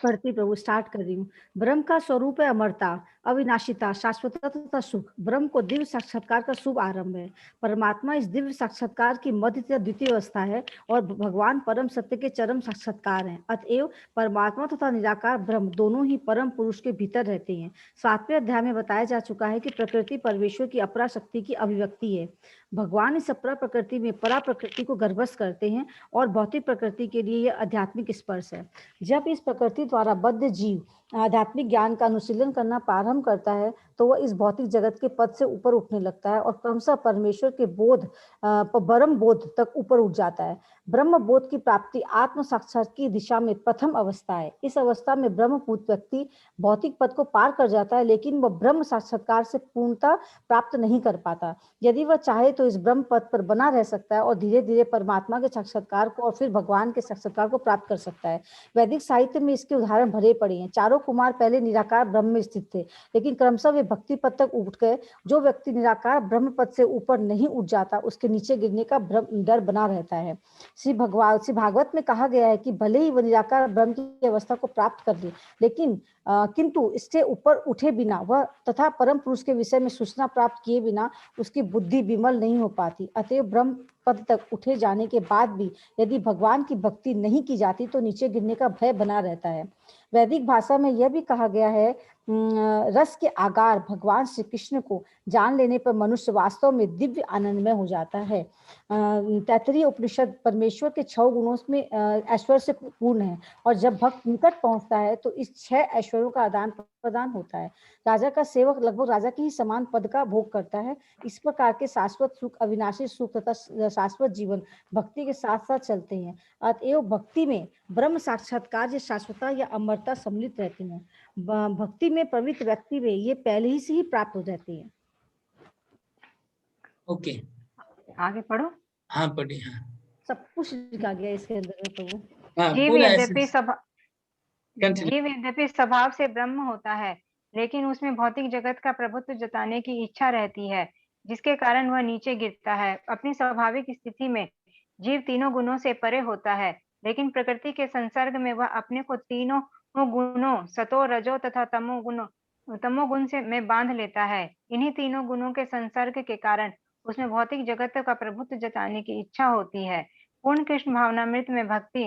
पढ़ती प्रभु, स्टार्ट कर रही हूँ। ब्रह्म का स्वरूप है अमरता, अविनाशिता, शाश्वतता तथा सुख। ब्रह्म को दिव्य साक्षात्कार का शुभ आरंभ है। परमात्मा इस दिव्य साक्षात्कार की मध्य तथा द्वितीय अवस्था है और भगवान परम सत्य के चरम साक्षात्कार हैं। अतएव परमात्मा तथा निराकार ब्रह्म दोनों ही परम पुरुष के भीतर रहते हैं। 7वें अध्याय में बताया जा चुका है कि प्रकृति परमेश्वर की अपरा शक्ति की अभिव्यक्ति है। भगवान इस अपरा प्रकृति में परा प्रकृति को गर्भस्थ करते हैं और भौतिक प्रकृति के लिए यह आध्यात्मिक स्पर्श है। जब इस प्रकृति द्वारा बद्ध जीव आध्यात्मिक ज्ञान का अनुशीलन करना प्रारंभ करता है तो वह इस भौतिक जगत के पद से ऊपर उठने लगता है और क्रमशः परमेश्वर के बोध ब्रह्म बोध तक ऊपर उठ जाता है। ब्रह्म बोध की प्राप्ति आत्म साक्षात की दिशा में प्रथम अवस्था है। इस अवस्था में ब्रह्मभूत व्यक्ति भौतिक पद को पार कर जाता है, लेकिन वह ब्रह्म साक्षात्कार से पूर्णता प्राप्त नहीं कर पाता। यदि वह चाहे तो इस ब्रह्म पद पर बना रह सकता है और धीरे धीरे परमात्मा के साक्षात्कार को और फिर भगवान के साक्षात्कार को प्राप्त कर सकता है। वैदिक साहित्य में इसके उदाहरण भरे पड़े हैं। चारों कुमार पहले निराकार ब्रह्म में स्थित थे, लेकिन क्रमशः वे भक्ति पद तक उठ गए। जो व्यक्ति निराकार ब्रह्म पद से ऊपर नहीं उठ जाता उसके नीचे गिरने का डर बना रहता है। श्री भागवत में कहा गया है कि भले ही वह निराकार ब्रह्म की अवस्था को प्राप्त कर ले, लेकिन किंतु इससे ऊपर उठे बिना वह तथा परम पुरुष के विषय में सूचना प्राप्त किए बिना उसकी बुद्धि विमल नहीं हो पाती। अतएव ब्रह्म पद तक उठे जाने के बाद भी यदि भगवान की भक्ति नहीं की जाती तो नीचे गिरने का भय बना रहता है। वैदिक भाषा में यह भी कहा गया है रस के आगार भगवान श्री कृष्ण को जान लेने पर मनुष्य वास्तव में दिव्य आनंदमय हो जाता है। तैत्तरीय उपनिषद परमेश्वर के 6 गुणों में ऐश्वर्य से पूर्ण है, और जब भक्त निकट पहुंचता है तो इस 6 ऐश्वर्यों का आदान प्रदान होता है। राजा का सेवक लगभग राजा के ही समान पद का भोग करता है। इस प्रकार के शाश्वत सुख, अविनाशी सुख तथा शाश्वत जीवन भक्ति के साथ साथ चलते हैं। अतएव भक्ति में ब्रह्म साक्षात्कार या शाश्वतता या अमरता सम्मिलित रहती है। भक्ति में पवित्र व्यक्ति में ये पहले ही से ही प्राप्त हो जाती है। ओके, आगे पढ़ो। हाँ पढ़ी, हाँ सब कुछ लिखा गया इसके अंदर में प्रभु। हाँ जीव पूरा यद्यपि ऐसे कंटिन्यू। जीव यद्यपि स्वभाव से ब्रह्म होता है, लेकिन उसमें भौतिक जगत का प्रभुत्व जताने की इच्छा रहती है, जिसके कारण वह नीचे गिरता है। अपनी स्वाभाविक स्थिति में जीव तीनों गुणों से परे होता है, लेकिन प्रकृति के संसर्ग में वह अपने को तीनों गुणों सतो, रजो तथा तमोगुण से में बांध लेता है। इन्हीं तीनों गुणों के संसर्ग के कारण उसमें भौतिक जगत का प्रभुत्व जताने की इच्छा होती है। पूर्ण कृष्ण भावनामृत में भक्ति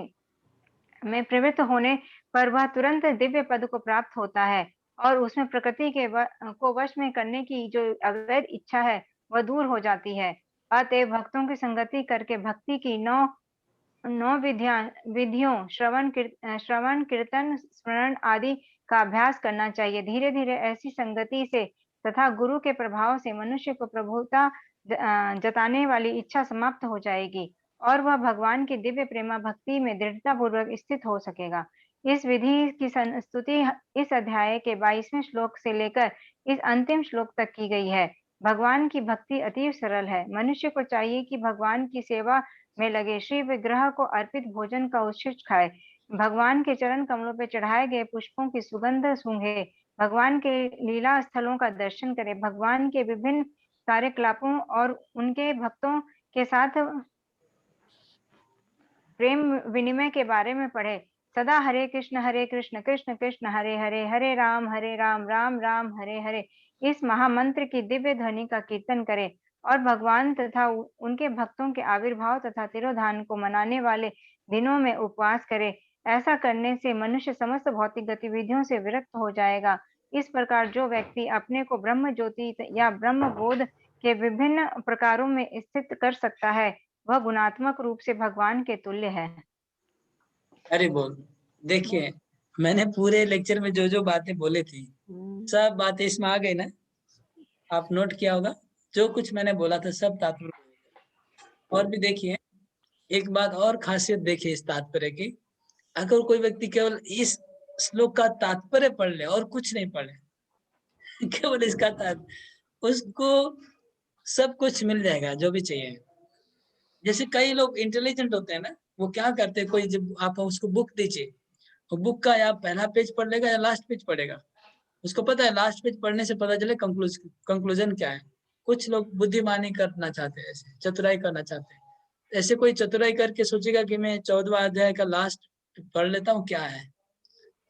में प्रवृत्त होने पर वह तुरंत दिव्य पद को प्राप्त होता है, और उसमें प्रकृति के को वश में करने की जो अवैध इच्छा है वह दूर हो जाती है। अतएव भक्तों की संगति करके भक्ति की नौ विधियों श्रवण कीर्तन स्मरण आदि का अभ्यास करना चाहिए। धीरे धीरे ऐसी संगति से तथा गुरु के प्रभाव से मनुष्य को प्रभुता जताने वाली इच्छा समाप्त हो जाएगी, और वह भगवान की दिव्य प्रेमा भक्ति में दृढ़ता पूर्वक स्थित हो सकेगा। इस विधि की स्तुति इस अध्याय के 22वें श्लोक से लेकर इस अंतिम श्लोक तक की गई है। भगवान की भक्ति अतीव सरल है। मनुष्य को चाहिए कि भगवान की सेवा में लगे, श्री विग्रह को अर्पित भोजन का उच्छिष्ट खाए, भगवान के चरण कमलों पर चढ़ाए गए पुष्पों की सुगंध सूंघे, भगवान के लीला स्थलों का दर्शन करे, भगवान के विभिन्न कार्यकलापों और उनके भक्तों के साथ प्रेम विनिमय के बारे में पढ़े, सदा हरे कृष्ण कृष्ण कृष्ण हरे हरे, हरे राम राम राम हरे हरे इस महामंत्र की दिव्य ध्वनि का कीर्तन करे, और भगवान तथा उनके भक्तों के आविर्भाव तथा तिरोधान को मनाने वाले दिनों में उपवास करे। ऐसा करने से मनुष्य समस्त भौतिक गतिविधियों से विरक्त हो जाएगा। इस प्रकार जो व्यक्ति अपने को ब्रह्म ज्योति या ब्रह्म बोध के विभिन्न प्रकारों में स्थित कर सकता है, वह गुणात्मक रूप से भगवान के तुल्य है। अरे बोल, देखिए मैंने पूरे लेक्चर में जो जो बातें बोली थी सब बातें इसमें आ गई ना, आप नोट किया होगा। जो कुछ मैंने बोला था सब तात्पर्य। और भी देखिए एक बात और खासियत देखिए इस तात्पर्य की, अगर कोई व्यक्ति केवल इस श्लोक का तात्पर्य पढ़ ले और कुछ नहीं पढ़े केवल इसका तात्पर्य, उसको सब कुछ मिल जाएगा जो भी चाहिए। जैसे कई लोग इंटेलिजेंट होते हैं ना, वो क्या करते हैं, कोई जब आप उसको बुक दीजिए तो बुक का या पहला पेज पढ़ लेगा या लास्ट पेज पढ़ेगा, उसको पता है लास्ट पेज पढ़ने से पता चले कंक्लूजन क्या है। कुछ लोग बुद्धिमानी करना चाहते हैं, ऐसे चतुराई करना चाहते हैं, ऐसे कोई चतुराई करके सोचेगा कि मैं 14वां अध्याय का लास्ट पढ़ लेता हूँ क्या है।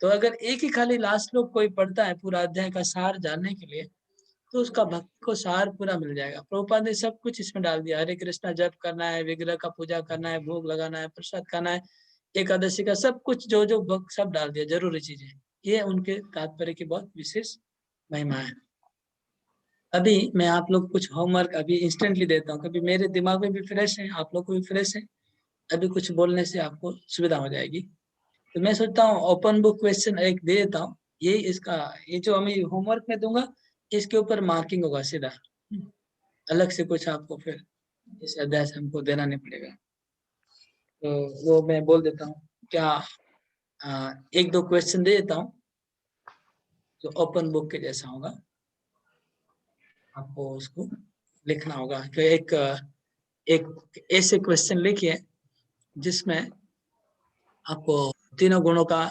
तो अगर एक ही खाली लास्ट लोग कोई पढ़ता है पूरा अध्याय का सार जानने के लिए, तो उसका भक्ति को सार पूरा मिल जाएगा। प्रभुपाद ने सब कुछ इसमें डाल दिया, हरे कृष्णा जप करना है, विग्रह का पूजा करना है, भोग लगाना है, प्रसाद खाना है, एकादशी का सब कुछ जो जो भक्त सब डाल दिया, जरूरी चीजें। ये उनके तात्पर्य की बहुत विशेष महिमा है। अभी मैं आप लोग कुछ होमवर्क अभी इंस्टेंटली देता हूँ, कभी मेरे दिमाग में भी फ्रेश है, आप लोग को भी फ्रेश है, अभी कुछ बोलने से आपको सुविधा हो जाएगी। तो मैं सोचता हूँ ओपन बुक क्वेश्चन एक दे देता हूँ, ये इसका ये जो हम होमवर्क में दूंगा इसके ऊपर मार्किंग होगा सीधा, अलग से कुछ आपको फिर इस अध्याय से हमको देना नहीं पड़ेगा। तो वो मैं बोल देता हूँ क्या, एक दो क्वेश्चन दे देता हूँ जो ओपन बुक के जैसा होगा, आपको उसको लिखना होगा। तो एक ऐसे क्वेश्चन लिखिए जिसमें आपको तीनों गुणों का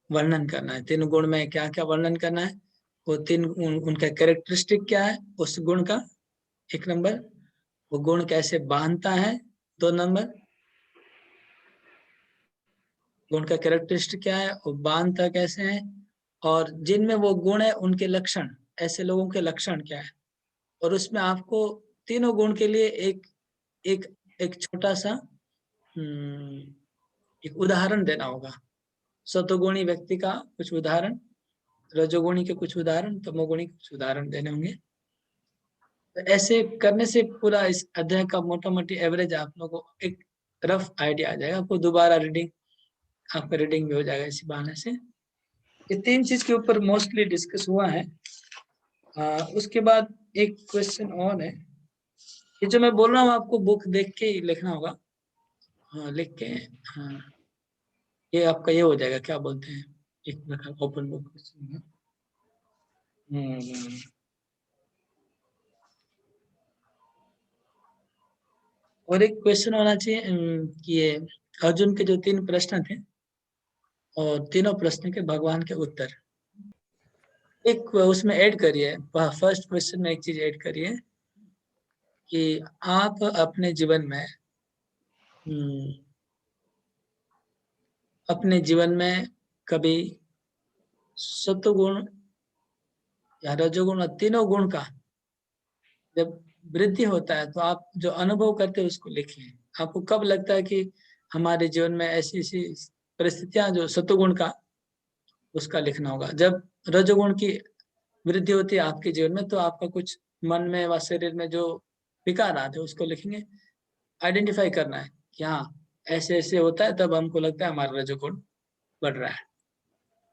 वर्णन करना है। तीनों गुण में क्या क्या वर्णन करना है, वो तीन उनका कैरेक्टरिस्टिक क्या है उस गुण का, 1 नंबर, वो गुण कैसे बांधता है, 2 नंबर, गुण का कैरेक्टरिस्टिक क्या है, वो बांधता कैसे है, और जिनमें वो गुण है उनके लक्षण, ऐसे लोगों के लक्षण क्या है। और उसमें आपको तीनों गुण के लिए एक एक एक छोटा सा एक उदाहरण देना होगा, सतोगुणी व्यक्ति का कुछ उदाहरण, रजोगुणी के कुछ उदाहरण, तमोगुणी के कुछ उदाहरण देने होंगे। तो ऐसे करने से पूरा इस अध्याय का मोटा मोटी एवरेज आप लोगों को एक रफ आइडिया आ जाएगा। आपको दोबारा रीडिंग, आपका रीडिंग भी हो जाएगा इसी बहाने से। ये 3 चीज के ऊपर मोस्टली डिस्कस हुआ है। उसके बाद एक क्वेश्चन और है, ये जो मैं बोल रहा हूँ आपको बुक देख के ही लिखना होगा। हाँ, लिख के, हाँ, ये आपका ये हो जाएगा, क्या बोलते हैं, एक प्रकार ओपन बुक क्वेश्चन। और एक क्वेश्चन होना चाहिए कि ये अर्जुन के जो 3 प्रश्न थे और तीनों प्रश्न के भगवान के उत्तर एक उसमें ऐड करिए। फर्स्ट क्वेश्चन में एक चीज ऐड करिए कि आप अपने जीवन में कभी सत्वगुण या रजोगुण, तीनों गुण का जब वृद्धि होता है तो आप जो अनुभव करते हैं उसको लिखिए। आपको कब लगता है कि हमारे जीवन में ऐसी ऐसी परिस्थितियां जो सत्वगुण का, उसका लिखना होगा। जब रजोगुण की वृद्धि होती है आपके जीवन में तो आपका कुछ मन में व शरीर में जो विकार आते हैं उसको लिखेंगे। आइडेंटिफाई करना है कि हाँ ऐसे ऐसे होता है, तब हमको लगता है हमारा रजोगुण बढ़ रहा है।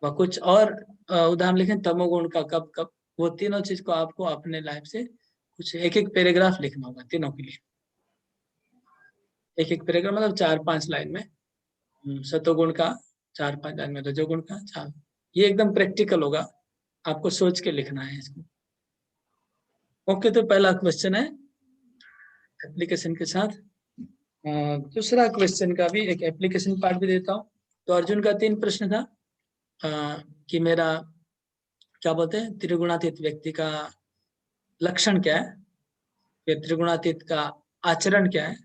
व कुछ और उदाहरण लिखें तमोगुण का, कब कब। वो तीनों चीज को आपको अपने लाइफ से कुछ एक एक पैराग्राफ लिखना होगा तीनों के लिए। एक एक पैराग्राफ मतलब 4-5 लाइन में सतोगुण का, 4-5 लाइन में रजोगुण का, 4। ये एकदम प्रैक्टिकल होगा, आपको सोच के लिखना है इसको। ओके, तो पहला क्वेश्चन है एप्लीकेशन के साथ। दूसरा क्वेश्चन का भी एक एप्लीकेशन पार्ट भी देता हूँ। तो अर्जुन का 3 प्रश्न था कि मेरा क्या बोलते हैं त्रिगुणातीत व्यक्ति का लक्षण क्या है, फिर त्रिगुणातीत का आचरण क्या है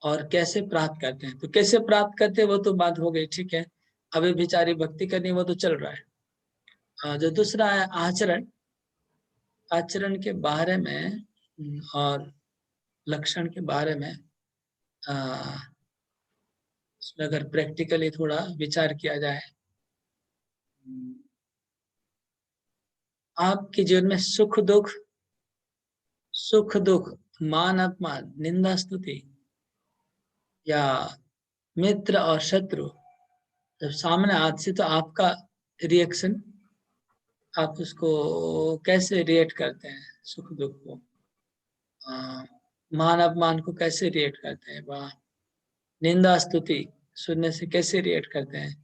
और कैसे प्राप्त करते हैं। तो कैसे प्राप्त करते हैं वो तो बात हो गई, ठीक है। अभी विचारी भक्ति करनी वो तो चल रहा है। जो दूसरा है आचरण, आचरण के बारे में और लक्षण के बारे में उसमें अगर प्रैक्टिकली थोड़ा विचार किया जाए, आपके जीवन में सुख दुख, मान अपमान, निंदा स्तुति या मित्र और शत्रु जब सामने आज से, तो आपका रिएक्शन, आप उसको कैसे रिएक्ट करते हैं, सुख दुख को, मान अपमान को कैसे रिएक्ट करते हैं, वाह, निंदा स्तुति सुनने से कैसे रिएक्ट करते हैं,